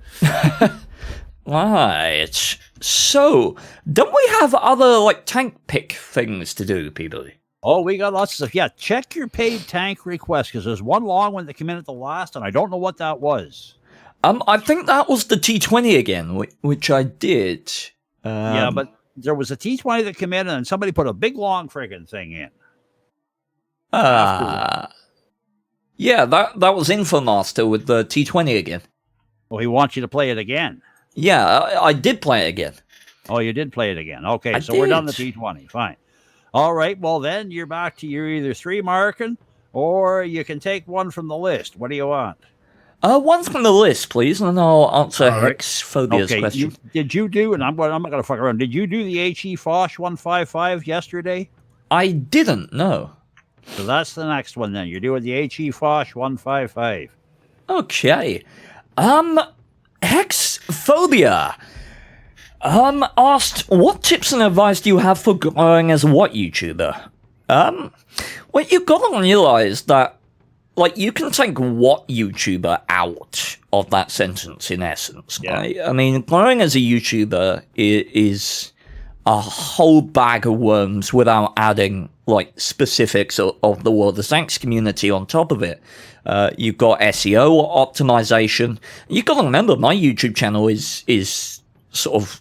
Right. So, don't we have other, tank pick things to do, people? Oh, we got lots of stuff. Yeah, check your paid tank request, because there's one long one that came in at the last, and I don't know what that was. I think that was the T20 again, which I did. Yeah, but there was a T20 that came in, and somebody put a big, long friggin' thing in. Yeah, that was Infomaster with the T20 again. Well, he wants you to play it again. Yeah, I did play it again. Oh, you did play it again. Okay, so we're done the T20. Fine. All right, well, then you're back to your either 3 marking, or you can take one from the list. What do you want? One from the list, please, and I'll answer Hex Phobia's question. Did you do, and I'm not going to fuck around, did you do the HE Foch 155 yesterday? I didn't, no. So that's the next one then. You're doing the HE Foch 155. Okay. Hex Phobia asked, what tips and advice do you have for growing as a what YouTuber? Well, you've got to realize that, you can take what YouTuber out of that sentence, in essence. Yeah. Right? I mean, growing as a YouTuber is a whole bag of worms without adding, specifics of the World of Tanks community on top of it. You've got SEO optimization. You've got to remember, my YouTube channel is sort of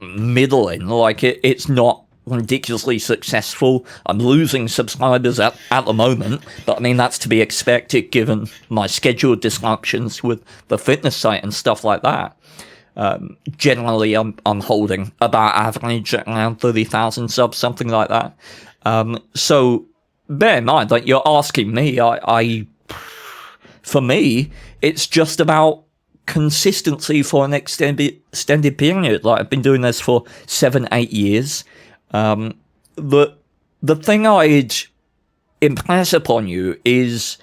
middling. Like, it's not ridiculously successful. I'm losing subscribers at the moment, but I mean, that's to be expected given my scheduled disruptions with the fitness site and stuff like that. Generally, I'm holding about average around 30,000 subs, something like that. So bear in mind, like, you're asking me, for me, it's just about consistency for an extended period. Like, I've been doing this for 7-8 years. The thing I'd impress upon you is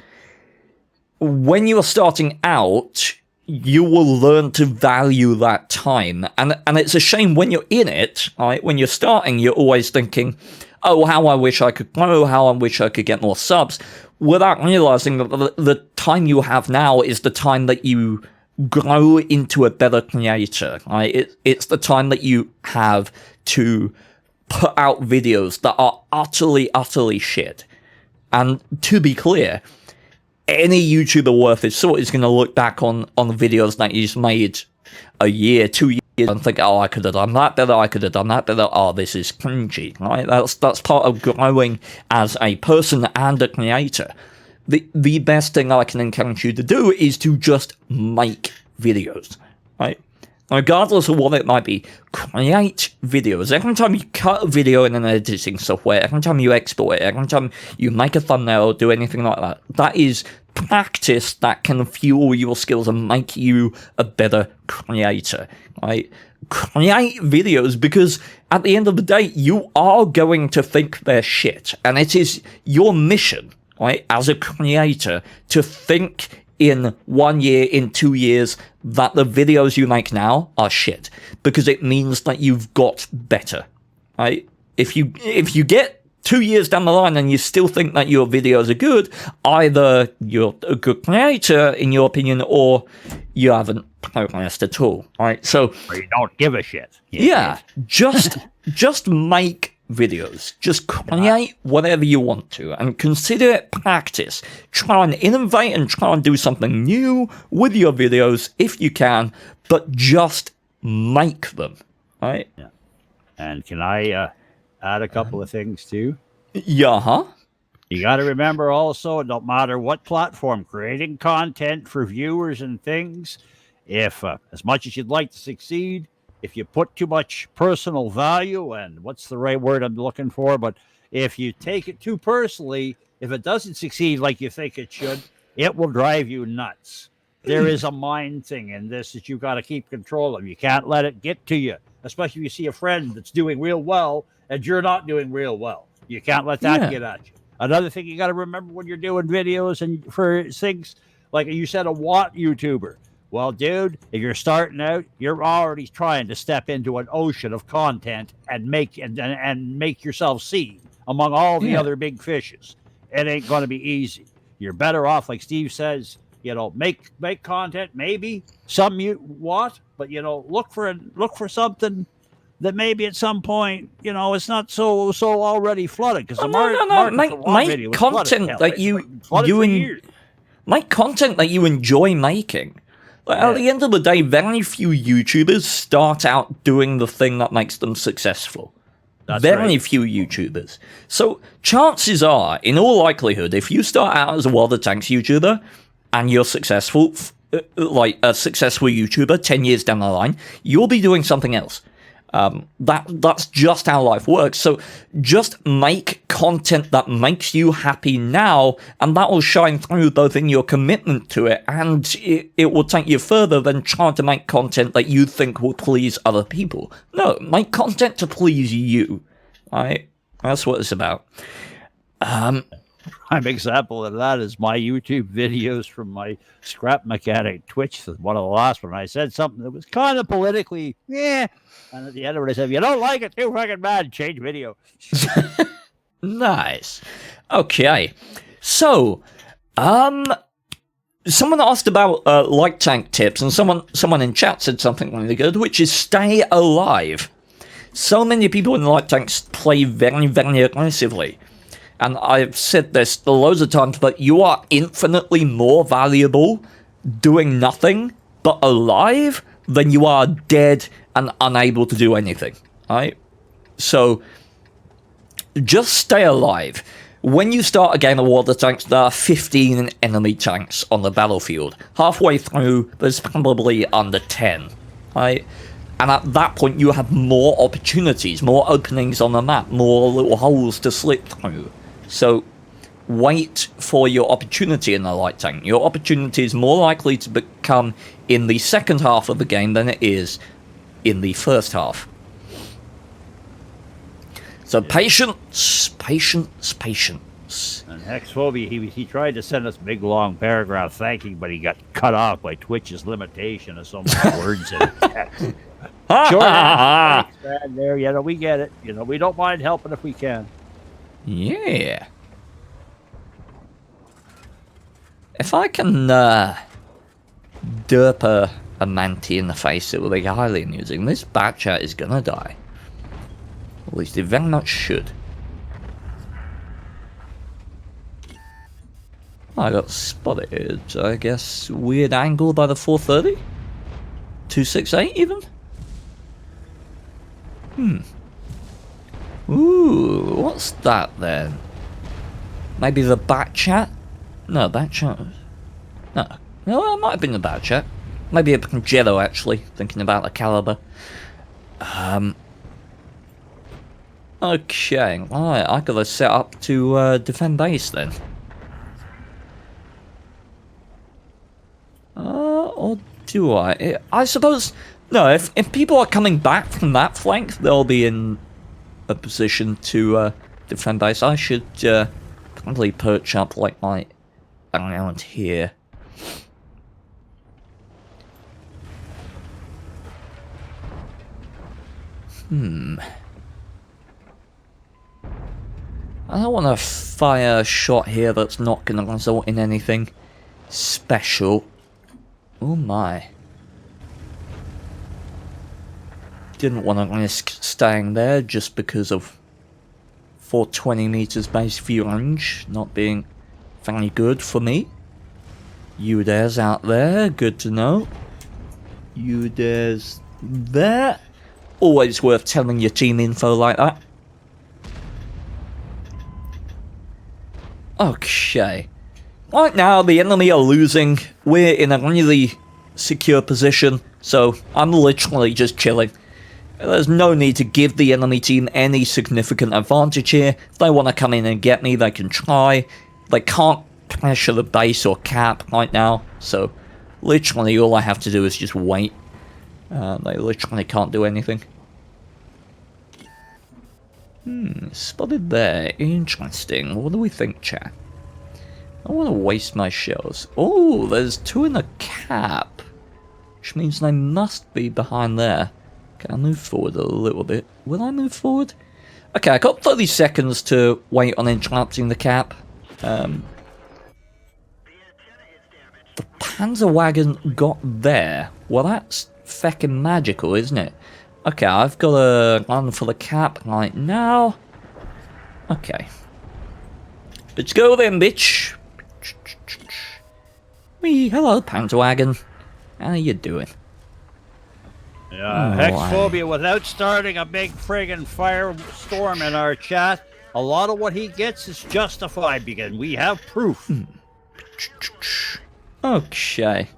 when you're starting out, you will learn to value that time. And it's a shame when you're in it, right? When you're starting, you're always thinking, oh, how I wish I could grow, how I wish I could get more subs, without realizing that the time you have now is the time that you grow into a better creator, right? It's the time that you have to put out videos that are utterly shit. And to be clear, any YouTuber worth his salt is going to look back on the videos that he's made a year, 2 years, and think, oh, I could have done that better, I could have done that better, oh, this is cringy, right? That's part of growing as a person and a creator. The best thing I can encourage you to do is to just make videos, right? Regardless of what it might be, create videos. Every time you cut a video in an editing software, every time you export it, every time you make a thumbnail or do anything like that, that is practice that can fuel your skills and make you a better creator, right? Create videos, because at the end of the day, you are going to think they're shit. And it is your mission, right, as a creator, to think in 1 year, in 2 years, that the videos you make now are shit, because it means that you've got better, right? If you get 2 years down the line and you still think that your videos are good, either you're a good creator in your opinion, or you haven't progressed at all, right? So, or you don't give a shit. Yeah, just make videos. Just create whatever you want to and consider it practice. Try and innovate and try and do something new with your videos if you can, but just make them, right? Yeah. And can I add a couple of things too? Yeah, huh? You got to remember also, it don't matter what platform, creating content for viewers and things, if as much as you'd like to succeed, if you put too much personal value, and what's the right word I'm looking for, but if you take it too personally, if it doesn't succeed like you think it should, it will drive you nuts. There is a mind thing in this that you got to keep control of. You can't let it get to you, especially if you see a friend that's doing real well and you're not doing real well. You can't let that get at you. Another thing you got to remember when you're doing videos and for things, like you said, a Watt YouTuber. Well, dude, if you're starting out, you're already trying to step into an ocean of content and make yourself seen among all the other big fishes. It ain't going to be easy. You're better off, like Steve says, make content, maybe some but look for something that maybe at some point, it's not so already flooded, because make content that make content that you enjoy making. Like, at the end of the day, very few YouTubers start out doing the thing that makes them successful. Very few YouTubers. So chances are, in all likelihood, if you start out as a World of Tanks YouTuber and you're successful, like a successful YouTuber 10 years down the line, you'll be doing something else. That's just how life works. So just make content that makes you happy now, and that will shine through both in your commitment to it, and it will take you further than trying to make content that you think will please other people. No, make content to please you. Right? That's what it's about. Prime example of that is my YouTube videos from my scrap mechanic Twitch. One of the last one, I said something that was kind of politically, and at the end of it, I said, if you don't like it, too fucking bad, change video. Nice. Okay. So, someone asked about like tank tips, and someone in chat said something really good, which is stay alive. So many people in like tanks play very, very aggressively. And I've said this loads of times, but you are infinitely more valuable doing nothing but alive then you are dead and unable to do anything, right? So, just stay alive. When you start a game of water tanks, there are 15 enemy tanks on the battlefield. Halfway through, there's probably under 10, right? And at that point, you have more opportunities, more openings on the map, more little holes to slip through. So, wait for your opportunity in the light tank. Your opportunity is more likely to become in the second half of the game than it is in the first half. So patience, patience, patience. And Hexphobia, he tried to send us a big long paragraph thanking, but he got cut off by Twitch's limitation of so many words in text. Sure, thanks, man. There, you know, we get it. You know, we don't mind helping if we can. Yeah. If I can derp a Manti in the face, it will be highly amusing. This Batchat is gonna die. At least it very much should. I got spotted, I guess. Weird angle by the 430? 268 even? Ooh, what's that then? Maybe the Batchat? No, Batchat. No, it might have been the Batchat. Maybe a Congetto, actually, thinking about the caliber. Okay, alright, I gotta set up to defend base then. Or do I? I suppose... No, if people are coming back from that flank, they'll be in a position to defend base. I should probably perch up like my... around here. I don't want to fire a shot here that's not going to result in anything special. Oh my. Didn't want to risk staying there just because of 420 meters base view range not being very good for me. Udare's out there, good to know. Udare's there. Always worth telling your team info like that. Okay. Right now, the enemy are losing. We're in a really secure position, so I'm literally just chilling. There's no need to give the enemy team any significant advantage here. If they want to come in and get me, they can try. They can't pressure the base or cap right now, so literally all I have to do is just wait. They literally can't do anything. Spotted there. Interesting. What do we think, chat? I don't want to waste my shells. Oh, there's two in the cap. Which means they must be behind there. Can I move forward a little bit? Will I move forward? Okay, I got 30 seconds to wait on interrupting the cap. The Panzer wagon got there. Well, that's feckin' magical, isn't it? Okay, I've got to run for the cap right now. Okay. Let's go then, bitch. Wee, hello, Panzer wagon. How you doing? Yeah, Hexphobia, without starting a big friggin' firestorm in our chat, a lot of what he gets is justified because we have proof. Okay.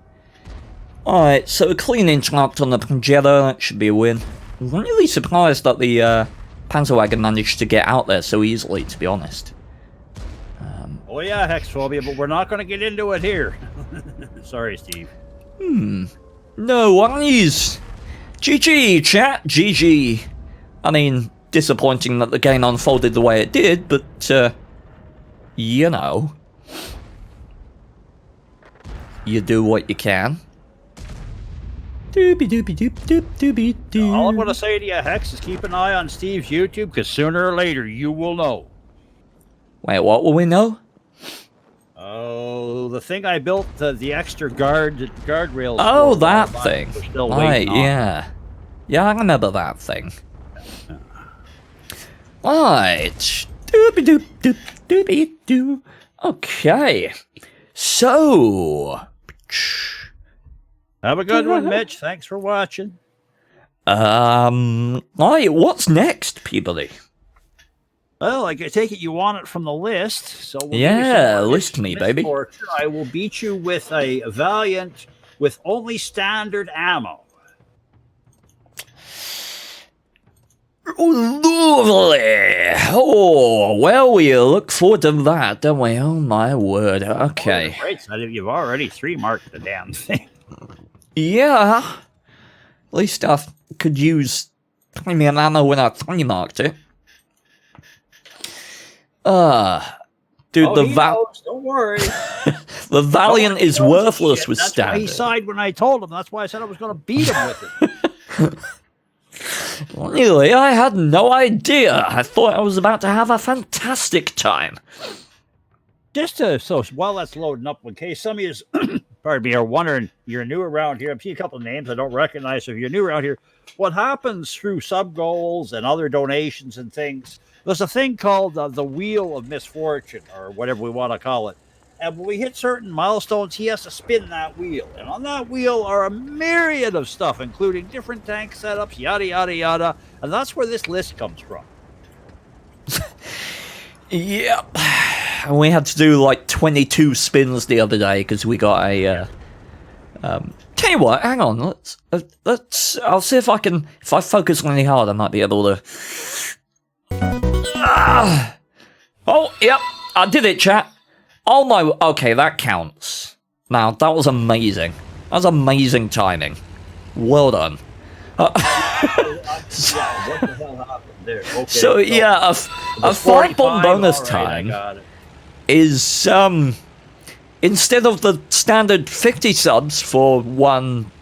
Alright, so a clean interrupt on the Progetto, that should be a win. I'm really surprised that the Panzerwagen managed to get out there so easily, to be honest. Oh yeah, Hexphobia, but we're not going to get into it here. Sorry, Steve. No worries. GG, chat, GG. I mean, disappointing that the game unfolded the way it did, but, you know. You do what you can. Doobie doobie doop doop doobie doo. All I'm going to say to you, Hex, is keep an eye on Steve's YouTube, because sooner or later you will know. Wait, what will we know? Oh, the thing I built, the extra guardrails. Oh, for, that thing. we're still Right, waiting on. yeah. Yeah, I remember that thing. Right. Doobie doop doop doobie doo. Okay. So. Have a good one, Mitch. Thanks for watching. Alright, what's next, Peabody? Well, I take it you want it from the list. So we'll Yeah, list me, baby. I will beat you with a Valiant with only standard ammo. Lovely! Oh, well, we look forward to that, don't we? Oh, my word. Okay. Great, so you've already 3-marked the damn thing. Yeah. At least I could use premium ammo when I 3-marked it. Dude, don't worry. the Valiant is worthless with That's standard. why he sighed when I told him. That's why I said I was going to beat him with it. Really, I had no idea. I thought I was about to have a fantastic time. Just so while that's loading up, in case some of you, pardon me, are wondering, you're new around here. I've seen a couple of names I don't recognize. So if you're new around here, what happens through sub goals and other donations and things, there's a thing called the Wheel of Misfortune, or whatever we want to call it. And when we hit certain milestones, he has to spin that wheel. And on that wheel are a myriad of stuff, including different tank setups, yada, yada, yada. And that's where this list comes from. Yep. And we had to do like 22 spins the other day because we got a... Tell you what, hang on. Let's... I'll see if I can... If I focus really hard, I might be able to... Oh, yep. I did it, chat. Oh my, okay, that counts. Now, that was amazing. That was amazing timing. Well done. What the hell happened there? Okay, so yeah, a 5-bomb bonus time is, instead of the standard 50 subs for one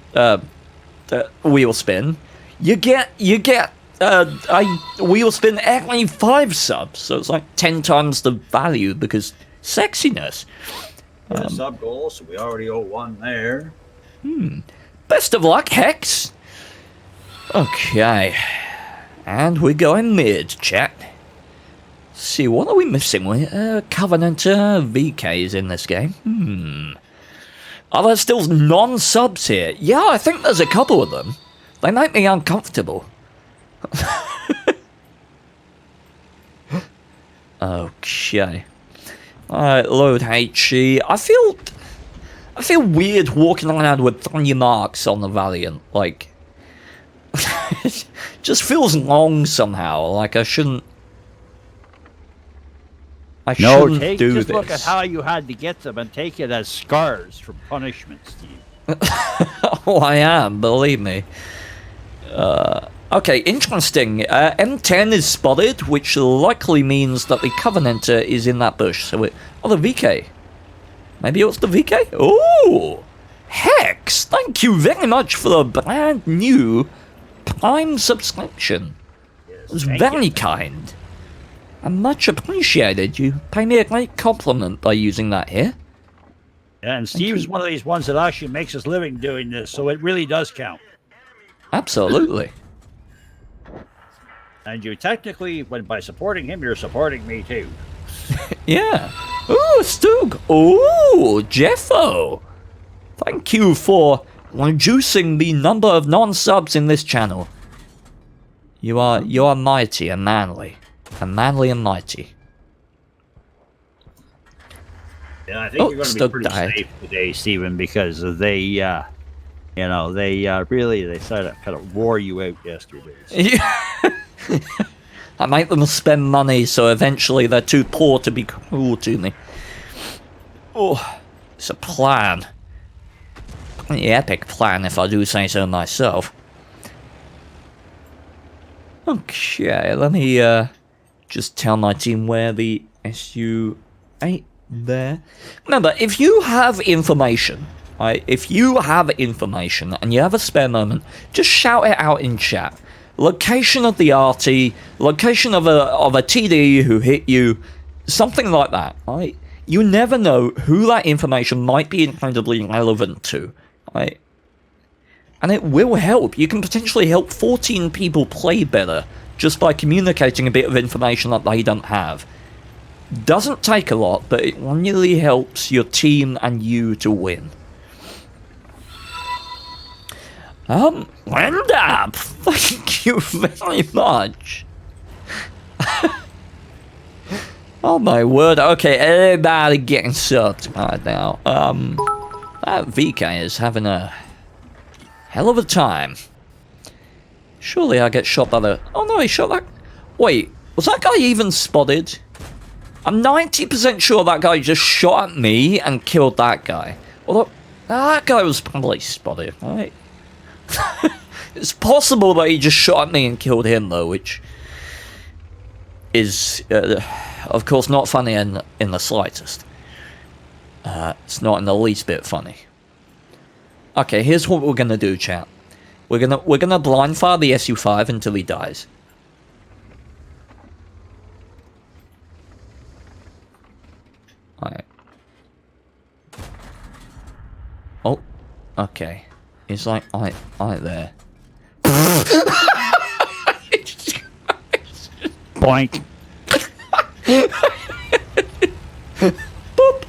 wheel spin, you get a wheel spin actually 5 subs. So it's like 10 times the value because... Sexiness. Sub goal, so we already owe 1 there. Best of luck, Hex. Okay. And we're going mid, chat. See, what are we missing? Covenanter VKs in this game. Are there still non-subs here? Yeah, I think there's a couple of them. They make me uncomfortable. Okay. Alright, load HE. I feel weird walking around with 3 marks on the Valiant. Like, it just feels long somehow. Like I shouldn't do this. Just look at how you had to get them and take it as scars from punishment, Steve. Oh, I am, believe me. Okay, interesting. M10 is spotted, which likely means that the Covenanter is in that bush. So the VK. Maybe it was the VK? Oh! Hex! Thank you very much for the brand new Prime subscription. It was very kind. And much appreciated. You pay me a great compliment by using that here. Yeah, and Steve is one of these ones that actually makes his living doing this, so it really does count. Absolutely. And you technically, by supporting him, you're supporting me too. Yeah. Ooh, Stug. Ooh, Jeffo. Thank you for reducing the number of non-subs in this channel. You are mighty and manly. And manly and mighty. Yeah, I think you're going to be pretty safe today, Stephen, because they, they started to kind of roar you out yesterday. So. Yeah. I make them spend money, so eventually they're too poor to be cruel to me. Oh, it's a plan. An epic plan, if I do say so myself. Okay, let me just tell my team where the SU-8 there. Remember, if you have information, right? If you have information and you have a spare moment, just shout it out in chat. Location of the RT, location of a TD who hit you, something like that, right? You never know who that information might be incredibly relevant to, right? And it will help. You can potentially help 14 people play better just by communicating a bit of information that they don't have. Doesn't take a lot, but it really helps your team and you to win. Linda, thank you very much. Oh my word, okay, everybody getting subbed right now. That VK is having a hell of a time. Surely I get shot by the... Oh no, he shot that... Wait, was that guy even spotted? I'm 90% sure that guy just shot at me and killed that guy. Although, that guy was probably spotted, right? It's possible that he just shot at me and killed him, though, which is, of course, not funny in the slightest. It's not in the least bit funny. Okay, here's what we're gonna do, chat. We're gonna blind fire the SU-5 until he dies. Alright. Oh, okay. He's like, right there. Boink. Boop.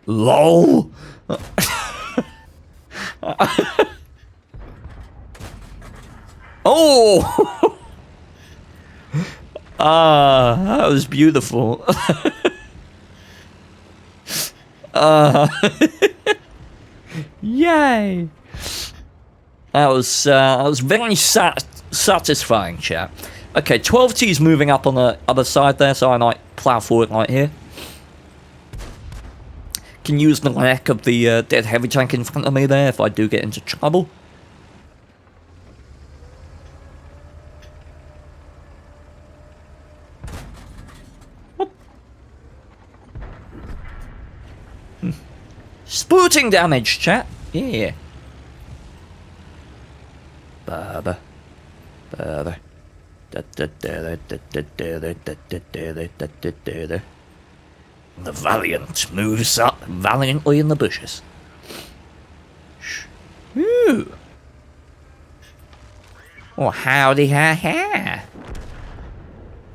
LOL. Oh. That was beautiful. Yay. That was very satisfying, chat. Okay, 12T's moving up on the other side there, so I might plow forward right here. Can use the neck of the dead heavy tank in front of me there if I do get into trouble. What? Spooting damage, chat. Yeah. Baba. Baba. The Valiant moves up valiantly in the bushes. Ooh. Oh, howdy ha ha.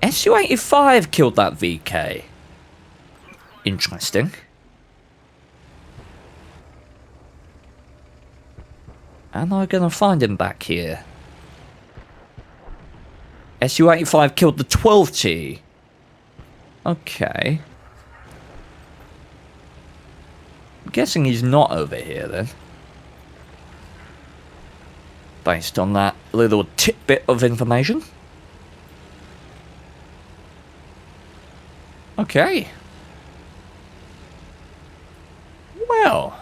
SU-85 killed that VK. Interesting. Am I gonna find him back here? SU-85 killed the 12T. Okay. I'm guessing he's not over here then. Based on that little tidbit of information. Okay. Well.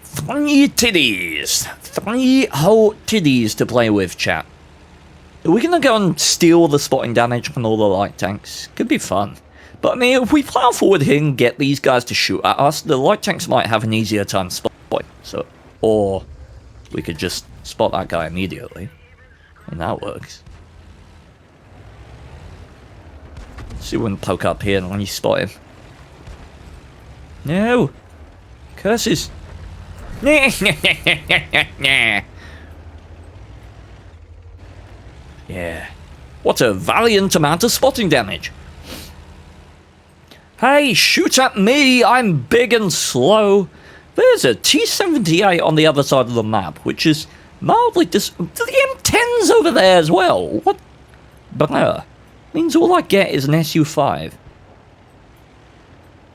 3 titties. 3 whole titties to play with, chat. Are we gonna go and steal the spotting damage from all the light tanks? Could be fun. But I mean, if we plow forward here and get these guys to shoot at us, the light tanks might have an easier time spotting. So, or we could just spot that guy immediately. And that works. See when poke up here and when you spot him. No! Curses! Yeah. What a valiant amount of spotting damage. Hey, shoot at me! I'm big and slow. There's a T-78 on the other side of the map, which is mildly the M10's over there as well. What? Bruh. Means all I get is an SU-5.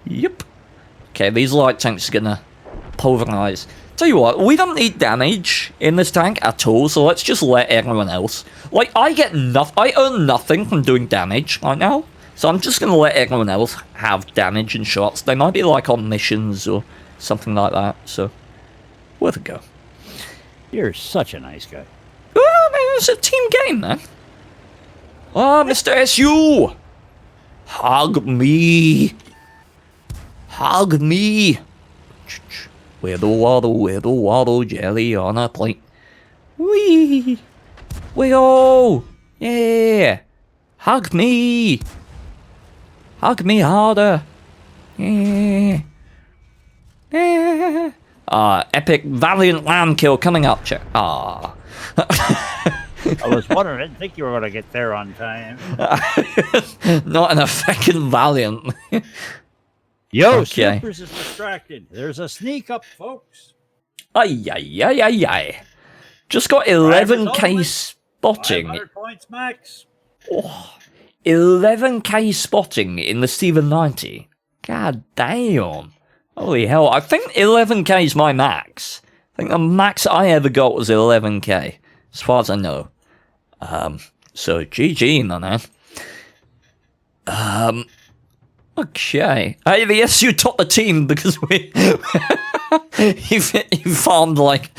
Yep. Okay, these light tanks are gonna pulverize. Tell you what, we don't need damage in this tank at all, so let's just let everyone else. Like, I earn nothing from doing damage right now, so I'm just gonna let everyone else have damage and shots. They might be like on missions or something like that, so worth a go. You're such a nice guy. Oh, man, it's a team game, man. Ah, Mr. SU! Hug me! Hug me! Whittle waddle jelly on a plate. Wee! Wee-oh! Yeah! Hug me! Hug me harder! Yeah! Yeah! Epic valiant lamb kill coming up, check. Ah. I was wondering, I didn't think you were going to get there on time. Not in a fucking valiant. Yo, Okay. Supers is distracted. There's a sneak up, folks. Ay, ay, ay, ay, ay. Just got Drivers 11k only. spotting. 500 points max. Oh, 11k spotting in the Steven 90. God damn. Holy hell. I think 11k is my max. I think the max I ever got was 11k, as far as I know. So GG, my man. Okay. Hey, yes, you topped the team because we... you farmed, like,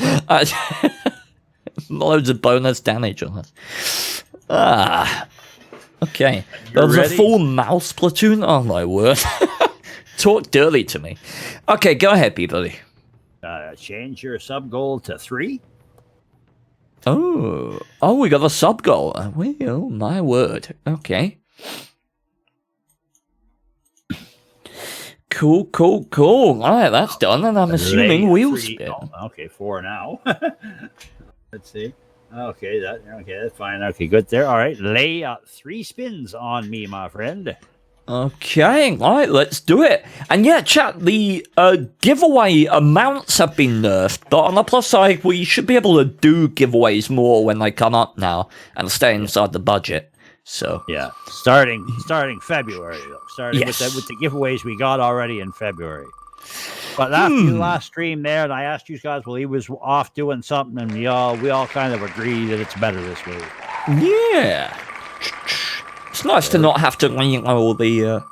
loads of bonus damage on us. Okay. There was ready? a full mouse platoon? Oh, my word. Talk dirty to me. Okay, go ahead, Peabody. Change your sub goal to 3. Oh, we got a sub goal. Oh, my word. Okay. Cool. All right, that's done, and I'm assuming wheel spin. Oh, okay, 4 now. Let's see. Okay, that's fine. Okay, good there. All right, lay 3 spins on me, my friend. Okay, all right, let's do it. And yeah, chat, the giveaway amounts have been nerfed, but on the plus side, we should be able to do giveaways more when they come up now and stay inside the budget. So yeah, starting February though. Starting Yes. with the giveaways we got already in February. But after the last stream there, and I asked you guys, well, he was off doing something, and we all kind of agree that it's better this way. yeah, it's nice to not have to read all the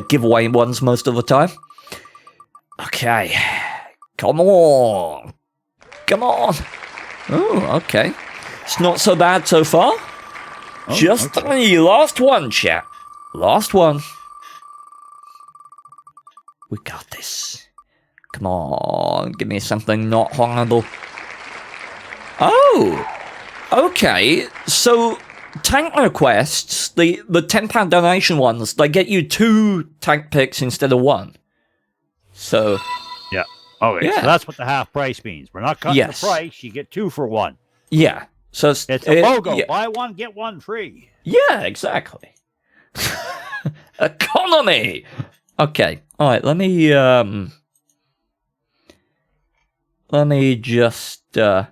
giveaway ones most of the time. Okay, come on. Oh, okay, it's not so bad so far. Just 3. Last one, chat. Last one. We got this. Come on, give me something not horrible. Oh, okay. So, tank requests, the £10 donation ones, they get you 2 tank picks instead of 1. So, Yeah. Okay, Yeah. so that's what the half price means. We're not cutting Yes. the price. You get 2 for 1. yeah. So It's a logo. Yeah, Buy 1, get 1 free. yeah, exactly. Economy. Okay. All right. Let me just. Oh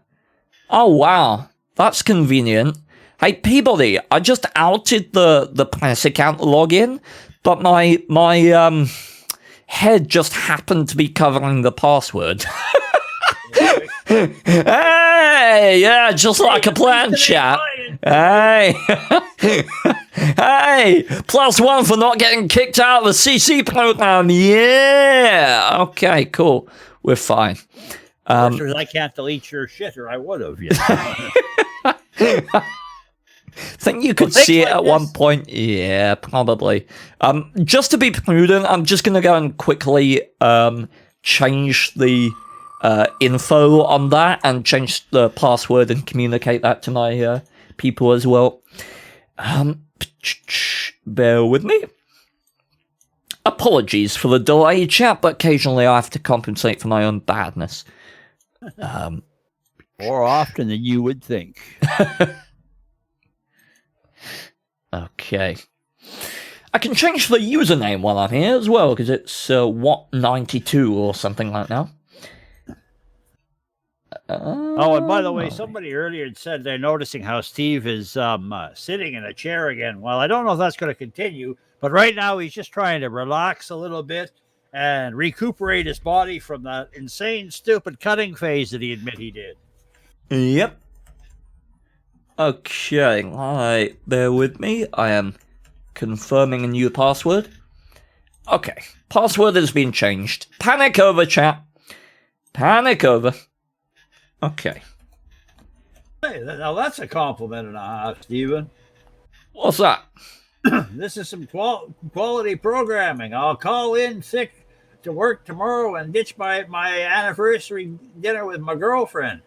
wow, that's convenient. Hey Peabody, I just outed the press account login, but my head just happened to be covering the password. Hey, yeah, just like a plan, chat. Hey, hey, +1 for not getting kicked out of the CC program. Yeah. Okay, cool. We're fine. I can't delete your shit, or I would have. You know? Think you could things see it like at this. one point. Yeah, probably. Just to be prudent, I'm just gonna go and quickly change the info on that and change the password and communicate that to my people as well. Bear with me. Apologies for the delay, chat, but occasionally I have to compensate for my own badness. More often than you would think. Okay. I can change the username while I'm here as well, because it's what92 or something like that. Oh, and by the way, somebody earlier had said they're noticing how Steve is sitting in a chair again. Well, I don't know if that's going to continue, but right now he's just trying to relax a little bit and recuperate his body from that insane, stupid cutting phase that he admit he did. Yep. Okay, alright, bear with me. I am confirming a new password. Okay, password has been changed. Panic over, chat. Panic over. Okay. Hey, now that's a compliment and a half, Stephen. What's that? This is some quality programming. I'll call in sick to work tomorrow and ditch my anniversary dinner with my girlfriend.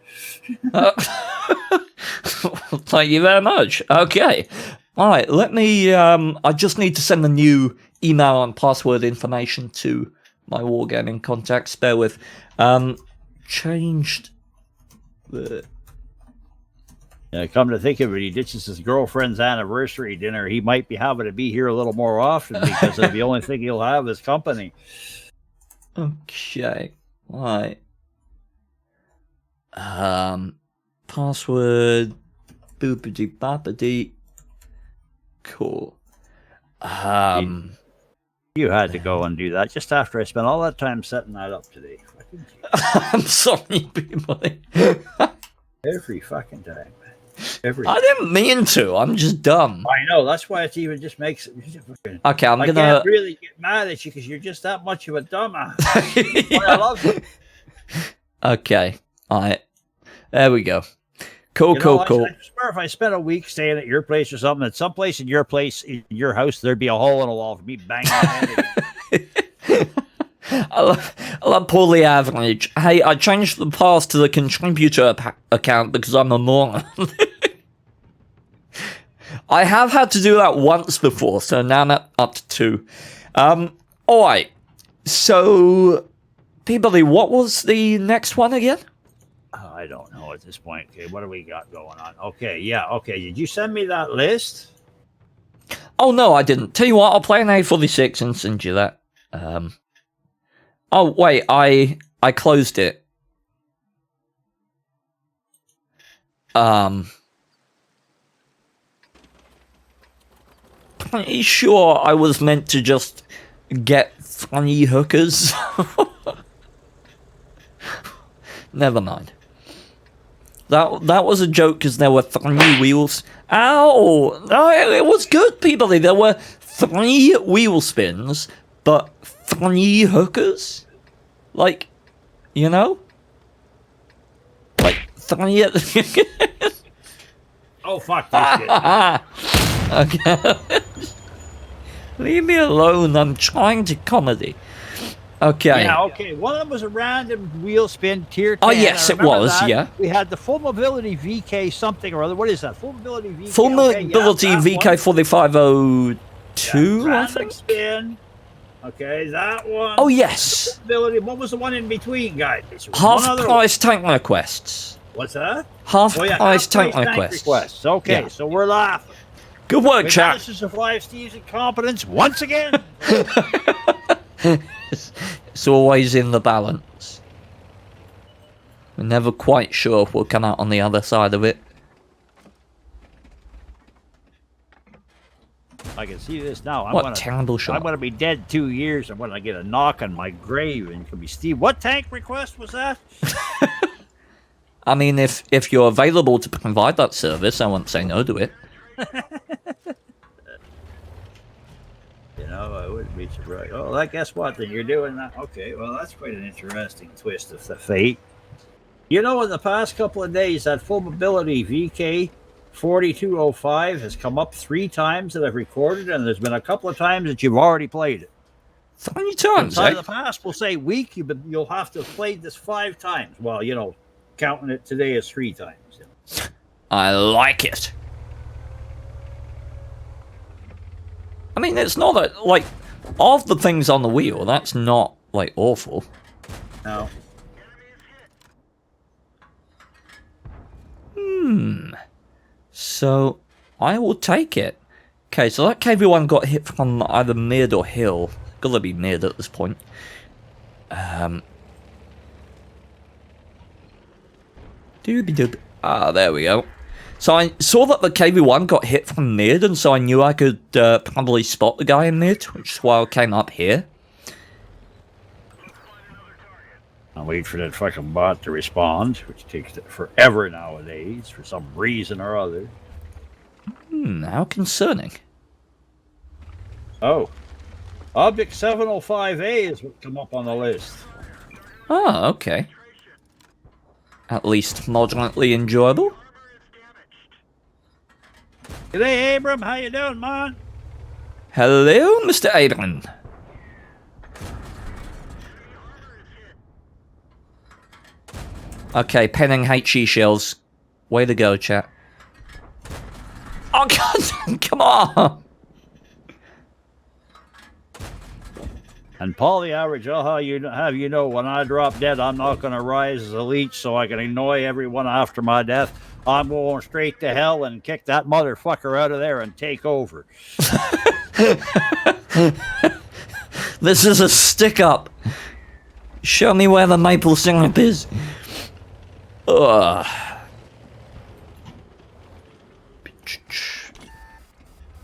Thank you very much. Okay. Alright, let me, I just need to send a new email and password information to my Wargaming contacts. Bear with. Changed the... Come to think of it, he ditches his girlfriend's anniversary dinner. He might be having to be here a little more often because the only thing he'll have is company. Okay. Right. Password. Boopity boppity. Cool. You had to go and do that just after I spent all that time setting that up today. I'm sorry, people. Every fucking time. I didn't mean to. I'm just dumb. I know. That's why it even just makes it. Okay, I can't really get mad at you because you're just that much of a dumbass. I love you. Okay. All right. There we go. Cool. I swear if I spent a week staying at your place or something, at some place in your place, in your house, there'd be a hole in the wall for me banging my head again. I love poorly average. Hey, I changed the pass to the contributor account because I'm a moron. I have had to do that once before, so now I'm up to 2. Alright. So, Peabody, what was the next one again? I don't know at this point. Okay, what do we got going on? Okay, yeah, okay. Did you send me that list? Oh, no, I didn't. Tell you what, I'll play an A46 and send you that. Oh, wait, I closed it. Pretty sure I was meant to just get 3 hookers. Never mind. That was a joke because there were 3 wheels. Ow! No, it was good, people. There were 3 wheel spins, but 3 hookers? Like, you know? Like, 3 Oh, fuck this shit. Okay. Leave me alone. I'm trying to comedy. Okay. Yeah, okay. One of them was a random wheel spin tier 10. Oh, yes, it was, that. yeah. We had the full mobility VK something or other. What is that? Full mobility VK. Full mobility VK 4502, I think. Spin. Okay, that one. Oh, yes. What was the one in between, guys? Half price tank requests. What's that? Half price tank requests. Okay, yeah. So we're laughing. Good work, chat. This is a 5 Steve's incompetence once again. It's always in the balance. We're never quite sure if we'll come out on the other side of it. I can see this now. Terrible shot. I'm going to be dead 2 years. I'm going to get a knock on my grave and it could be Steve. What tank request was that? I mean, if you're available to provide that service, I won't say no to it. You know, I wouldn't be surprised. Oh, guess what? Then you're doing that. Okay, well, that's quite an interesting twist of the fate. You know, in the past couple of days, that full mobility VK 4205 has come up 3 times that I've recorded, and there's been a couple of times that you've already played it. 3 times, In the past, we'll say week, you'll have to have played this 5 times. Well, you know, counting it today as 3 times. You know. I like it. I mean, it's not that, like, of the things on the wheel, that's not, like, awful. No. So, I will take it. Okay, so that KV1 got hit from either mid or hill. Gotta be mid at this point. Doobie-doob. Ah, there we go. So I saw that the KV1 got hit from mid, and so I knew I could probably spot the guy in mid, which is why I came up here. I'll wait for that fucking bot to respond, which takes forever nowadays for some reason or other. How concerning. Oh. Object 705A is what come up on the list. Oh, okay. At least moderately enjoyable. G'day, Abram. How you doing, man? Hello, Mr. Abram. Okay, penning HE shells. Way to go, chat. Oh, God, come on! And Paul the average, you know, when I drop dead, I'm not going to rise as a leech so I can annoy everyone after my death. I'm going straight to hell and kick that motherfucker out of there and take over. This is a stick-up. Show me where the maple syrup is. Ugh.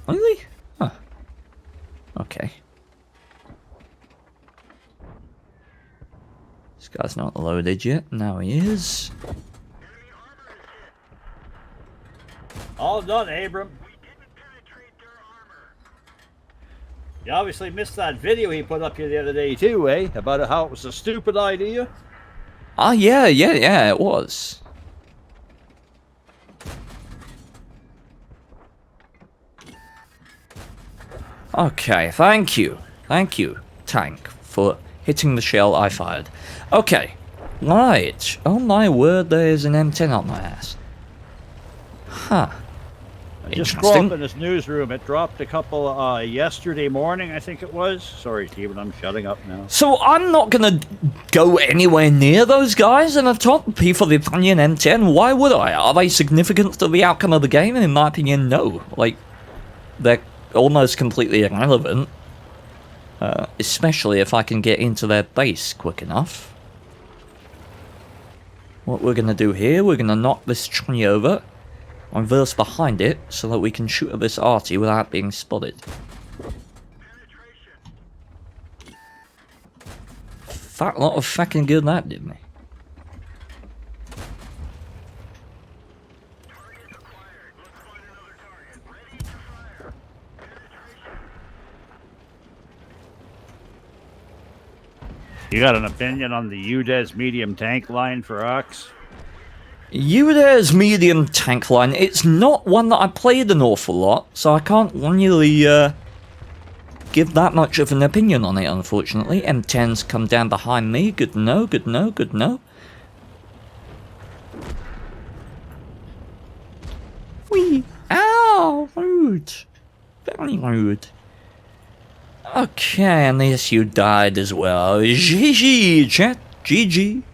Really? Huh. Okay. This guy's not loaded yet. Now he is. All done, Abram. You obviously missed that video he put up here the other day too, eh? About how it was a stupid idea. Ah, yeah, it was. Okay, thank you, tank, for hitting the shell I fired. Okay, right. Oh my word, there's an M10 up my ass. Huh. Just scroll up in this newsroom. It dropped a couple yesterday morning, I think it was. Sorry, Stephen, I'm shutting up now. So I'm not gonna go anywhere near those guys in a top P for the opinion M10. Why would I? Are they significant to the outcome of the game? And in my opinion, no. Like, they're almost completely irrelevant. Especially if I can get into their base quick enough. What we're gonna do here, we're gonna knock this tree over. Reverse behind it so that we can shoot at this arty without being spotted. Fat lot of fucking good that did me. You got an opinion on the UDES medium tank line for Ox? UDES medium tank line, it's not one that I played an awful lot, so I can't really give that much of an opinion on it, unfortunately. M10's come down behind me, good to know, good to know, good to know. Whee! Ow! Rude. Very rude. Okay, and this you died as well. GG, chat. GG.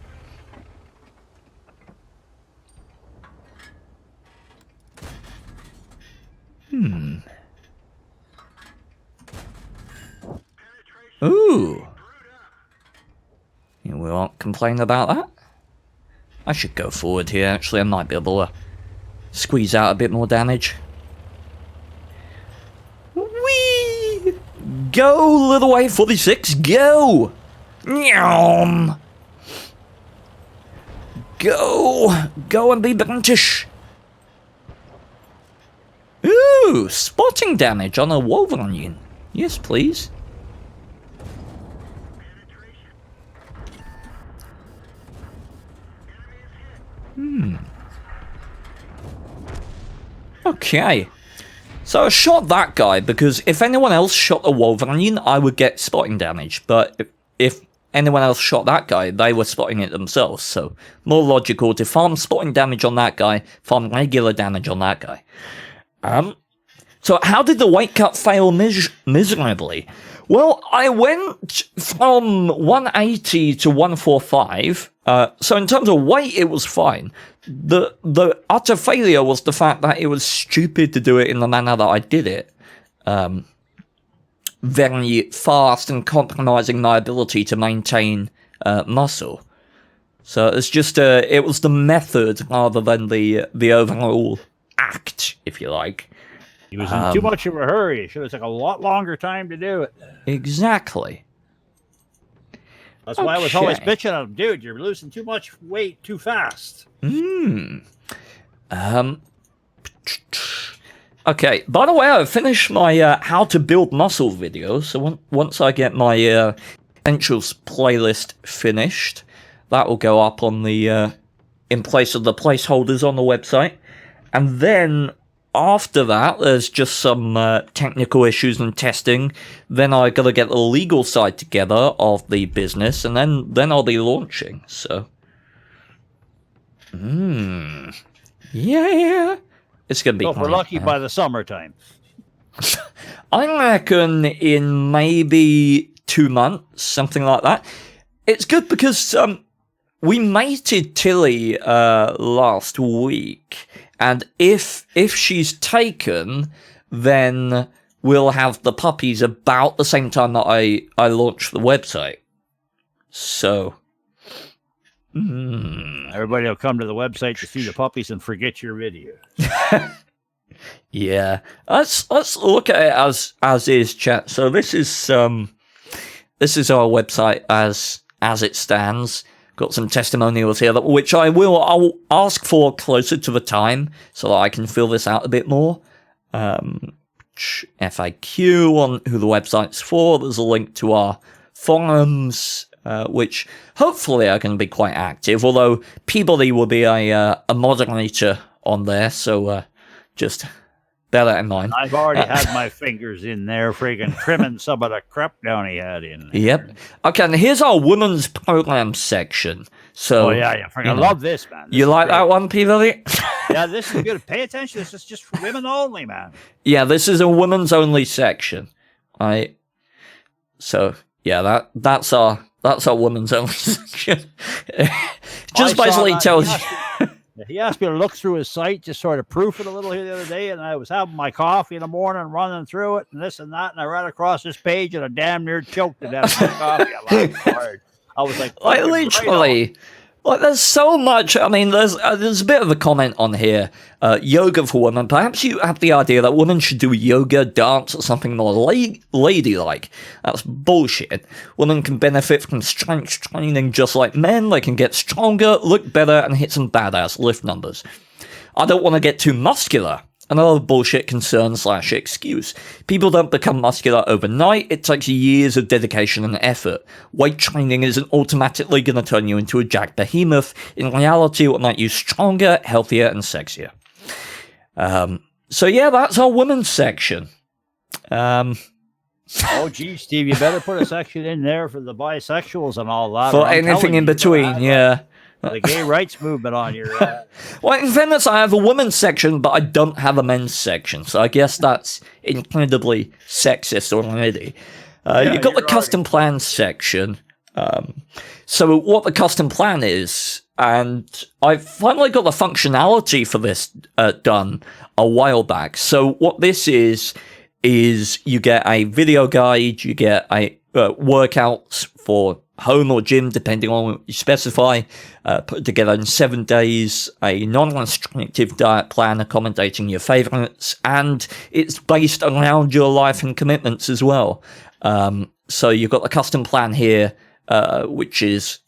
Ooh. Yeah, we won't complain about that. I should go forward here, actually. I might be able to squeeze out a bit more damage. Whee! Go, little A46, go! Nyam! Go and be British. Ooh, spotting damage on a Wolverine. Yes, please. Okay. So I shot that guy because if anyone else shot a Wolverine, I would get spotting damage. But if anyone else shot that guy, they were spotting it themselves. So more logical to farm spotting damage on that guy, farm regular damage on that guy. So how did the weight cut fail miserably? Well, I went from 180 to 145. So in terms of weight, it was fine. The utter failure was the fact that it was stupid to do it in the manner that I did it. Very fast and compromising my ability to maintain muscle. So it's just it was the method rather than the overall act, if you like. He was in too much of a hurry. It should have took a lot longer time to do it. Exactly. That's why I was always bitching at him, dude, you're losing too much weight too fast. Okay, by the way, I finished my how to build muscle video, so once I get my essentials playlist finished, that will go up on the in place of the placeholders on the website. And then after that, there's just some technical issues and testing. Then I gotta get the legal side together of the business, and then I'll be launching. So, yeah, it's gonna be. So if we're lucky by the summertime. I reckon in maybe 2 months, something like that. It's good because we mated Tilly last week, and if she's taken, then we'll have the puppies about the same time that I launch the website. So, Everybody will come to the website to see the puppies and forget your video. yeah. Let's look at it as is, chat. So this is our website as it stands. Got some testimonials here, which I'll ask for closer to the time so that I can fill this out a bit more. FAQ on who the website's for. There's a link to our forums, which hopefully are going to be quite active, although Peabody will be a moderator on there, so just bear that in mind. I've already had my fingers in there friggin' trimming some of the crap down he had in there. Yep. Okay, and here's our women's program section. So, I love this, man. This you is like great. that one, Peabody? Yeah, this is good. Pay attention. This is just for women only, man. Yeah, this is a women's only section. So yeah, that's our women's only section. Just basically tells you. He asked me to look through his site, just sort of proof it a little here the other day, and I was having my coffee in the morning, running through it, and this and that, and I ran across this page, and I damn near choked to death on coffee. I laughed hard. I was like literally. Like, there's so much. I mean, there's a bit of a comment on here. Yoga for women. Perhaps you have the idea that women should do yoga, dance, or something more ladylike. That's bullshit. Women can benefit from strength training just like men. They can get stronger, look better, and hit some badass lift numbers. I don't want to get too muscular. Another bullshit concern/excuse. People don't become muscular overnight. It takes years of dedication and effort. Weight training isn't automatically going to turn you into a jacked behemoth. In reality, it will make you stronger, healthier, and sexier. So yeah, that's our women's section. Oh, gee, Steve, you better put a section in there for the bisexuals and all that. For anything in between, yeah. The gay rights movement on your... Well, in fairness, I have a women's section, but I don't have a men's section, so I guess that's incredibly sexist already. You've got the custom plan section. So what the custom plan is, and I finally got the functionality for this done a while back. So what this is you get a video guide, you get a workouts for home or gym, depending on what you specify, put together in 7 days, a non-restrictive diet plan accommodating your favorites, and it's based around your life and commitments as well. So you've got the custom plan here, which is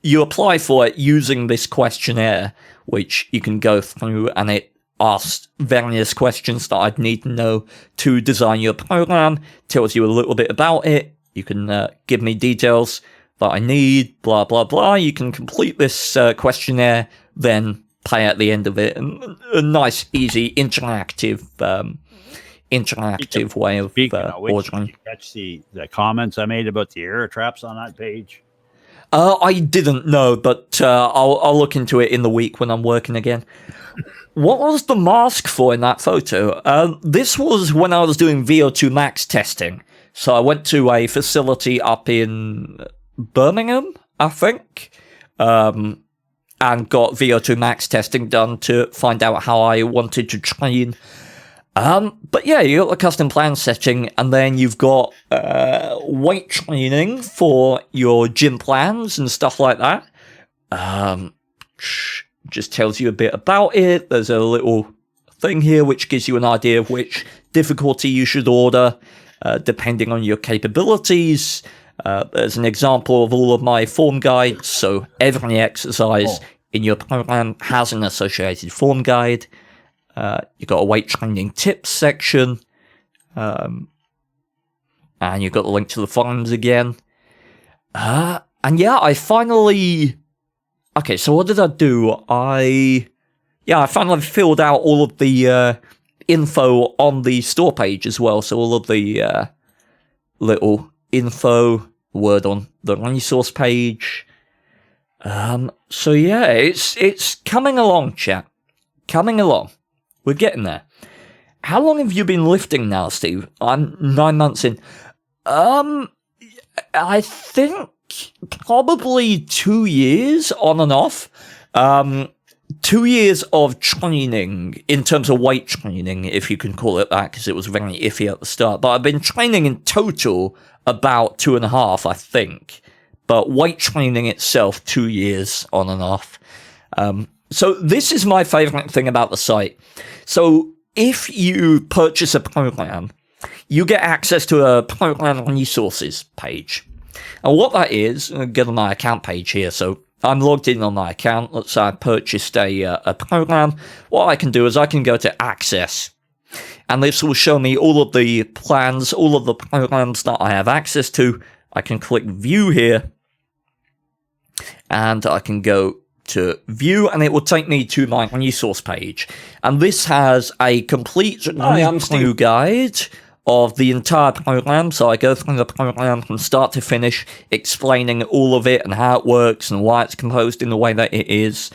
you apply for it using this questionnaire, which you can go through, and it asks various questions that I'd need to know to design your program, tells you a little bit about it. You can give me details that I need, blah, blah, blah. You can complete this questionnaire, then pay at the end of it. And a nice, easy, interactive way of ordering. Did you catch the comments I made about the error traps on that page? I didn't know, but I'll look into it in the week when I'm working again. What was the mask for in that photo? This was when I was doing VO2 max testing. So I went to a facility up in Birmingham, I think, and got VO2 max testing done to find out how I wanted to train. But yeah, you got the custom plan setting, and then you've got weight training for your gym plans and stuff like that. Just tells you a bit about it. There's a little thing here which gives you an idea of which difficulty you should order, depending on your capabilities. There's an example of all of my form guides, so every exercise in your program has an associated form guide. You've got a weight training tips section, and you've got the link to the forums again. And yeah, I finally... Okay, so what did I do? I finally filled out all of the info on the store page as well, so all of the little info, word on the resource page. So yeah, it's coming along, chat. Coming along. We're getting there. How long have you been lifting now, Steve? I'm 9 months in. I think probably 2 years on and off. 2 years of training in terms of weight training, if you can call it that, because it was very iffy at the start. But I've been training in total about 2.5, I think. But weight training itself, 2 years on and off. So this is my favorite thing about the site. So if you purchase a program, you get access to a program resources page. And what that is, I'll get on my account page here. So I'm logged in on my account. Let's say I purchased a program. What I can do is I can go to access. And this will show me all of the plans, all of the programs that I have access to. I can click view here. And I can go to view, and it will take me to my resource page. And this has a complete read-through guide of the entire program. So I go through the program from start to finish, explaining all of it and how it works and why it's composed in the way that it is.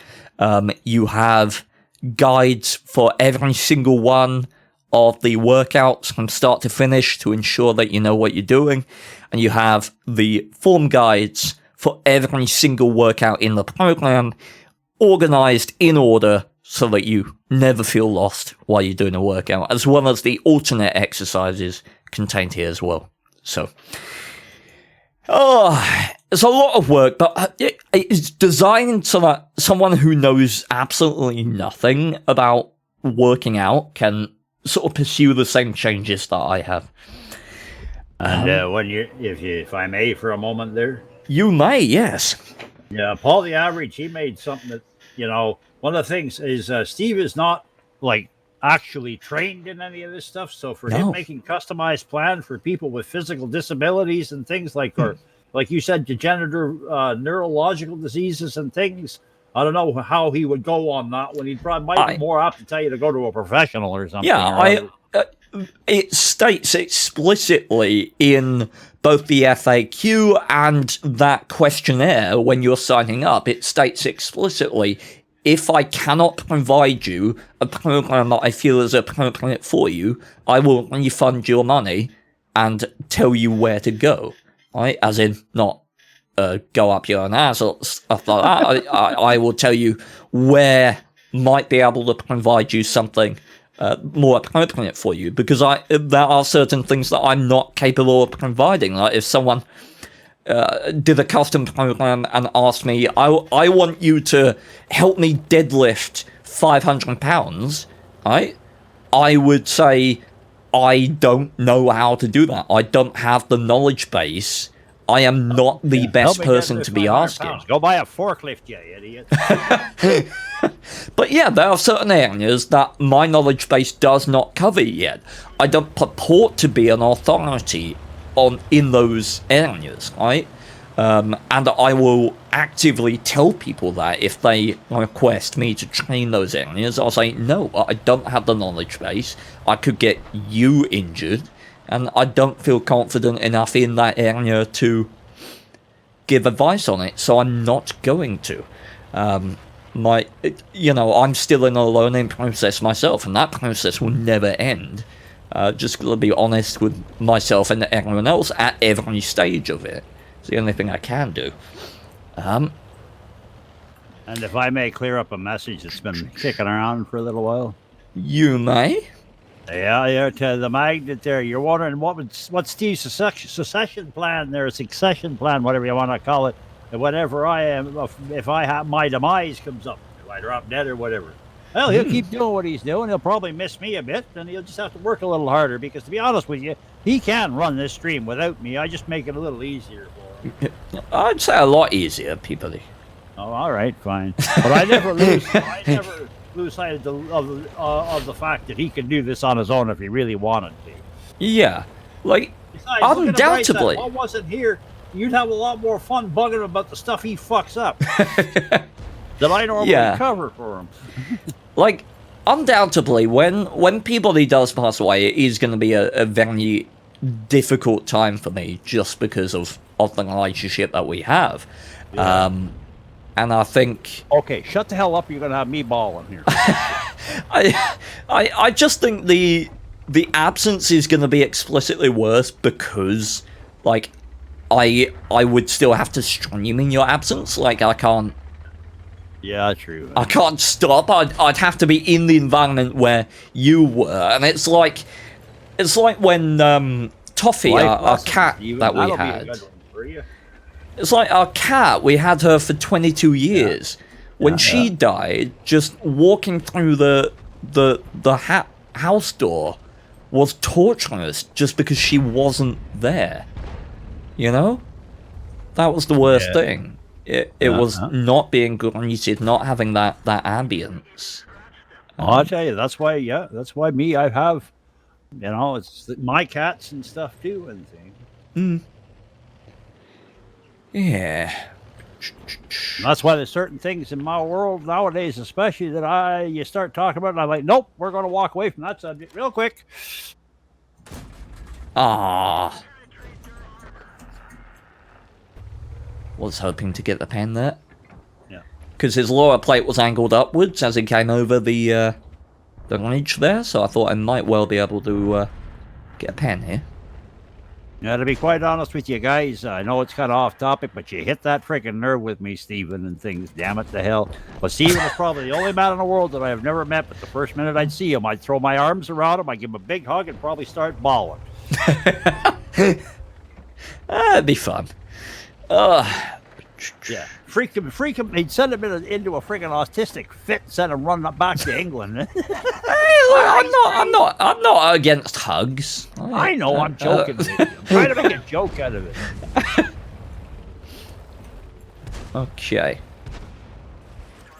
You have guides for every single one of the workouts from start to finish to ensure that you know what you're doing. And you have the form guides for every single workout in the program, organized in order so that you never feel lost while you're doing a workout, as well as the alternate exercises contained here as well. So, it's a lot of work, but it's designed so that someone who knows absolutely nothing about working out can sort of pursue the same changes that I have. And if I may, for a moment there. You may, yes. Yeah, Paul the Average, he made something that, one of the things is Steve is not, actually trained in any of this stuff. So for him making customized plans for people with physical disabilities and things like you said, degenerative neurological diseases and things, I don't know how he would go on that one. He'd probably might be more apt to tell you to go to a professional or something. Yeah, it states explicitly in both the FAQ and that questionnaire when you're signing up, it states explicitly, if I cannot provide you a program that I feel is appropriate for you, I will refund your money and tell you where to go, right? As in, not go up your own ass or stuff like that. I will tell you where might be able to provide you something more appropriate for you, because there are certain things that I'm not capable of providing. Like if someone did a custom program and asked me, I want you to help me deadlift 500 pounds, right? I would say, I don't know how to do that. I don't have the knowledge base. I am not the best person to be asking. Pounds. Go buy a forklift, you idiot. But yeah, there are certain areas that my knowledge base does not cover yet. I don't purport to be an authority in those areas, right? And I will actively tell people that if they request me to train those areas, I'll say, no, I don't have the knowledge base. I could get you injured, and I don't feel confident enough in that area to give advice on it, so I'm not going to. I'm still in a learning process myself, and that process will never end. Just gotta be honest with myself and everyone else at every stage of it. It's the only thing I can do. And if I may clear up a message that's been kicking around for a little while. You may. Yeah, to the magnet there. You're wondering what's Steve's succession plan there, succession plan, whatever you want to call it. And whatever I am, if my demise comes up, if I drop dead or whatever, well, he'll keep doing what he's doing. He'll probably miss me a bit, and he'll just have to work a little harder, because to be honest with you, he can run this stream without me. I just make it a little easier for him. I'd say a lot easier, Peabody. Oh, all right, fine. But I never lose sight of the fact that he can do this on his own if he really wanted to. Yeah, Besides, undoubtedly. If I wasn't here, you'd have a lot more fun bugging about the stuff he fucks up that I normally cover for him. Undoubtedly, when Peabody does pass away, it is going to be a very difficult time for me, just because of the relationship that we have. Yeah. And I think... Okay, shut the hell up, you're going to have me balling here. I just think the absence is going to be explicitly worse, because, I would still have to stream in your absence. Like, I can't True. I can't stop. I'd have to be in the environment where you were, and it's like when Toffee, our cat that we had. It's like our cat. We had her for 22 years. When she died, just walking through the house door was torturing us just because she wasn't there. You know, that was the worst thing. It was not being greeted, not having that ambience. I'll tell you, that's why me, I have, you know, it's my cats and stuff too and things. Yeah. And that's why there's certain things in my world nowadays, especially that you start talking about, and I'm like, nope, we're going to walk away from that subject real quick. Ah. Was hoping to get the pen there. Yeah. Because his lower plate was angled upwards as he came over the ridge there, so I thought I might well be able to get a pen here. Yeah, to be quite honest with you guys, I know it's kind of off topic, but you hit that freaking nerve with me, Stephen, and things. Damn it to hell. But Stephen is probably the only man in the world that I have never met, but the first minute I'd see him, I'd throw my arms around him, I'd give him a big hug, and probably start bawling. That'd be fun. Yeah, freak him. He'd send him into a freaking autistic fit, and send him running back to England. Hey, look, I'm not against hugs. I know, I'm joking with you. I'm trying to make a joke out of it. Okay.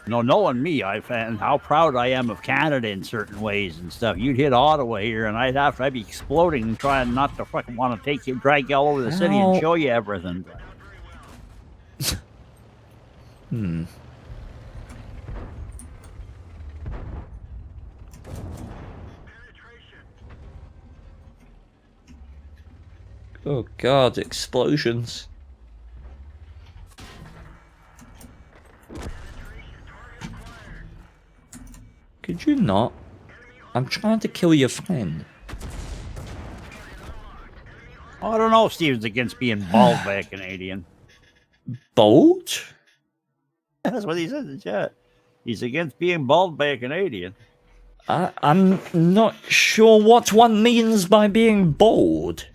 No, knowing me, I found how proud I am of Canada in certain ways and stuff. You'd hit Ottawa here, and I'd be exploding and trying not to fucking want to drag you all over the city and show you everything. Oh god, explosions. Could you not? I'm trying to kill your friend. I don't know if Steven's against being bald by a Canadian. Bold? That's what he says in the chat. He's against being bald by a Canadian. I'm not sure what one means by being bold.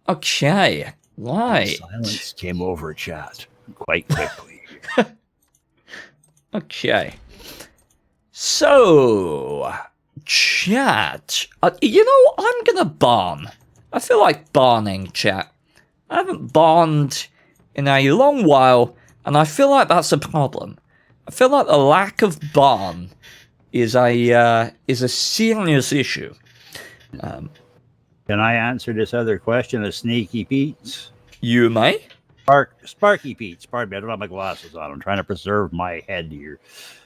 Okay, right. Silence came over chat quite quickly. Okay. So, chat. You know, I'm gonna barn. I feel like barning, chat. I haven't barned in a long while, and I feel like that's a problem. I feel like the lack of barn is a serious issue. Can I answer this other question of Sneaky Pete's? You may. Sparky Pete's. Pardon me, I don't have my glasses on. I'm trying to preserve my head here.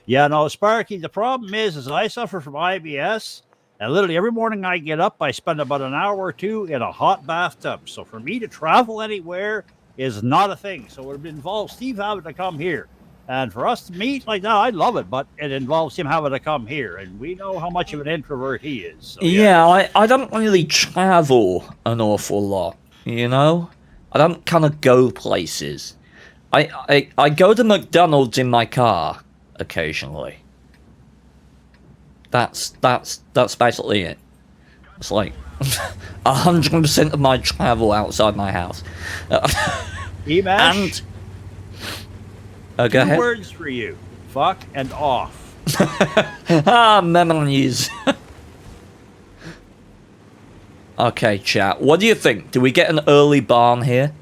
Yeah, no, Sparky, the problem is I suffer from IBS, and literally every morning I get up, I spend about an hour or two in a hot bathtub. So for me to travel anywhere is not a thing. So it would involve Steve having to come here. And for us to meet like that, I love it, but it involves him having to come here. And we know how much of an introvert he is. So, yeah, I don't really travel an awful lot, you know? I don't kind of go places. I go to McDonald's in my car occasionally. That's basically it. It's like 100% of my travel outside my house. E-Mash, go two ahead. words for you. Fuck and off. Memories. Okay, chat. What do you think? Do we get an early barn here?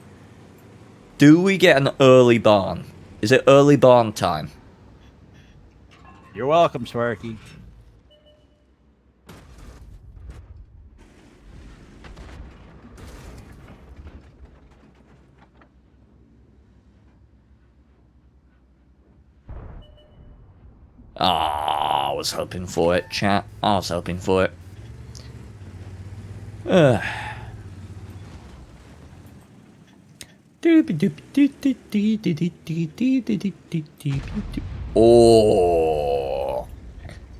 Do we get an early barn? Is it early barn time? You're welcome, Sparky. Ah, I was hoping for it, chat. I was hoping for it. Oh,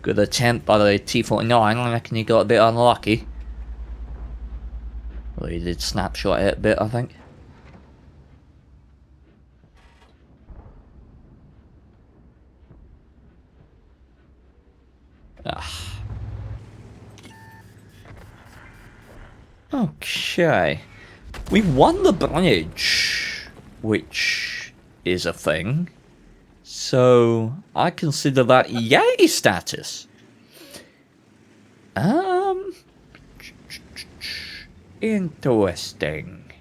good attempt by the T-49. I reckon you got a bit unlucky. Well, he did snapshot it a bit, I think. Ah. Okay. We won the bridge, which is a thing. So I consider that yay status. Interesting.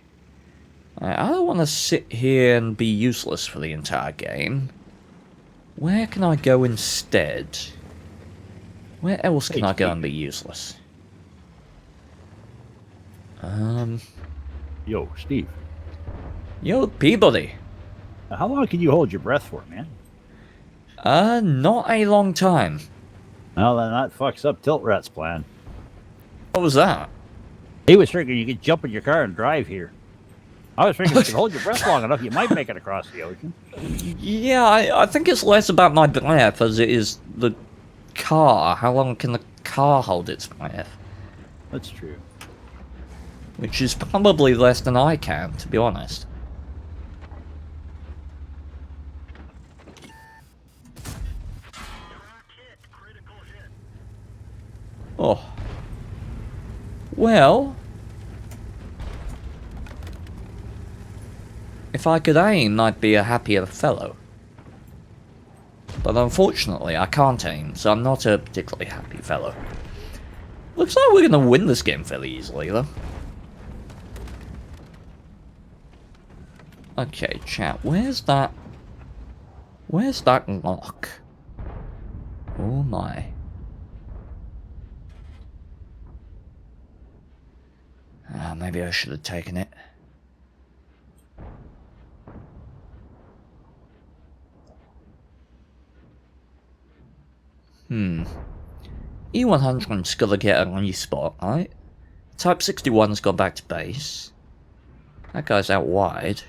I don't want to sit here and be useless for the entire game. Where can I go instead? Where else can I go and be useless? Yo, Steve. Yo, Peabody. How long can you hold your breath for, man? Not a long time. Well, then that fucks up Tilt Rat's plan. What was that? He was figuring you could jump in your car and drive here. I was figuring if you could hold your breath long enough, you might make it across the ocean. Yeah, I think it's less about my breath as it is the car. How long can the car hold its breath? That's true. Which is probably less than I can, to be honest. Oh. Well. If I could aim, I'd be a happier fellow. But unfortunately, I can't aim, so I'm not a particularly happy fellow. Looks like we're gonna win this game fairly easily, though. Okay, chat, where's that lock? Oh my. Maybe I should have taken it. E100's gotta get a respot, right? Type 61's gone back to base. That guy's out wide.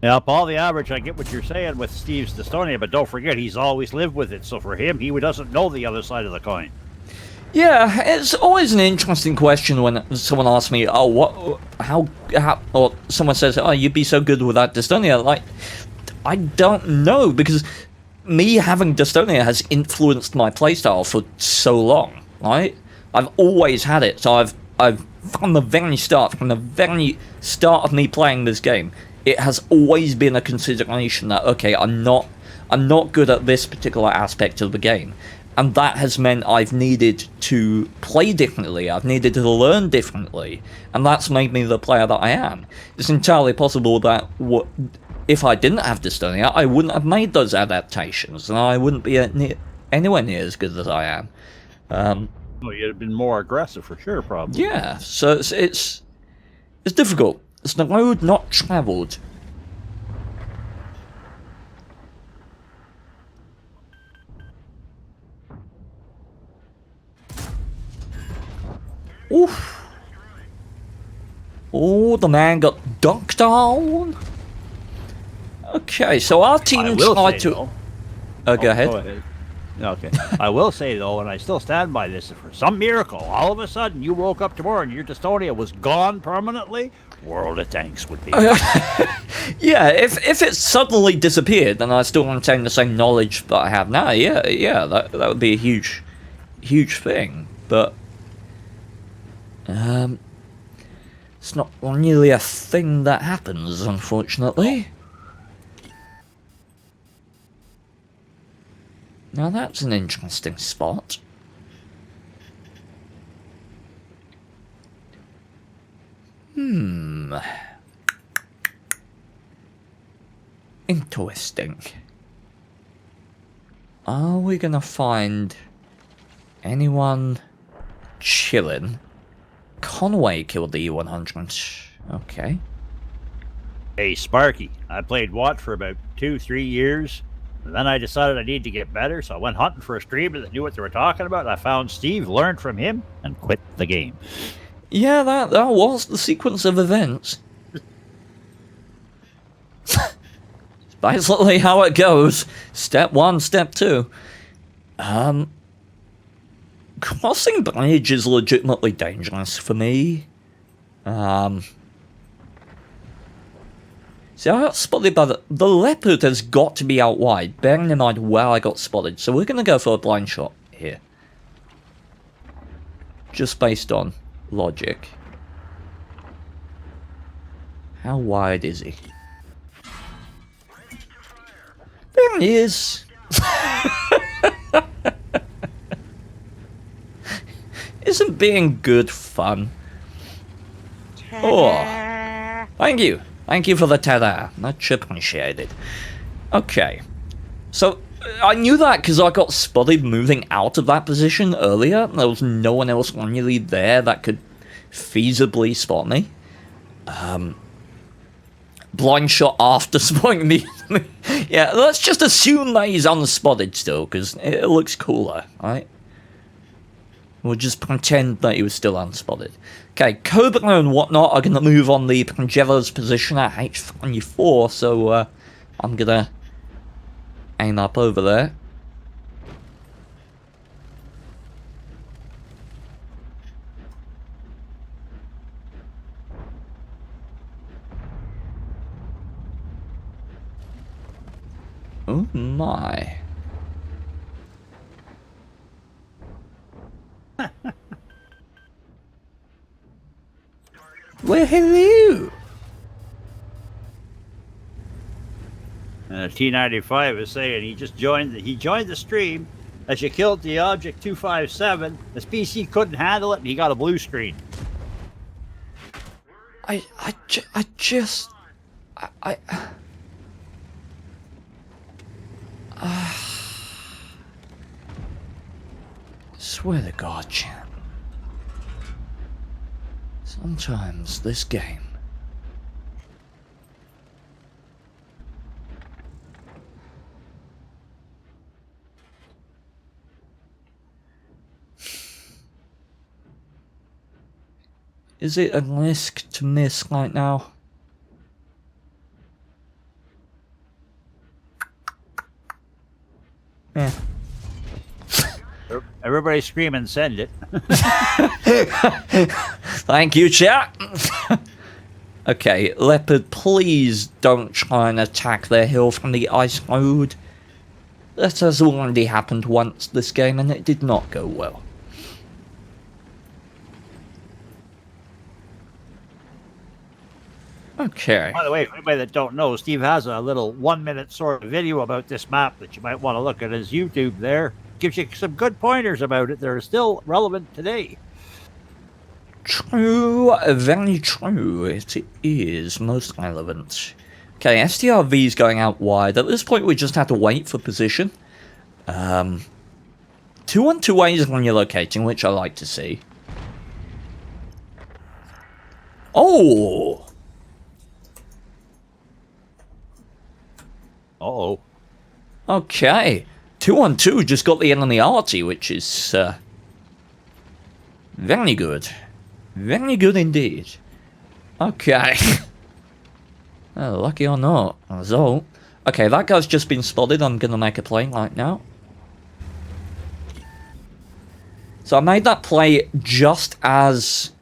Yeah, Paul, the average, I get what you're saying with Steve's dystonia, but don't forget, he's always lived with it. So for him, he doesn't know the other side of the coin. Yeah, it's always an interesting question when someone asks me, oh, how, or someone says, oh, you'd be so good without dystonia. Like, I don't know, because me having dystonia has influenced my playstyle for so long, right? I've always had it, so I've from the very start of me playing this game, it has always been a consideration that, okay, I'm not good at this particular aspect of the game. And that has meant I've needed to play differently, I've needed to learn differently, and that's made me the player that I am. It's entirely possible that if I didn't have dystonia, I wouldn't have made those adaptations, and I wouldn't be anywhere near as good as I am. Well, you'd have been more aggressive for sure, probably. Yeah, so it's difficult. It's the road not travelled. Oof. Oh, the man got dunked on. Okay, so our team tried to... Though, go ahead. Go ahead. Okay. I will say, though, and I still stand by this, if for some miracle, all of a sudden, you woke up tomorrow and your dystonia was gone permanently, world of thanks would be. Yeah, if it suddenly disappeared, then I still retain the same knowledge that I have now. Yeah, that would be a huge thing. But it's not really a thing that happens, unfortunately. Now that's an interesting spot. Interesting. Are we gonna find anyone chilling? Conway killed the E100. Okay. Hey, Sparky, I played Watt for about 2-3 years. And then I decided I needed to get better, so I went hunting for a streamer that knew what they were talking about. I found Steve, learned from him, and quit the game. Yeah, that was the sequence of events. Basically how it goes. Step 1, step 2. crossing bridge is legitimately dangerous for me. See, I got spotted by the leopard has got to be out wide, bearing in mind where I got spotted. So we're going to go for a blind shot here. Just based on logic. How wide is he? There he is. Isn't being good fun? Oh, thank you. Thank you for the ta-da. Much appreciated. Okay. So, I knew that because I got spotted moving out of that position earlier. There was no one else really there that could feasibly spot me. Blind shot after spotting me. Yeah, let's just assume that he's unspotted still, because it looks cooler, right? We'll just pretend that he was still unspotted. Okay, Cobra and whatnot are going to move on the Pangella's position at H24, so I'm going to aim up over there. Oh my. Well, hello. T95 is saying he joined the stream as you killed the object 257. His PC couldn't handle it and he got a blue screen. I swear to God, champ. Sometimes this game. Is it a risk to miss right now? Yeah. Everybody screaming, send it. Thank you, chat. Okay, Leopard, please don't try and attack their hill from the ice road. That has already happened once this game, and it did not go well. Okay. By the way, for anybody that don't know, Steve has a little 1-minute sort of video about this map that you might want to look at his YouTube there. Gives you some good pointers about it that are still relevant today. True, very true. It is most relevant. Okay, STRV is going out wide. At this point, we just have to wait for position. 2-on-2 ways when you're locating, which I like to see. Oh! Uh-oh. Okay. 2-on-2 just got the enemy arty, which is very good. Very good indeed. Okay. Oh, lucky or not. Result. Okay, that guy's just been spotted. I'm going to make a play right now. So I made that play just as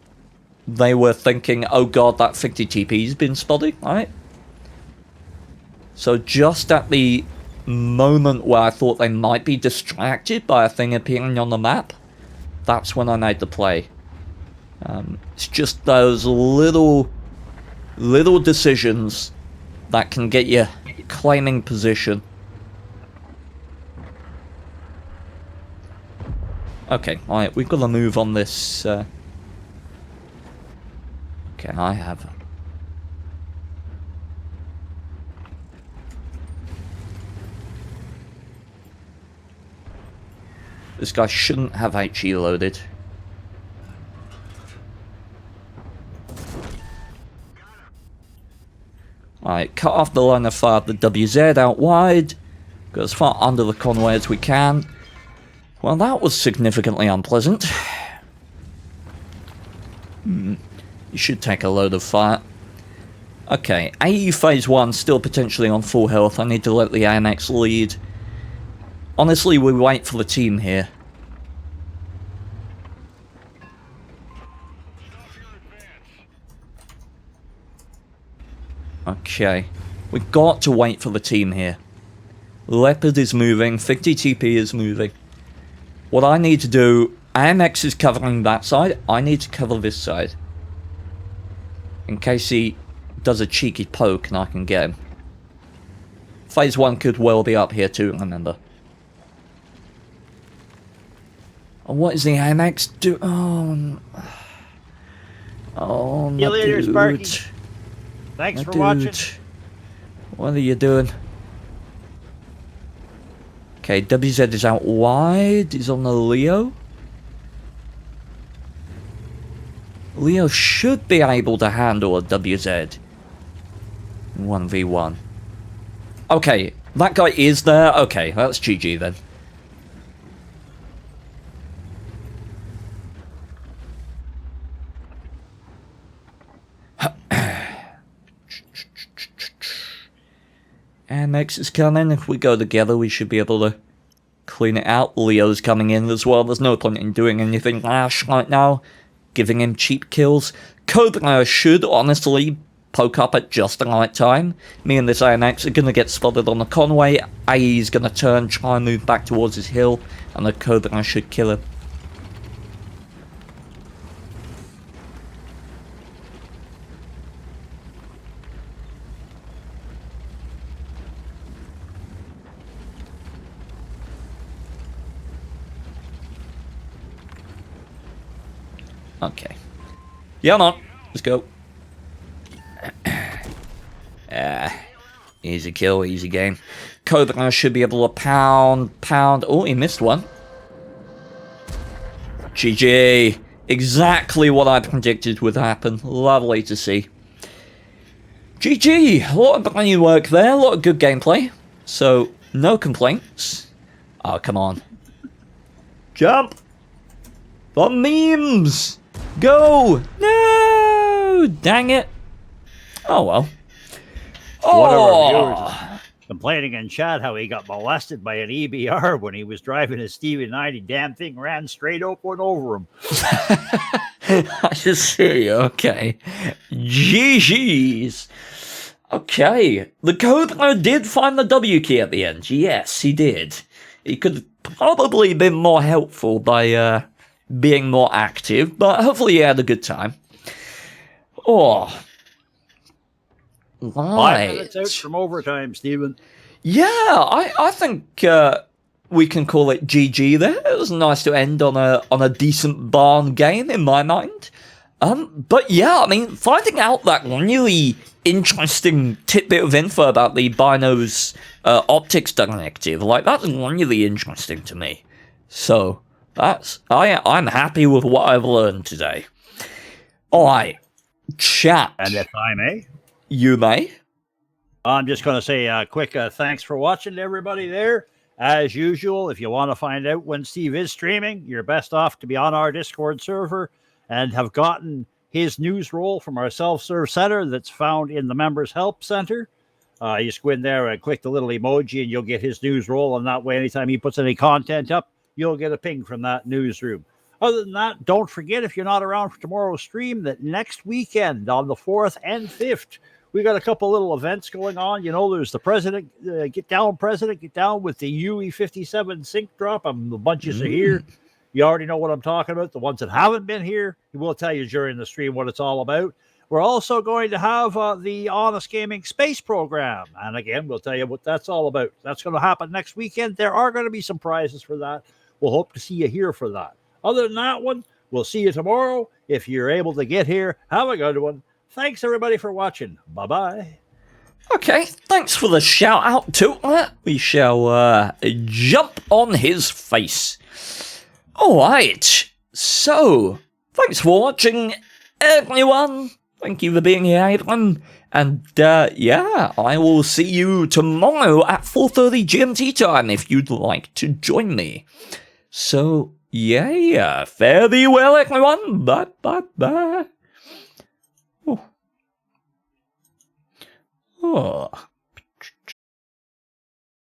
they were thinking, oh god, that 50 TP's been spotted, right? So just at the moment where I thought they might be distracted by a thing appearing on the map, that's when I made the play. It's just those little decisions that can get you claiming position. Okay, alright, we've got to move on this. Okay, I have. This guy shouldn't have HE loaded. Alright, cut off the line of fire of the WZ out wide. Go as far under the convoy as we can. Well, that was significantly unpleasant. You should take a load of fire. Okay, AE phase 1 still potentially on full health. I need to let the AMX lead. Honestly, we wait for the team here. Okay. We got to wait for the team here. Leopard is moving. 50 TP is moving. What I need to do... AMX is covering that side. I need to cover this side. In case he does a cheeky poke and I can get him. Phase 1 could well be up here too, remember. Oh, what is the AMX do? Oh, See you later, dude. Sparky. Thanks for watching. What are you doing? Okay, WZ is out wide. He's on the Leo. Leo should be able to handle a WZ. 1v1. Okay, that guy is there. Okay, that's GG then. MX is coming. If we go together, we should be able to clean it out. Leo's coming in as well. There's no point in doing anything rash right now. Giving him cheap kills. Cobra should honestly poke up at just the right time. Me and this AMX are going to get spotted on the Conway. AE's going to turn, try and move back towards his hill, and the Cobra should kill him. Okay. Yeah, on. Let's go. Easy kill, easy game. Cobra should be able to pound. Oh, he missed one. GG. Exactly what I predicted would happen. Lovely to see. GG. A lot of brain work there. A lot of good gameplay. So, no complaints. Oh, come on. Jump. For memes. Go! No! Dang it. Oh, well. One of our Oh! viewers complaining in chat how he got molested by an EBR when he was driving his Stevie 90. Damn thing ran straight up and over him. I just see. Okay. GG's. Okay. The Cobra did find the W key at the end. Yes, he did. He could have probably been more helpful by, being more active, but hopefully he had a good time. Oh. Right. 5 minutes out from overtime, Stephen. Yeah, I think we can call it GG there. It was nice to end on a decent barn game in my mind. But yeah, I mean, finding out that really interesting tidbit of info about the Bino's optics directive, like, that's really interesting to me. So I'm happy with what I've learned today. Alright, chat. And if I may, You may. I'm just going to say a quick thanks for watching to everybody there. As usual, if you want to find out when Steve is streaming, you're best off to be on our Discord server and have gotten his news roll from our self-serve center that's found in the Members Help Center. You just go in there and click the little emoji and you'll get his news roll, and that way anytime he puts any content up, you'll get a ping from that newsroom. Other than that, don't forget, if you're not around for tomorrow's stream, that next weekend on the 4th and 5th, we got a couple little events going on. You know, there's the President Get Down with the UE57 sync drop. The bunches are here. You already know what I'm talking about. The ones that haven't been here, we'll tell you during the stream what it's all about. We're also going to have the Honest Gaming Space Program. And again, we'll tell you what that's all about. That's going to happen next weekend. There are going to be some prizes for that. We'll hope to see you here for that. Other than that one, we'll see you tomorrow. If you're able to get here, have a good one. Thanks, everybody, for watching. Bye-bye. Okay, thanks for the shout out to that. We shall jump on his face. Alright, so, thanks for watching, everyone. Thank you for being here, Abram. And, yeah, I will see you tomorrow at 4:30 GMT time if you'd like to join me. So, yeah, fare thee well, everyone. Bye. Oh.